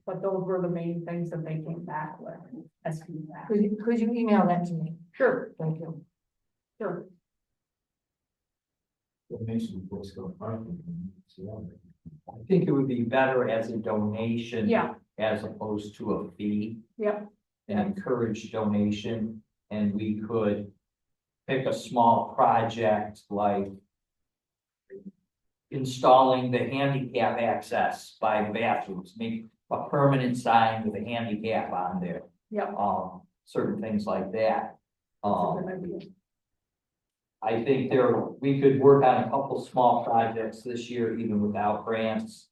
Speaker 14: but those were the main things that they came back with as feedback.
Speaker 3: Could you email that to me?
Speaker 14: Sure,
Speaker 3: Thank you.
Speaker 14: sure.
Speaker 10: Donation books go parking.
Speaker 1: I think it would be better as a donation.
Speaker 14: Yeah.
Speaker 1: As opposed to a fee.
Speaker 14: Yep.
Speaker 1: And encourage donation, and we could pick a small project like installing the handicap access by the bathrooms, maybe a permanent sign with a handicap on there.
Speaker 14: Yep.
Speaker 1: certain things like that.
Speaker 14: That's a good idea.
Speaker 1: I think we could work on a couple small projects this year, even without grants.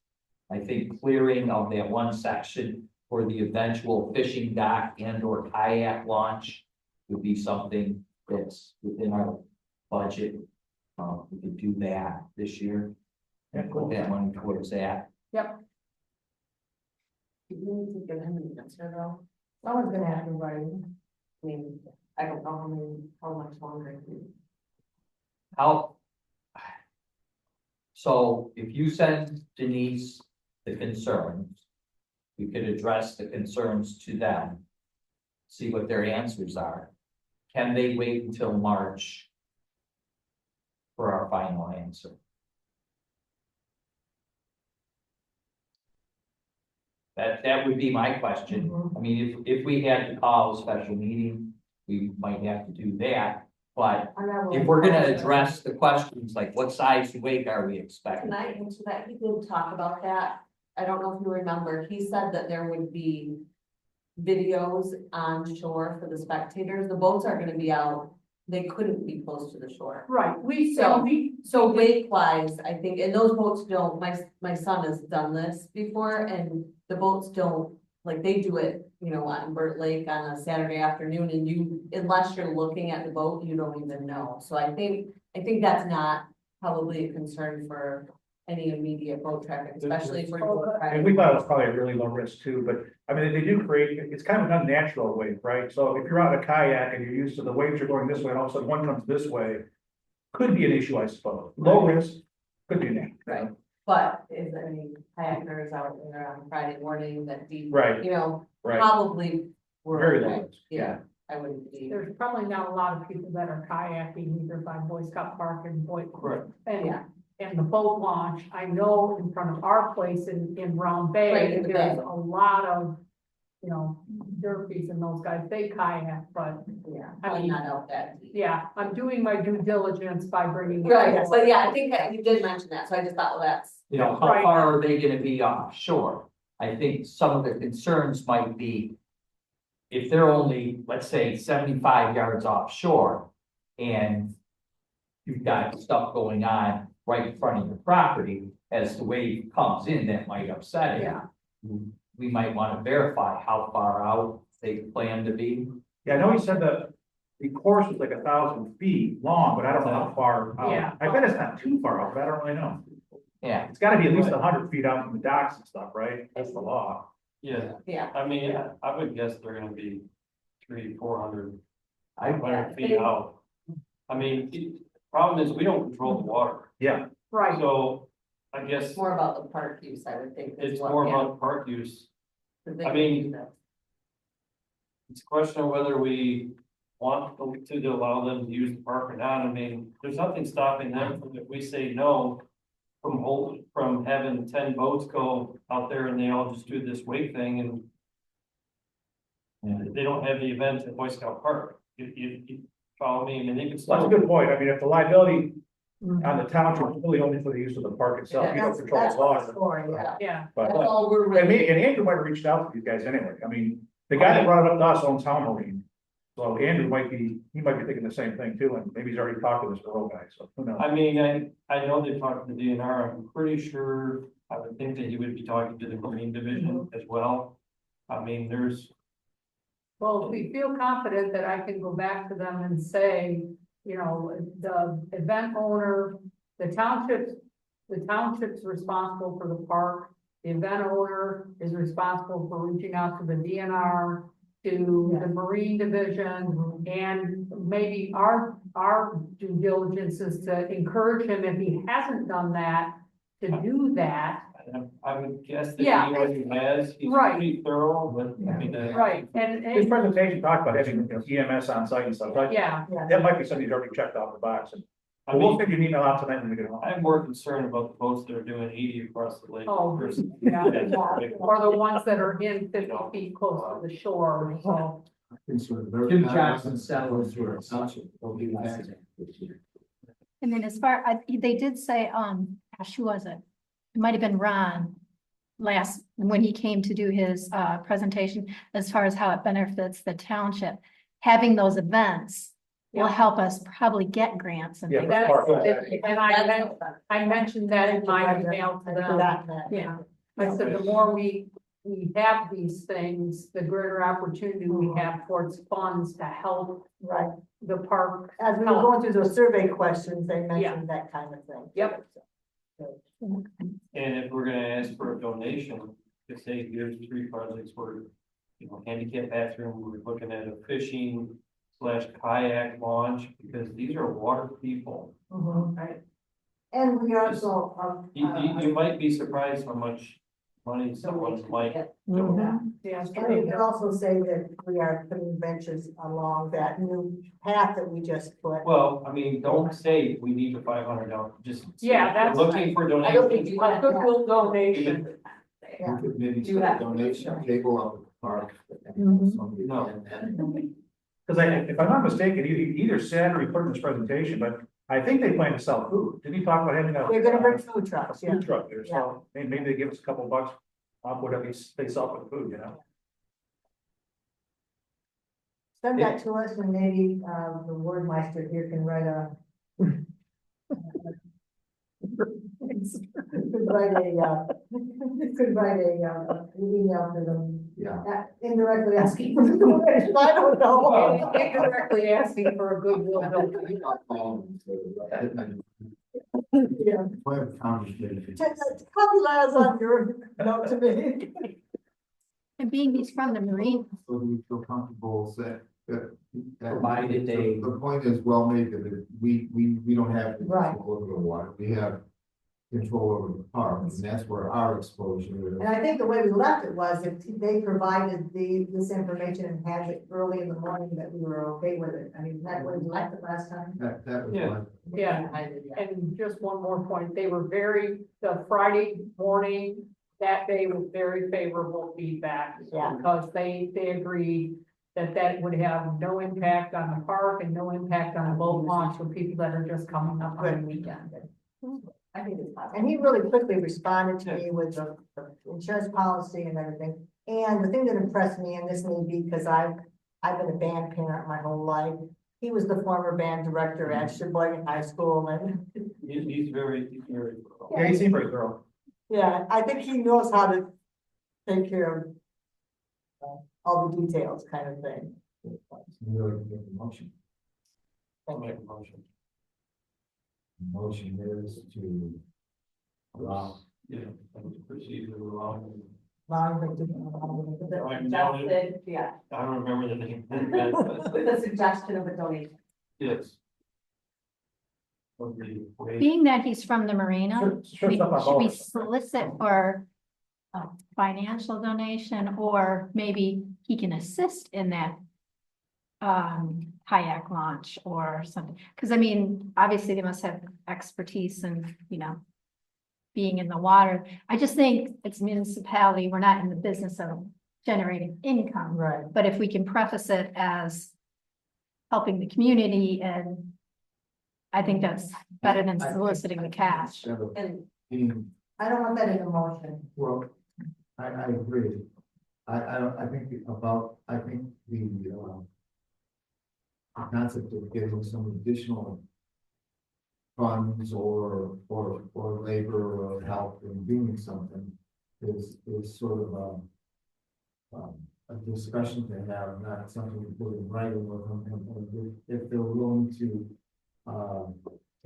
Speaker 1: I think clearing of that one section for the eventual fishing dock and or kayak launch would be something that's within our budget. We could do that this year. And put that money towards that.
Speaker 14: Yep,
Speaker 9: You need to give him an answer though.
Speaker 3: Someone's gonna have to write.
Speaker 9: I mean, I don't know how much longer.
Speaker 1: How? So if you send Denise the concerns, we could address the concerns to them. See what their answers are. Can they wait until March for our final answer? That would be my question. I mean, if we had to call a special meeting, we might have to do that. But if we're gonna address the questions, like what size wake are we expecting?
Speaker 9: Can I answer that? He did talk about that. I don't know if you remember, he said that there would be videos on shore for the spectators. The boats are gonna be out. They couldn't be close to the shore.
Speaker 14: right,
Speaker 9: So- So wake wise, I think, and those boats don't, my son has done this before and the boats don't, like they do it, you know, on Burt Lake on a Saturday afternoon and you, unless you're looking at the boat, you don't even know. So I think that's not probably a concern for any immediate boat traffic, especially if we're doing
Speaker 11: And
Speaker 9: private.
Speaker 11: we thought it was probably a really low risk too, but I mean, they do create, it's kind of an unnatural wave, right? So if you're on a kayak and you're used to the waves are going this way and all of a sudden one comes this way, could be an issue, I suppose. Low risk, could be an issue.
Speaker 9: Right. But is there any kayakers out there on Friday morning that deep,
Speaker 11: Right,
Speaker 9: you know,
Speaker 11: right.
Speaker 9: probably were.
Speaker 11: Very low
Speaker 9: okay.
Speaker 11: risk.
Speaker 9: Yeah, I wouldn't be.
Speaker 14: there's probably not a lot of people that are kayaking either by Boy Scout Park and
Speaker 12: Correct.
Speaker 14: And, and the boat launch, I know in front of our place in Round
Speaker 9: Right,
Speaker 14: Bay,
Speaker 9: in the
Speaker 14: there's
Speaker 9: bay.
Speaker 14: a lot of, you know, Durkees and those guys, they kayak, but
Speaker 9: Yeah,
Speaker 14: I
Speaker 9: I'm
Speaker 14: mean-
Speaker 9: not out that deep.
Speaker 14: yeah, I'm doing my due diligence by bringing.
Speaker 9: Right, but yeah, I think that you did mention that, so I just thought, well, that's.
Speaker 1: You know, how
Speaker 14: Right.
Speaker 1: far are they gonna be offshore? I think some of the concerns might be. If they're only, let's say, 75 yards offshore and. You've got stuff going on right in front of your property, as the wave comes in, that might upset it.
Speaker 14: Yeah.
Speaker 1: We might wanna verify how far out they plan to be.
Speaker 11: Yeah, I know he said that the course was like 1,000 feet long, but I don't know how far out.
Speaker 14: Yeah.
Speaker 11: I bet it's not too far out, but I don't really know.
Speaker 1: Yeah,
Speaker 11: It's gotta be at least 100 feet out from the docks and stuff, right? That's the law.
Speaker 12: Yeah,
Speaker 9: Yeah.
Speaker 12: I mean, I would guess they're gonna be 300-400
Speaker 1: I,
Speaker 12: feet out. I mean, the problem is we don't control the water,
Speaker 11: Yeah,
Speaker 14: Right,
Speaker 12: so I guess
Speaker 9: It's more about the park use, I would think. is
Speaker 12: it's
Speaker 9: what-
Speaker 12: more
Speaker 9: yeah,
Speaker 12: about park use.
Speaker 9: the big
Speaker 12: I mean-
Speaker 9: use.
Speaker 12: It's a question of whether we want to allow them to use the park or not. I mean, there's nothing stopping them from, if we say no. From having 10 boats go out there and they all just do this wake thing and. They don't have the event at Boy Scout Park. You follow me? I mean, they can
Speaker 11: that's a
Speaker 12: still.
Speaker 11: good point. I mean, if the liability on the township is really only for the use of the park itself, you don't
Speaker 3: That's,
Speaker 11: control
Speaker 3: that's
Speaker 11: the
Speaker 3: what the
Speaker 11: water.
Speaker 3: story, yeah.
Speaker 14: yeah,
Speaker 11: But,
Speaker 9: That's all we're
Speaker 11: and
Speaker 9: really.
Speaker 11: Andrew might have reached out to these guys anyway. I mean, the guy that brought it up to us owns Town Marine. So Andrew might be thinking the same thing too, and maybe he's already talked to this rural guy, so who knows?
Speaker 12: I mean, I know they talked to the DNR. I'm pretty sure, I would think that he would be talking to the Marine Division as well. I mean, there's,
Speaker 14: well, if we feel confident that I can go back to them and say, you know, the event owner, the township's responsible for the park. The event owner is responsible for reaching out to the DNR, to the Marine Division, and maybe our due diligence is to encourage him, if he hasn't done that, to do that.
Speaker 12: I would guess that
Speaker 14: Yeah.
Speaker 12: he already has, he's
Speaker 14: Right.
Speaker 12: pretty thorough, but I mean.
Speaker 14: Right,
Speaker 11: His
Speaker 14: and,
Speaker 11: presentation talked about having, EMS on site and stuff, like,
Speaker 14: yeah,
Speaker 11: that might be something he's already checked off the box, and
Speaker 12: I
Speaker 11: we'll
Speaker 12: mean,
Speaker 11: send you an email out tonight when we get home.
Speaker 12: I'm more concerned about the boats that are doing 80 across the lake.
Speaker 14: Oh,
Speaker 12: versus-
Speaker 14: yeah. or the ones that are in 50 feet close to the shore, so.
Speaker 1: Jim Johnson settled through our township, will be less than this year.
Speaker 5: And then as far, they did say, gosh, who was it? It might have been Ron. when he came to do his presentation, as far as how it benefits the township. Having those events will help us probably get grants and
Speaker 11: Yeah,
Speaker 5: things.
Speaker 11: that's part of that.
Speaker 14: And I mentioned that in my email to them. Yeah, I said the more we have these things, the greater opportunity we have towards funds to help
Speaker 3: Right,
Speaker 14: the park.
Speaker 3: as we were going through those survey questions, they
Speaker 14: Yeah.
Speaker 3: mentioned that kind of thing.
Speaker 14: Yep.
Speaker 12: And if we're gonna ask for a donation, to say here's 3 projects where, you know, handicap bathroom, we're looking at a fishing / kayak launch, because these are water people.
Speaker 3: Mhm.
Speaker 14: Right.
Speaker 3: And we also,
Speaker 12: You might be surprised how much money someone might.
Speaker 7: Mhm.
Speaker 14: Yeah, it's
Speaker 3: and we
Speaker 14: true.
Speaker 3: could also say that we are putting benches along that new path that we just put.
Speaker 12: Well, I mean, don't say we need the $500, just. say
Speaker 14: Yeah, that's
Speaker 12: we're looking for
Speaker 9: I don't think
Speaker 12: donations.
Speaker 9: you
Speaker 14: A
Speaker 9: want to.
Speaker 14: goodwill donation.
Speaker 3: Yeah.
Speaker 10: We could maybe
Speaker 9: You
Speaker 10: set a
Speaker 9: have-
Speaker 10: donation table up at the park.
Speaker 3: Mhm.
Speaker 10: Somebody
Speaker 12: No.
Speaker 10: can-
Speaker 11: Because if I'm not mistaken, either said or he put in this presentation, but I think they plan to sell food. Did he talk about having a?
Speaker 3: They're gonna bring food trucks, yeah.
Speaker 11: Food truck there, so maybe they give us a couple bucks off whatever they sell for the food, you know?
Speaker 3: Send that to us and maybe, the word meister here can write a. Could write a, could write an email to them,
Speaker 10: Yeah.
Speaker 3: indirectly asking for the donation, I don't know.
Speaker 14: Indirectly asking for a goodwill donation.
Speaker 3: Yeah.
Speaker 10: Web conversation.
Speaker 3: Copy Laz on your note to me.
Speaker 5: And being he's from the Marine,
Speaker 10: So do we feel comfortable that.
Speaker 1: Provided they-
Speaker 10: The point is well made that we don't have
Speaker 3: Right.
Speaker 10: control over the water, we have control over the park, and that's where our exposure is.
Speaker 3: And I think the way we left it was if they provided this information and had it early in the morning that we were okay with it. I mean, that way we left it last time.
Speaker 10: That was
Speaker 12: Yeah.
Speaker 10: my.
Speaker 14: Yeah, and just one more point, they were the Friday morning, that day was very favorable feedback.
Speaker 3: Yeah.
Speaker 14: Because they agreed that would have no impact on the park and no impact on the boat launch for people that are just coming up on the weekend.
Speaker 3: I think it's possible. And he really quickly responded to me with the insurance policy and everything. And the thing that impressed me, and this may be because I've been a band parent my whole life. He was the former band director at Sheboygan High School and,
Speaker 12: He's very.
Speaker 11: Yeah, he seemed pretty thorough.
Speaker 3: yeah, I think he knows how to take care of all the details kind of thing.
Speaker 10: Really good motion.
Speaker 12: I'll make a motion.
Speaker 10: The motion is to allow.
Speaker 12: Yeah, proceed with the law.
Speaker 9: Suggested, yeah,
Speaker 12: I don't remember the name.
Speaker 9: with a suggestion of a donation.
Speaker 12: Yes.
Speaker 5: being that he's from the Marina,
Speaker 11: Sure stuff on
Speaker 5: should we
Speaker 11: both.
Speaker 5: solicit for a financial donation, or maybe he can assist in that kayak launch or something? Because I mean, obviously they must have expertise in, being in the water. I just think it's municipality, we're not in the business of generating income.
Speaker 3: Right.
Speaker 5: But if we can preface it as helping the community, and I think that's better than soliciting the cash.
Speaker 9: And
Speaker 3: I don't want that in a motion.
Speaker 10: Well, I agree. I think the concept of getting some additional funds or labor or help in doing something is sort of a discussion to have, not something to put in writing with them. And if they're willing to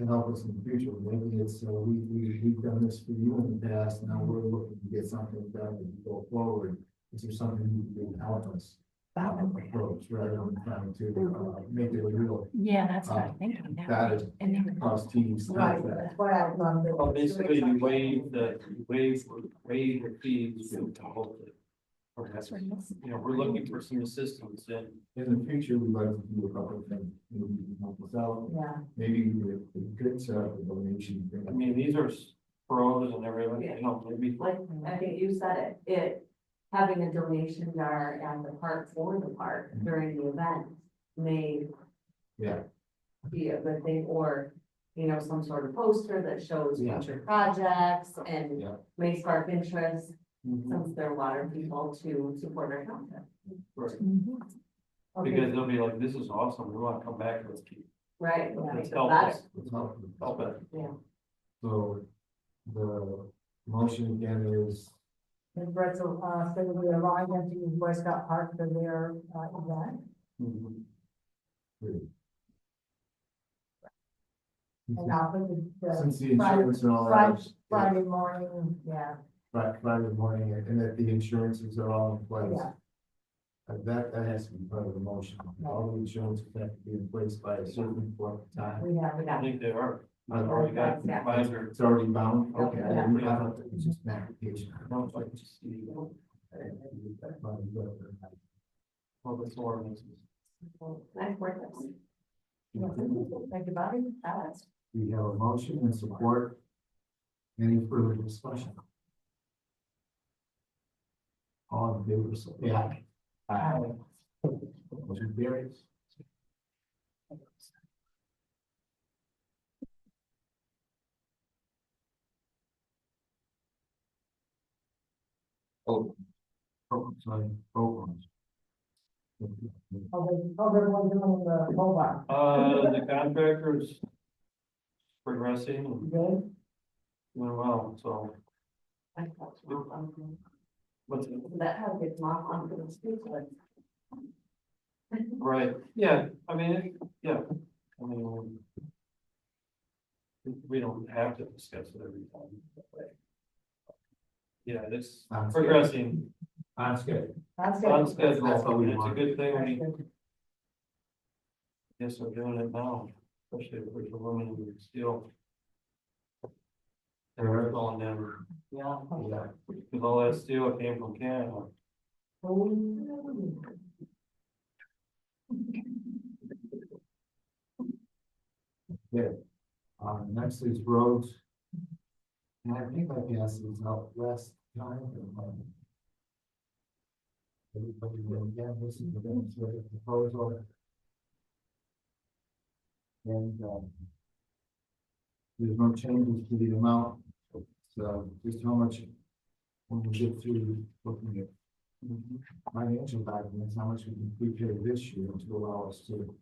Speaker 10: help us in the future, maybe it's, we've done this for you in the past, now we're looking to get something done and go forward. Is there something you can do to help us? Approach rather than trying to make it a real
Speaker 5: Yeah, that's what I'm thinking.
Speaker 10: that is
Speaker 5: And then-
Speaker 10: cost teams.
Speaker 3: Right, that's why I love it.
Speaker 12: Well, basically, you waive the fees to hold it.
Speaker 5: That's what it is.
Speaker 12: We're looking for some assistance and.
Speaker 10: In the future, we'd like to do a couple of things, maybe you can help us out,
Speaker 3: Yeah.
Speaker 10: maybe we could set up a donation thing.
Speaker 12: I mean, these are pros and everything, maybe.
Speaker 9: like, I think you said it, having a donation jar at the park for the park during the event may
Speaker 10: Yeah.
Speaker 9: be a good thing, or, some sort of poster that shows
Speaker 10: Yeah.
Speaker 9: future projects and
Speaker 10: Yeah.
Speaker 9: may spark interest. since they're water people to support our township.
Speaker 3: Okay,
Speaker 12: Because they'll be like, this is awesome, we wanna come back, let's keep.
Speaker 9: Right.
Speaker 12: Let's
Speaker 9: Yeah,
Speaker 12: help
Speaker 9: better.
Speaker 12: us, help it.
Speaker 10: So the motion again is,
Speaker 3: and Brett's, so we're allowing them to use Boy Scout Park for their, event. And I'll put the
Speaker 10: since the
Speaker 3: Friday,
Speaker 10: insurance and all
Speaker 3: Friday,
Speaker 10: that.
Speaker 3: Friday morning, yeah,
Speaker 10: Friday morning, and that the insurances are all in place.
Speaker 3: yeah.
Speaker 10: That has to be part of the motion. All the insurances have to be in place by a certain point in time.
Speaker 3: We have,
Speaker 12: I think they are. I've
Speaker 10: Yeah.
Speaker 12: already got
Speaker 3: Yeah.
Speaker 12: advisor.
Speaker 10: It's already bound, okay, I
Speaker 3: Yeah.
Speaker 10: thought it was just an application.
Speaker 12: No, it's like, just, well, that's ordinance.
Speaker 9: Nice work.
Speaker 3: Thank you, Bobby.
Speaker 10: We have a motion and support. Any further discussion? All in favor, say aye. Aye. Motion carries.
Speaker 1: Oh,
Speaker 10: Sorry, programs.
Speaker 3: How's everyone doing in the mobile?
Speaker 12: The contractor's progressing and
Speaker 3: Good?
Speaker 12: doing well, so. What's it?
Speaker 9: That how it gets off onto the street, like.
Speaker 12: Right, yeah, I mean, yeah, I mean. We don't have to discuss it every time. Yeah, it's progressing
Speaker 10: On schedule.
Speaker 3: That's
Speaker 12: on
Speaker 3: good.
Speaker 12: schedule,
Speaker 10: That's what we
Speaker 12: and it's a
Speaker 10: want.
Speaker 12: good thing
Speaker 3: That's
Speaker 12: we,
Speaker 3: good.
Speaker 12: yes, we're doing it now, especially if there's aluminum and steel. And we're going down,
Speaker 10: Yeah.
Speaker 12: because all that steel came from Canada.
Speaker 10: Yeah. Next is roads. And I think I asked these out last time. Everybody, again, this is the proposal. And, there's no changes to the amount, so just how much, when we get through looking at financial documents, how much we can prepay this year to allow us to,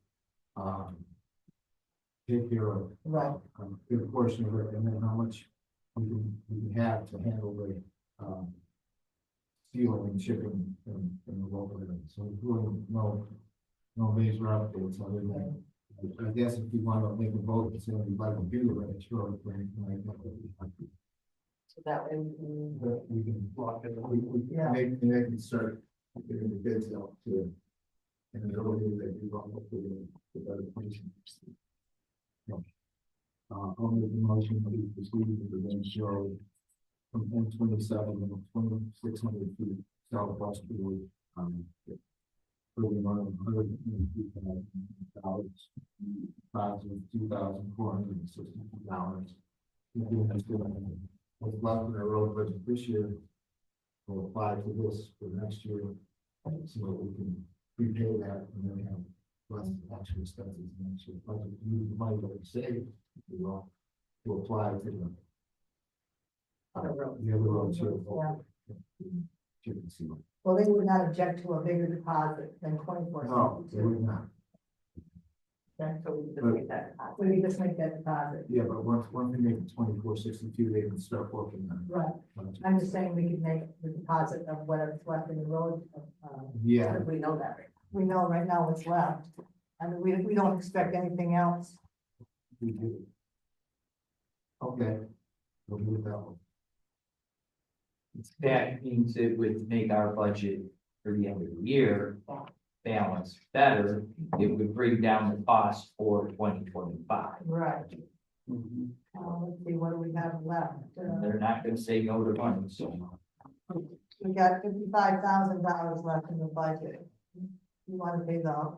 Speaker 10: take care of
Speaker 3: Right.
Speaker 10: a good portion of it, and then how much we can have to handle the, steel and shipping and the local area. So there's really no major updates other than, I guess if you want to make a vote, it's going to be by computer, right, sure.
Speaker 9: So that way we can.
Speaker 10: But we can block it,
Speaker 3: Yeah.
Speaker 10: and they can start getting the bids out to. And the earlier that you want to the better place. I'll make the motion to proceed with the bench show from 27 to 2,600 feet southwest of the, for the amount of $150,000, $2,462. What's left in the road budget this year will apply to this for next year, so that we can prepay that and then have less actual expenses next year. Budget, use the money that we save, you know, to apply to the
Speaker 3: Other roads.
Speaker 10: the other roads here.
Speaker 3: Yeah.
Speaker 10: You can see.
Speaker 3: Well, they would not object to a bigger deposit than 24.
Speaker 10: No, they would not.
Speaker 9: So we can just make that.
Speaker 3: We can just make that deposit.
Speaker 10: Yeah, but once we make it 2462, they can start working on
Speaker 3: Right.
Speaker 10: it.
Speaker 3: I'm just saying we could make the deposit of whatever's left in the road.
Speaker 10: Yeah,
Speaker 9: Because we know that, right?
Speaker 3: We know right now what's left. I mean, we don't expect anything else.
Speaker 10: we do. Okay. We'll do it that one.
Speaker 1: that means it would make our budget for the end of the year balance better. It would bring down the cost for 2025.
Speaker 3: Right. Let's see, what do we have left?
Speaker 1: They're not gonna say no to money, so.
Speaker 3: We got $55,000 left in the budget. You want to pay the,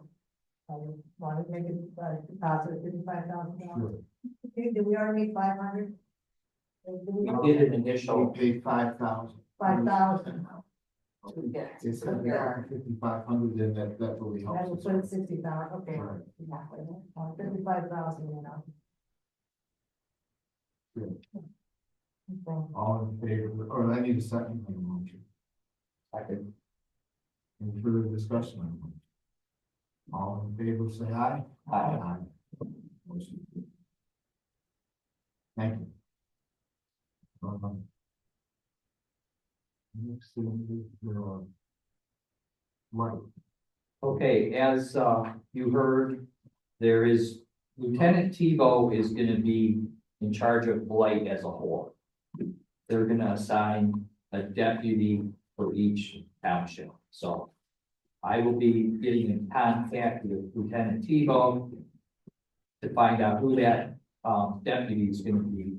Speaker 3: want to make it deposit of $55,000? Okay, did we already make 500?
Speaker 1: We did an initial,
Speaker 10: We paid 5,000.
Speaker 3: 5,000,
Speaker 10: It's there, 5,500, then that really
Speaker 3: and
Speaker 10: helps.
Speaker 3: we put it 60,000, okay.
Speaker 10: Right.
Speaker 3: Exactly. 55,000, you know.
Speaker 10: Good.
Speaker 3: Okay.
Speaker 10: All in favor, or I need a second on the motion.
Speaker 1: Second.
Speaker 10: Any further discussion? All in favor, say aye.
Speaker 1: Aye.
Speaker 10: Motion carries. Thank you. Next thing is, right.
Speaker 1: Okay, as you heard, there is Lieutenant Tebow is gonna be in charge of Blight as a whole. They're gonna assign a deputy for each township, so I will be getting in contact with Lieutenant Tebow to find out who that deputy is gonna be.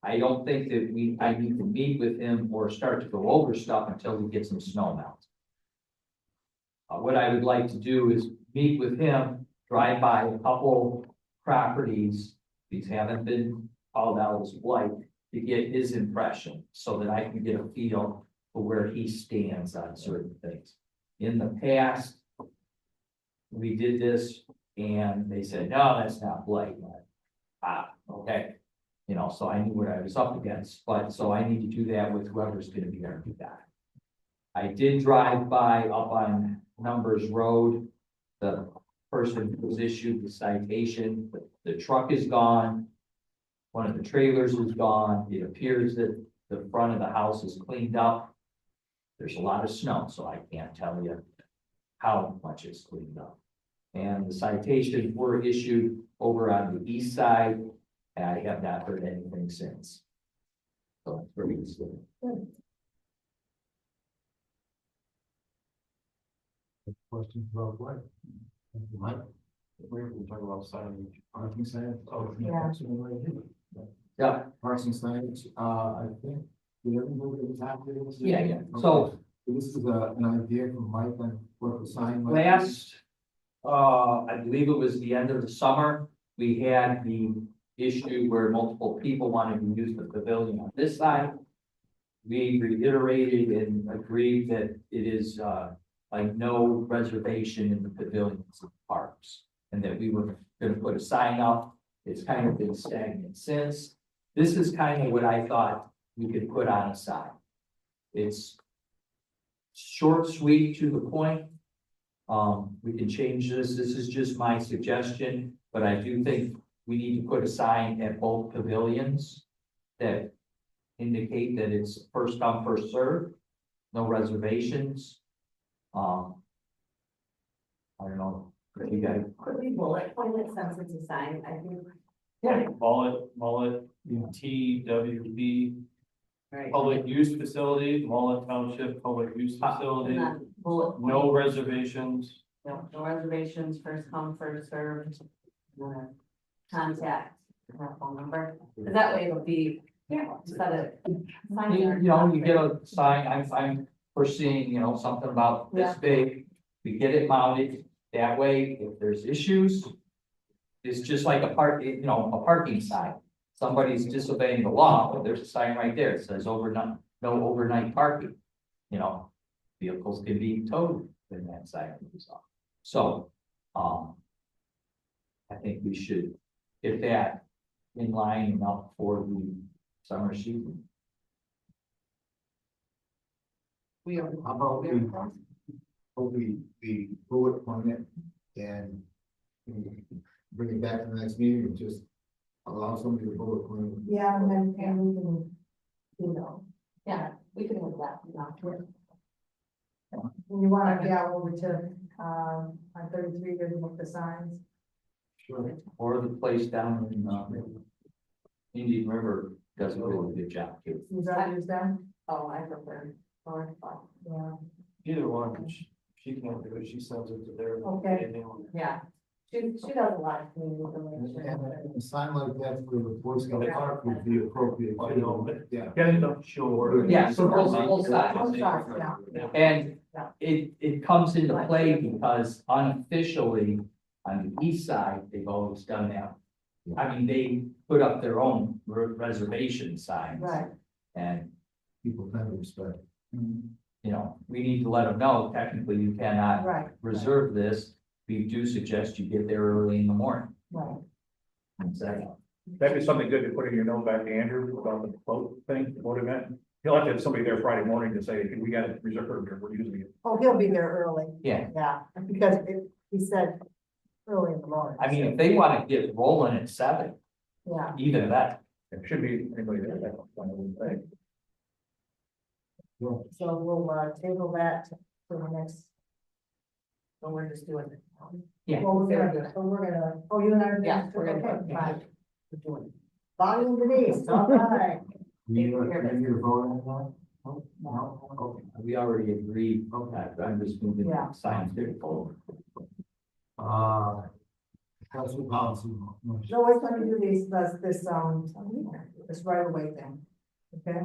Speaker 1: I don't think that I need to meet with him or start to go over stuff until we get some snow melt. What I would like to do is meet with him, drive by a couple properties, these haven't been called out as blight, to get his impression, so that I can get a feel for where he stands on certain things. In the past, we did this and they said, no, that's not blight. Okay. You know, so I knew what I was up against, but so I need to do that with whoever's gonna be our new guy. I did drive by up on Numbers Road. The person who was issued the citation, the truck is gone. One of the trailers is gone. It appears that the front of the house is cleaned up. There's a lot of snow, so I can't tell you how much is cleaned up. And the citations were issued over on the east side, and I have not heard anything since. So it's pretty good.
Speaker 10: Questions about what? Mike?
Speaker 12: We're talking about signing.
Speaker 10: Parking signage? Oh,
Speaker 3: Yeah.
Speaker 10: that's one right here.
Speaker 1: Yeah,
Speaker 10: Parking signage, I think, did everybody get a copy of this?
Speaker 1: yeah, yeah.
Speaker 10: Okay.
Speaker 1: So
Speaker 10: This is an idea from Mike on what the sign might be.
Speaker 1: last, I believe it was the end of the summer, we had the issue where multiple people wanted to use the pavilion on this side. We reiterated and agreed that it is, like no reservation in the pavilions of parks. And that we were gonna put a sign up. It's kind of been stagnant since. This is kind of what I thought we could put on a sign. It's short, sweet, to the point. We can change this. This is just my suggestion, but I do think we need to put a sign at both pavilions that indicate that it's first come, first served, no reservations. I don't know, if you guys,
Speaker 9: Could we bullet point it since it's a sign, I think.
Speaker 12: Mullett, TWB,
Speaker 9: Right.
Speaker 12: public use facility, Mullett Township, public use facility,
Speaker 9: And then bullet point.
Speaker 12: no reservations.
Speaker 9: No reservations, first come, first served. Contact, our phone number, because that way it'll be, instead of.
Speaker 1: you get a sign, I'm foreseeing, something about this big. We get it mounted, that way, if there's issues. It's just like a parking sign. Somebody's disobeying the law, but there's a sign right there, it says no overnight parking. Vehicles can be towed when that sign goes off. So, I think we should get that in line and up for the summer season.
Speaker 10: How about we bullet point it and bring it back to the next meeting and just allow somebody to bullet point it.
Speaker 3: Yeah, and then, and we can,
Speaker 9: Yeah, we can have that,
Speaker 3: when you wanna get over to, on 33, to look the signs.
Speaker 10: Sure.
Speaker 1: Or the place down in Indian River does a really good job too.
Speaker 3: Use that, use them,
Speaker 9: Oh, I prefer.
Speaker 3: yeah.
Speaker 12: Either one, she can't do it, she sends it to their.
Speaker 3: Okay.
Speaker 9: Yeah, she does a lot of community
Speaker 10: And
Speaker 9: relations.
Speaker 10: a sign like that for the Boy Scout Park would be appropriate.
Speaker 12: I know, but-
Speaker 10: Yeah.
Speaker 12: Get it up, sure.
Speaker 1: Yeah, so both sides.
Speaker 3: Both sides, yeah.
Speaker 1: And
Speaker 3: Yeah.
Speaker 1: it comes into play because unofficially, on the east side, they've always done that. I mean, they put up their own reservation signs.
Speaker 3: Right.
Speaker 1: And,
Speaker 10: People kind of respect.
Speaker 1: we need to let them know, technically, you cannot
Speaker 3: Right,
Speaker 1: reserve this. We do suggest you get there early in the morning.
Speaker 3: right.
Speaker 1: Exactly.
Speaker 11: That'd be something good to put in your note back to Andrew about the float thing, what event. He'll have to have somebody there Friday morning to say, we got it reserved, or we're using it.
Speaker 3: Oh, he'll be there early,
Speaker 1: Yeah,
Speaker 3: yeah, because he said early in the morning.
Speaker 1: I mean, if they wanna get rolling at 7,
Speaker 3: Yeah,
Speaker 1: even that,
Speaker 11: There should be anybody there, that's one I wouldn't think.
Speaker 3: so we'll, table that for the next.
Speaker 9: So we're just doing it.
Speaker 1: yeah.
Speaker 3: Well, we're gonna, oh, you and I are.
Speaker 9: Yeah, we're gonna
Speaker 3: Okay,
Speaker 9: do it.
Speaker 3: fine.
Speaker 9: We're doing it.
Speaker 3: Bonnie and Denise, all right.
Speaker 10: You need to vote on that? No, okay.
Speaker 1: We already agreed, I'm just moving
Speaker 3: Yeah.
Speaker 1: signs here forward.
Speaker 10: Council policy.
Speaker 3: No, we're gonna do this this right away thing. Okay?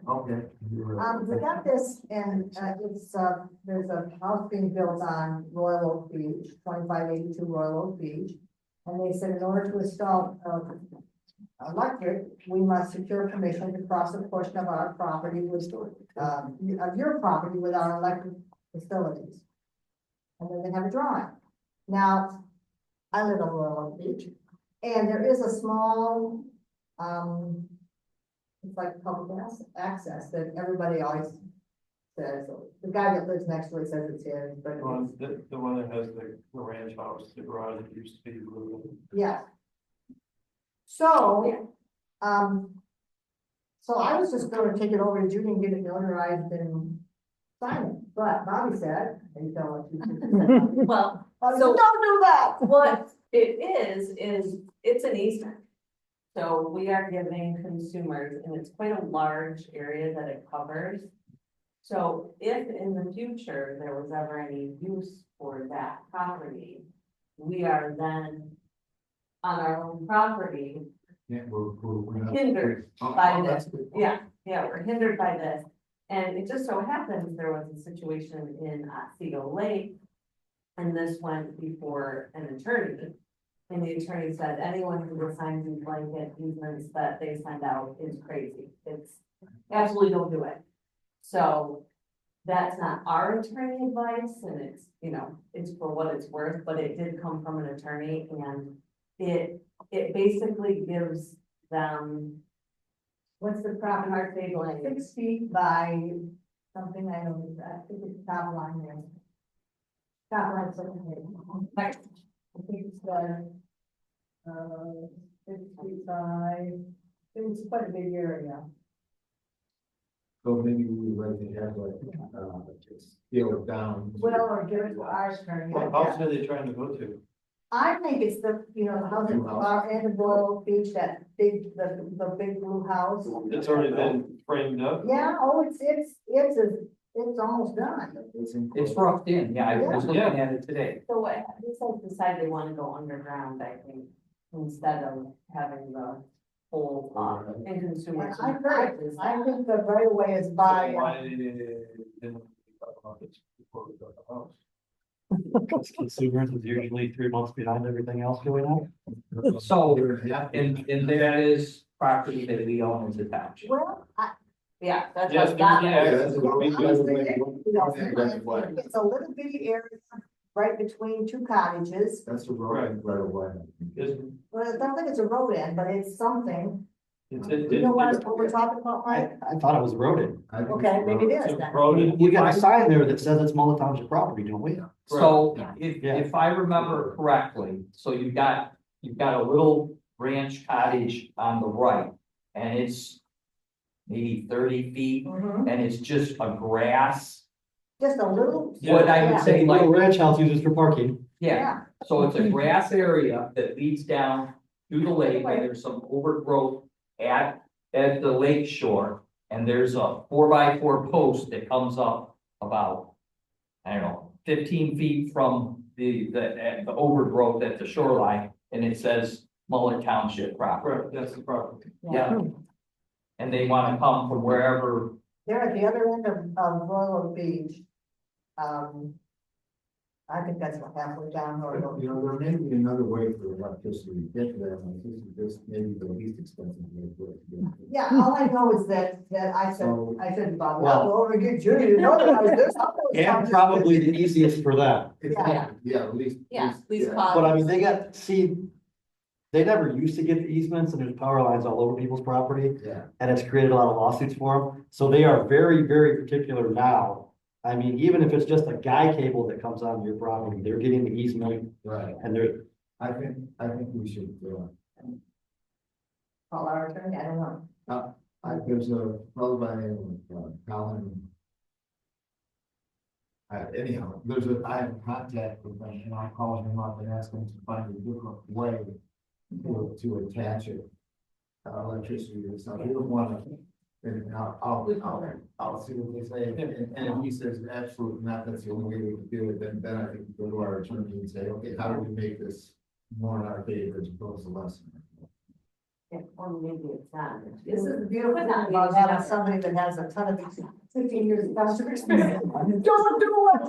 Speaker 10: Okay.
Speaker 3: We got this and, there's a house being built on Royal Oak Beach, 2582 Royal Oak Beach. And they said in order to install, electric, we must secure permission to cross a portion of our property with, of your property with our electric facilities. And then they have a drawing. Now, I live on Royal Oak Beach, and there is a small, it's like public access that everybody always says, the guy that lives next to it says it's his, but.
Speaker 12: The one that has the ranch house, the garage that used to be.
Speaker 3: Yeah. So, so I was just gonna take it over to Judy and get it notarized and sign it, but Bobby said, and tell what you said.
Speaker 9: Well,
Speaker 3: Bobby said,
Speaker 9: So-
Speaker 3: don't do that.
Speaker 9: what it is it's an easement. So we are giving consumers, and it's quite a large area that it covers. So if in the future there was ever any use for that property, we are then on our own property
Speaker 10: Yeah, we're not.
Speaker 9: hindered
Speaker 10: Oh,
Speaker 9: by
Speaker 10: oh,
Speaker 9: this.
Speaker 10: that's good.
Speaker 9: Yeah, we're hindered by this. And it just so happens there was a situation in Otsego Lake. And this went before an attorney. And the attorney said, anyone who assigns these blanket easements that they send out is crazy. It's absolutely don't do it. So that's not our attorney advice, and it's, it's for what it's worth, but it did come from an attorney, and it basically gives them, what's the proper hard table?
Speaker 3: 6 feet by something, I don't know, I think it's top line there. Top line, something. I think it's 6 feet by, it's quite a big area.
Speaker 10: So maybe we would like to have just scale it down.
Speaker 3: Well, or give it to our attorney.
Speaker 12: What house are they trying to go to?
Speaker 3: I think it's the, the house at our end of Royal Beach, that big, the big blue house.
Speaker 12: It's already been framed up.
Speaker 3: Yeah, oh, it's almost done.
Speaker 1: It's roughed in, yeah, I was looking at it today.
Speaker 9: so what, this has decided they want to go underground, I think, instead of having the whole, and consumers.
Speaker 3: I think the right of way is by,
Speaker 12: Why didn't we talk about this before we got the house?
Speaker 13: Because consumers is usually 3 months behind everything else going on.
Speaker 1: So, and there is property that we own as a township.
Speaker 3: well,
Speaker 9: Yeah, that's
Speaker 12: Yes,
Speaker 9: what that
Speaker 12: yeah,
Speaker 9: is.
Speaker 12: that's what we do.
Speaker 3: it's a little bitty area right between two cottages.
Speaker 10: That's the road right away.
Speaker 3: Well, I don't think it's a road end, but it's something.
Speaker 12: It's
Speaker 3: You know what we're talking about, Mike?
Speaker 13: I thought it was roaded.
Speaker 3: Okay, maybe it is then.
Speaker 12: Road.
Speaker 13: We got a sign there that says it's Mullett Township property, don't we?
Speaker 1: So
Speaker 9: Yeah.
Speaker 1: if I remember correctly, so you've got a little ranch cottage on the right. And it's maybe 30 feet
Speaker 3: Mhm.
Speaker 1: and it's just a grass.
Speaker 3: Just a little.
Speaker 1: What I would say like,
Speaker 13: Little ranch house uses for parking.
Speaker 1: yeah, so it's a grass area that leads down to the lake and there's some overgrowth at the lake shore. And there's a 4x4 post that comes up about, I don't know, 15 feet from the overgrowth at the shoreline. And it says Mullett Township property.
Speaker 12: Right, that's the property.
Speaker 1: Yeah. And they wanna come from wherever,
Speaker 3: They're at the other end of Royal Oak Beach. I think that's what halfway down Royal Oak.
Speaker 10: There may be another way for electricity to get there, and this is just maybe the least expensive way for it to get.
Speaker 3: Yeah, all I know is that I said,
Speaker 10: So-
Speaker 3: Bob,
Speaker 13: Well-
Speaker 3: I'll go over and get Judy to notarize this. I'll go
Speaker 13: And
Speaker 3: sign this."
Speaker 13: probably the easiest for them.
Speaker 3: Yeah.
Speaker 10: Yeah, at least.
Speaker 9: Yeah, at least
Speaker 10: yeah.
Speaker 9: cause.
Speaker 13: But I mean, they got, see, they never used to get the easements and there's power lines all over people's property.
Speaker 10: Yeah.
Speaker 13: And it's created a lot of lawsuits for them. So they are very, very particular now. I mean, even if it's just a guy cable that comes onto your property, they're getting the easement
Speaker 10: Right,
Speaker 13: and they're,
Speaker 10: I think we should,
Speaker 3: Call our attorney, I don't know.
Speaker 10: there's a fellow by the name of, Colin. Anyhow, I have contact with them, and I'll call him up and ask him to find a different way to attach it. Electricity and stuff, we don't wanna, and I'll see what they say, and if he says absolutely not, that's the only way we can do it, then I think we go to our attorney and say, okay, how do we make this more in our favor as opposed to less?
Speaker 9: Or maybe it's not.
Speaker 3: This is the beautiful thing about having somebody that has a ton of 15 years of township experience. Don't do it.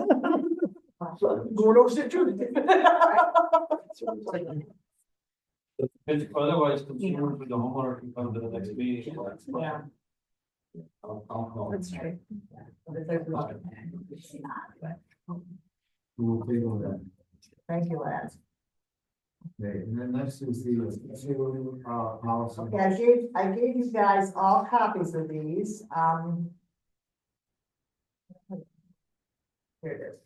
Speaker 3: Go to shit too.
Speaker 12: Otherwise, consumers with the homeowner can come to the next meeting.
Speaker 3: Yeah.
Speaker 10: I'll call.
Speaker 3: That's true.
Speaker 10: We'll table that.
Speaker 3: Thank you, Lance.
Speaker 10: Okay, and then next is the, policy.
Speaker 3: Okay, I gave you guys all copies of these, here it is.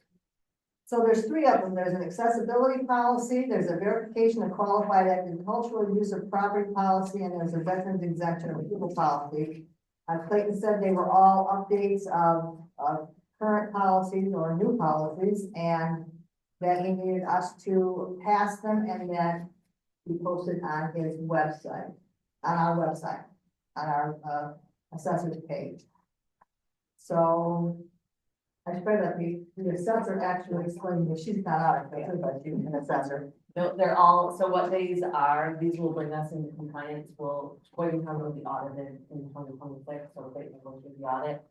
Speaker 3: So there's three of them. There's an accessibility policy, there's a verification of qualified agricultural use of property policy, and there's a veterans exemption of people policy. Clayton said they were all updates of current policies or new policies, and that he needed us to pass them and then be posted on his website, on our assessor's page. So I spread that the assessor actually explained that she's not out of favor, but she's an assessor.
Speaker 9: They're all, so what these are, these will bring us into compliance, Boyden County will be audited in 2026, so they will go through the audit.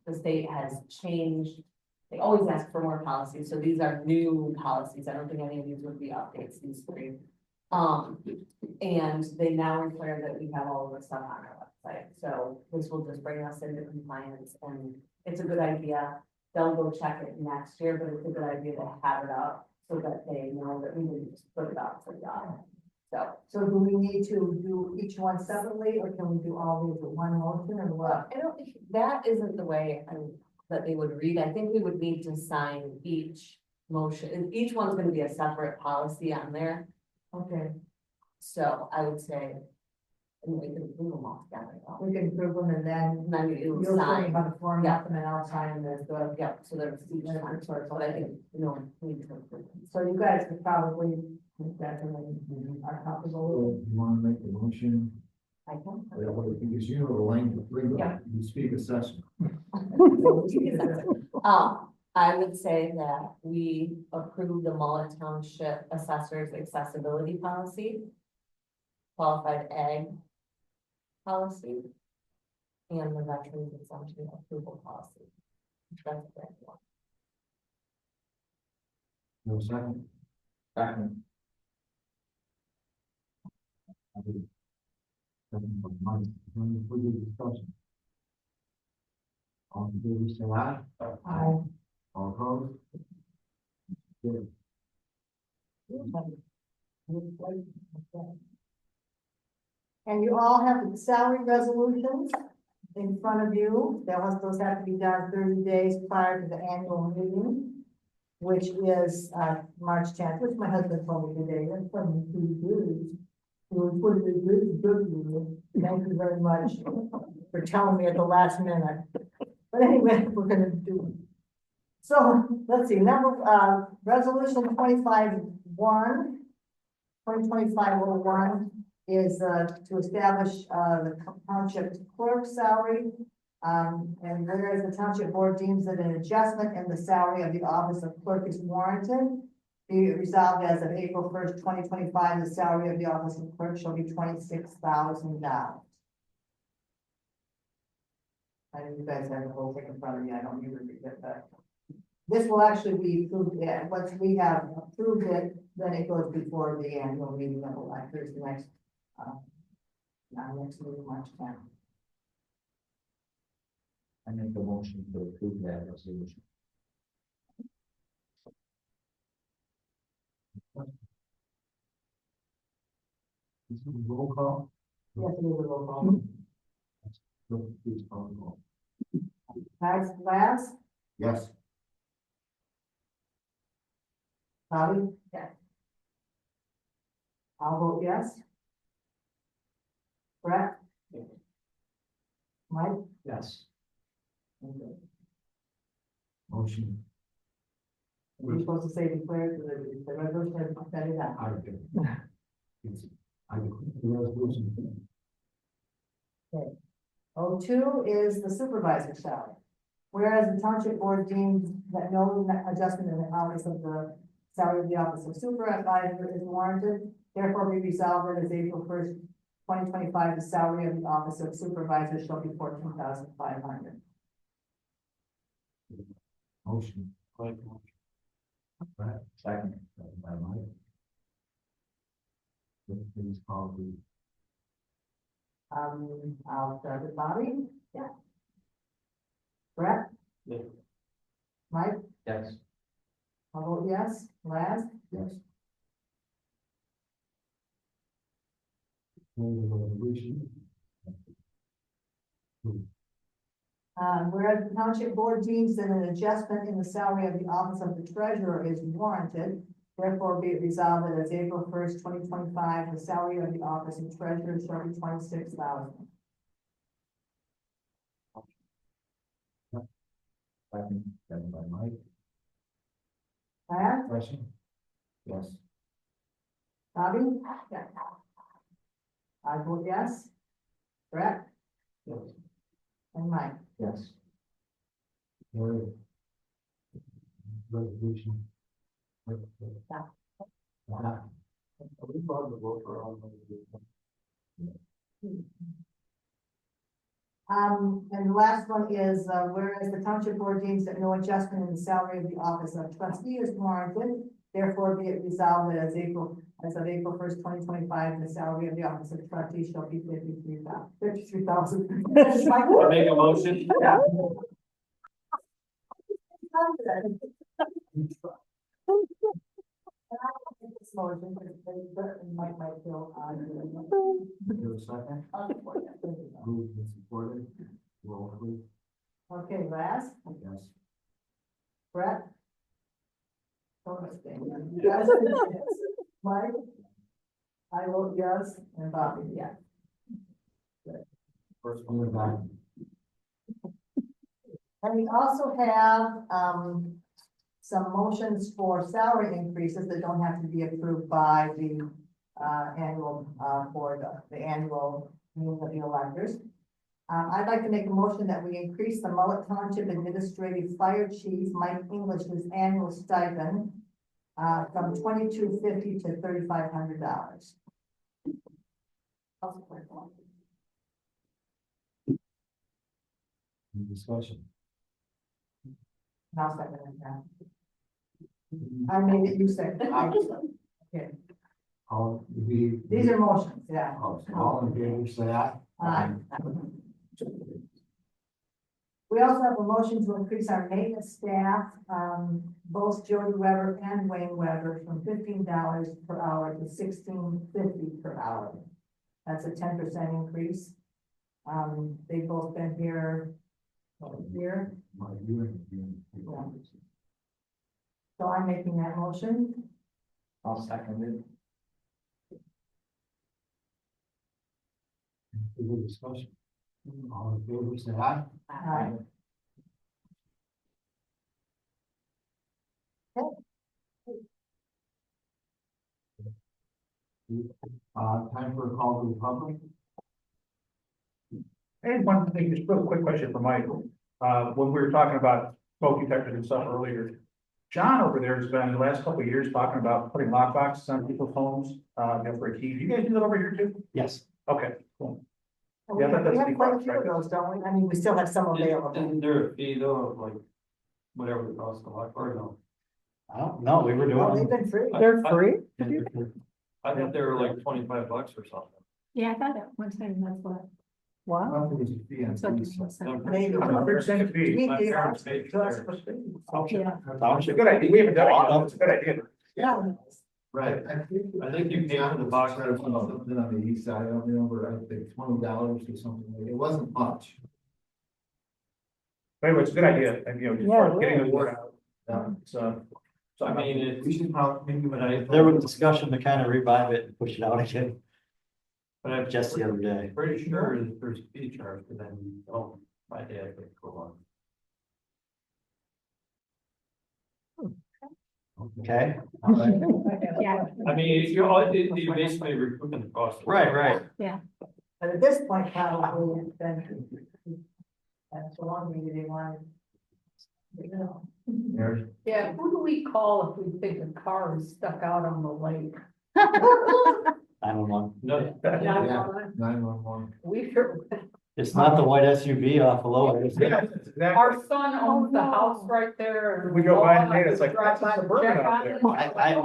Speaker 9: The state has changed, they always ask for more policies, so these are new policies, I don't think any of these would be updates, these three. And they now require that we have all of this stuff on our website, so this will just bring us into compliance, and it's a good idea. They'll go check it next year, but it's a good idea to have it up so that they know that we didn't just put it up for the audit.
Speaker 3: So do we need to do each one separately, or can we do all these with one motion, or what?
Speaker 9: I don't think, that isn't the way that they would read. I think we would need to sign each motion, and each one's gonna be a separate policy on there.
Speaker 3: Okay,
Speaker 9: So I would say, and we can approve them all together.
Speaker 3: we can approve them and then
Speaker 9: And then you
Speaker 3: you'll sign
Speaker 9: sign,
Speaker 3: about the form,
Speaker 9: Yeah.
Speaker 3: and then I'll sign this.
Speaker 9: yeah, so there's each one, but I think, we need to approve them.
Speaker 3: So you guys could probably definitely are comfortable
Speaker 10: So you wanna make the motion,
Speaker 9: I can.
Speaker 10: because you know the language,
Speaker 9: Yeah.
Speaker 10: you speak assessment.
Speaker 9: I would say that we approve the Mullett Township Assessor's Accessibility Policy, Qualified Ag Policy, and the Veterans Exemption Approval Policy. That's the correct one.
Speaker 10: No second.
Speaker 1: Second.
Speaker 10: Any further discussion? All in favor, say aye.
Speaker 3: Aye.
Speaker 10: All opposed? Good.
Speaker 3: And you all have the salary resolutions in front of you. Those have to be done 30 days prior to the annual meeting, which is March 10th, which my husband told me today. That's funny, Thank you very much for telling me at the last minute. But anyway, we're gonna do it. So, let's see, resolution 2025-01 is to establish the township clerk salary. And whereas the township board deems that an adjustment in the salary of the office of clerk is warranted, be it resolved as of April 1st, 2025, the salary of the office of clerk shall be $26,000. I know you guys have the whole thing in front of me, I don't need to read it, but this will actually be approved, once we have approved it, then it goes before the annual meeting of electors next meeting, March 10th.
Speaker 1: I make a motion to approve that resolution.
Speaker 10: Roll call.
Speaker 3: Yes, we will roll call.
Speaker 10: Please call the roll.
Speaker 3: Max Glass,
Speaker 10: Yes.
Speaker 3: Bobby? Yes. I'll vote yes. Brett? Mike?
Speaker 1: Yes.
Speaker 10: Motion.
Speaker 3: We're supposed to say declare the resolution has been set it up.
Speaker 10: I did. I declare the resolution.
Speaker 3: O2 is the supervisor's salary. Whereas the township board deems that no adjustment in the office of the salary of the office of supervisor is warranted, therefore be resolved that as April 1st, 2025, the salary of the office of supervisor shall be $14,500.
Speaker 10: Motion. Right. Second. By Mike. Please call the.
Speaker 3: I'll start with Bobby. Yeah. Brett?
Speaker 12: Yeah.
Speaker 3: Mike?
Speaker 1: Yes.
Speaker 3: I'll vote yes. Laz?
Speaker 10: Yes. Resolution.
Speaker 3: Whereas the township board deems that an adjustment in the salary of the office of the treasurer is warranted, therefore be it resolved that as April 1st, 2025, the salary of the office of treasurer shall be $26,000.
Speaker 10: Second by Mike.
Speaker 3: Laz?
Speaker 10: Question? Yes.
Speaker 3: Bobby? Yeah. I vote yes. Brett?
Speaker 12: Yes.
Speaker 3: And Mike?
Speaker 1: Yes.
Speaker 10: Resolution.
Speaker 12: Are we allowed to vote for all of these?
Speaker 3: And the last one is, whereas the township board deems that no adjustment in the salary of the office of trustee is warranted, therefore be it resolved that as of April 1st, 2025, the salary of the office of trustee shall be $53,000.
Speaker 12: I make a motion.
Speaker 3: Yeah. This motion, but Mike might feel odd.
Speaker 10: Is there a second? Moved and supported. Roll please.
Speaker 3: Okay, Laz?
Speaker 10: Yes.
Speaker 3: Brett? Don't abstain. Yes. Mike? I vote yes, and Bobby, yeah.
Speaker 10: First one is back.
Speaker 3: And we also have, some motions for salary increases that don't have to be approved by the, annual, board, the annual meeting of the electors. I'd like to make a motion that we increase the Mullett Township Administrative Fire Chief Mike English's annual stipend from $2,250 to $3,500.
Speaker 10: Any discussion?
Speaker 3: Now second it now. I made it, you said. Okay,
Speaker 10: All,
Speaker 3: these are motions, yeah.
Speaker 10: all in favor, say aye.
Speaker 3: Aye. We also have a motion to increase our maintenance staff, both Jody Weber and Wayne Weber, from $15 per hour to $16.50 per hour. That's a 10% increase. They've both been here a year.
Speaker 10: My viewing.
Speaker 3: So I'm making that motion.
Speaker 1: I'll second it.
Speaker 10: Any discussion? All in favor, say aye.
Speaker 3: Aye.
Speaker 10: Time for a call to the public.
Speaker 11: I had one thing, just real quick question for Mike. When we were talking about smoke detectors and stuff earlier, John over there has been the last couple of years talking about putting lock boxes on people's homes, for a key. Do you guys do that over here too?
Speaker 13: Yes.
Speaker 11: Okay, cool.
Speaker 3: We
Speaker 11: Yeah,
Speaker 3: have
Speaker 11: that's
Speaker 3: quite a
Speaker 11: pretty
Speaker 3: few
Speaker 11: fast,
Speaker 3: of those, don't we? I mean, we still have some available.
Speaker 12: Isn't there a fee though, of like, whatever it costs to lock, or no?
Speaker 13: I don't know, we were
Speaker 3: Well, they've
Speaker 13: doing.
Speaker 3: been free.
Speaker 7: They're free?
Speaker 12: I think they were like $25 or something.
Speaker 5: Yeah, I thought that one time that's what.
Speaker 10: I
Speaker 7: Wow.
Speaker 10: don't think there's a fee on
Speaker 5: So
Speaker 10: fees.
Speaker 3: Maybe.
Speaker 11: 100% fee.
Speaker 12: My parents paid for theirs.
Speaker 5: Yeah.
Speaker 11: It's a good idea. We haven't done it yet. It's a good idea.
Speaker 3: Yeah.
Speaker 12: Right, I think you paid for the box.
Speaker 10: Something on the east side, I don't remember, I think $20 or something, it wasn't much.
Speaker 11: But anyway, it's a good idea, and you know, just
Speaker 7: Yeah,
Speaker 11: start getting the word out. So
Speaker 12: I mean,
Speaker 10: We should probably, maybe when I.
Speaker 13: There was discussion to kind of revive it and push it out again,
Speaker 12: but I'm
Speaker 13: just the other day.
Speaker 12: pretty sure that there's a fee charge, but then, oh, my dad would go on.
Speaker 13: Okay,
Speaker 5: Yeah,
Speaker 12: I mean, you're basically recouping the cost.
Speaker 13: right.
Speaker 3: But at this point, probably, it's been, that's so long, maybe they want. You know.
Speaker 14: Yeah, who do we call if we think a car is stuck out on the lake?
Speaker 13: I don't know.
Speaker 12: No,
Speaker 10: Yeah, 911.
Speaker 14: We sure,
Speaker 13: It's not the white SUV off the lower. is it?
Speaker 11: Yeah, that's exactly.
Speaker 14: our son owns the house right there. and
Speaker 11: We go by
Speaker 14: all
Speaker 11: and
Speaker 14: I
Speaker 11: it's like,
Speaker 14: drive
Speaker 11: that's a
Speaker 14: by and
Speaker 11: Suburban
Speaker 14: check
Speaker 11: out
Speaker 14: on
Speaker 11: there.
Speaker 14: it.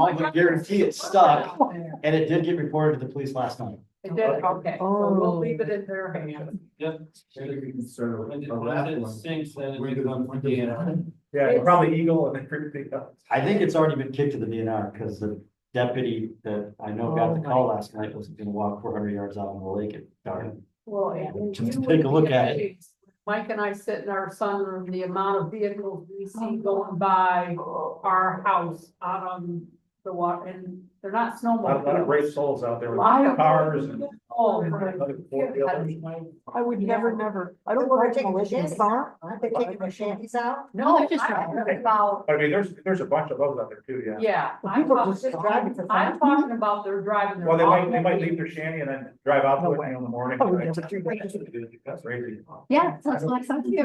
Speaker 13: I can guarantee it's stuck, and it did get reported to the police last night.
Speaker 14: It did, okay, so we'll leave it in their hands.
Speaker 12: yep.
Speaker 10: Maybe we can start
Speaker 12: When
Speaker 10: a raffle.
Speaker 12: it sinks, then
Speaker 10: When
Speaker 12: it
Speaker 10: do-
Speaker 12: becomes
Speaker 10: when does it-
Speaker 12: DNR.
Speaker 11: Yeah, probably Eagle and then Creek.
Speaker 13: I think it's already been kicked to the DNR, because the deputy that I know got the call last night was gonna walk 400 yards out on the lake at dark.
Speaker 14: Well, and
Speaker 13: Just
Speaker 14: you
Speaker 13: take a
Speaker 14: would
Speaker 13: look
Speaker 14: be
Speaker 13: at it.
Speaker 14: amazed. Mike and I sit in our sunroom, the amount of vehicles we see going by our house out on the water, and they're not
Speaker 11: A lot of
Speaker 14: snowmobiles.
Speaker 11: brave souls out there with
Speaker 14: Lot of-
Speaker 11: cars and.
Speaker 14: Oh,
Speaker 11: and
Speaker 14: my
Speaker 11: other four-wheelers.
Speaker 7: I would never, I don't
Speaker 3: We're
Speaker 7: like
Speaker 3: taking the
Speaker 7: militia
Speaker 3: shanties
Speaker 7: summer.
Speaker 3: out, aren't they taking the shanties out?
Speaker 14: No,
Speaker 5: they're just
Speaker 14: I'm
Speaker 5: driving.
Speaker 14: talking about,
Speaker 11: I mean, there's a bunch of those out there too, yeah.
Speaker 14: yeah,
Speaker 3: Well,
Speaker 14: I'm
Speaker 3: people
Speaker 14: talking,
Speaker 3: just driving for
Speaker 14: I'm
Speaker 3: fun.
Speaker 14: talking about they're driving their.
Speaker 11: Well, they might leave
Speaker 14: automobiles.
Speaker 11: their shanty and then drive out to
Speaker 7: No
Speaker 11: it
Speaker 7: way.
Speaker 11: in the morning.
Speaker 7: I would
Speaker 11: right?
Speaker 7: never do that.
Speaker 11: That's crazy.
Speaker 5: yeah, that's like so too.
Speaker 14: This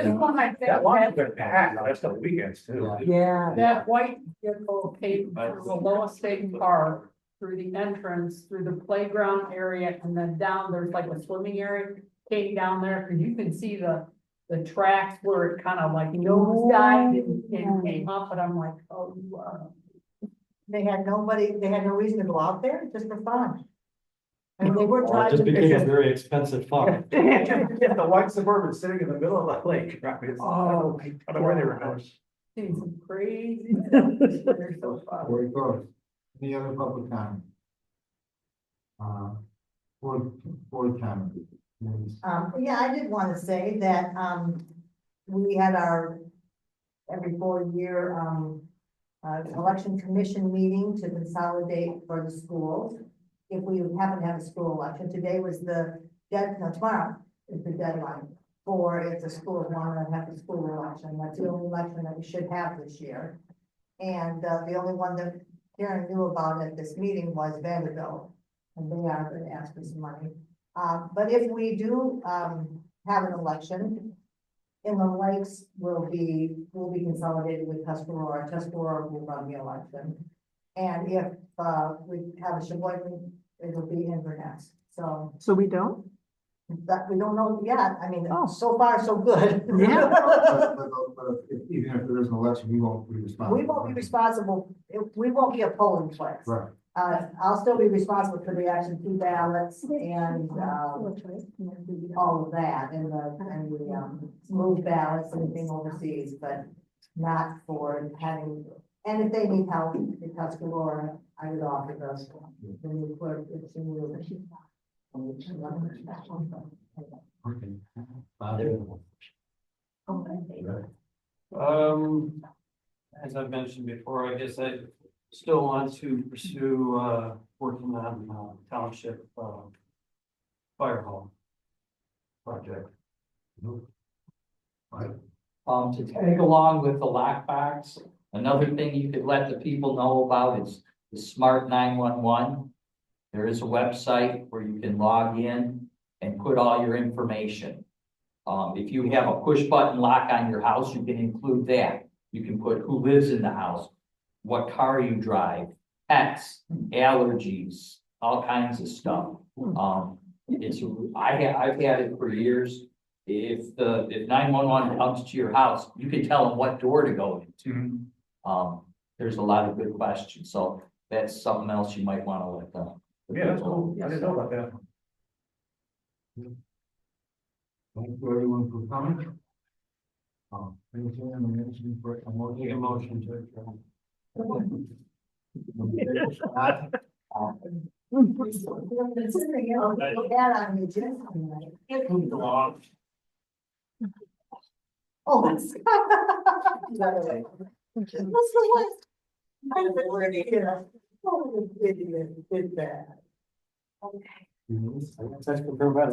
Speaker 14: one I think
Speaker 11: That launch has
Speaker 14: had
Speaker 11: been packed, that's the weekends too.
Speaker 7: Yeah.
Speaker 14: that white vehicle came through the Loa State Park, through the entrance, through the playground area, and then down, there's like a swimming area. Came down there, and you can see the tracks where it kind of like nosedived and came up, but I'm like, oh, you are.
Speaker 3: They had nobody, they had no reason to go out there, just for fun. And they were
Speaker 13: Well, it just
Speaker 3: driving.
Speaker 13: became a very expensive fun.
Speaker 11: Yeah, the white Suburban sitting in the middle of the lake. I mean,
Speaker 7: Oh,
Speaker 11: I don't know where they were going.
Speaker 14: Seen some crazy stuff. They're so fun.
Speaker 10: Where it goes. Any other public comment? Board comment.
Speaker 3: Yeah, I did want to say that, we had our every 4-year, election commission meeting to consolidate for the schools. If we happen to have a school election, today was tomorrow is the deadline for if the schools want to have a school election. That's the only election that we should have this year. And, the only one that Karen knew about at this meeting was Vanderbilt, and they are going to ask for some money. But if we do, have an election, Inland Lakes will be consolidated with Tuscarora. Tuscarora will run the election. And if, we have a Sheboygan, it'll be Inverness. So
Speaker 7: we don't?
Speaker 3: that, we don't know yet. I mean,
Speaker 7: Oh.
Speaker 3: so far, so good.
Speaker 7: Yeah.
Speaker 10: But even if there is an election, we won't be responsible.
Speaker 3: We won't be responsible, we won't be a polling place.
Speaker 10: Right.
Speaker 3: I'll still be responsible for the absentee ballots and, all of that, and the move ballots and anything overseas, but not for having, and if they need help, because Laura, I would offer those, the new clerk, if she knew.
Speaker 12: As I've mentioned before, I guess I still want to pursue, working on, township, fire hall project.
Speaker 1: To tag along with the lockbox, another thing you could let the people know about is the Smart 911. There is a website where you can log in and put all your information. If you have a push button lock on your house, you can include that. You can put who lives in the house, what car you drive, pets, allergies, all kinds of stuff. I've had it for years. If 911 comes to your house, you can tell them what door to go into. There's a lot of good questions, so that's something else you might want to let them.
Speaker 11: Yeah, that's cool. I didn't know about that.
Speaker 10: Thank you everyone for coming.
Speaker 2: Anything on the minutes for a motion?
Speaker 12: Make a motion to adjourn.
Speaker 3: That on the agenda tonight. Oh, that's. That's the list. We're gonna get a. Oh, did bad.
Speaker 13: That's for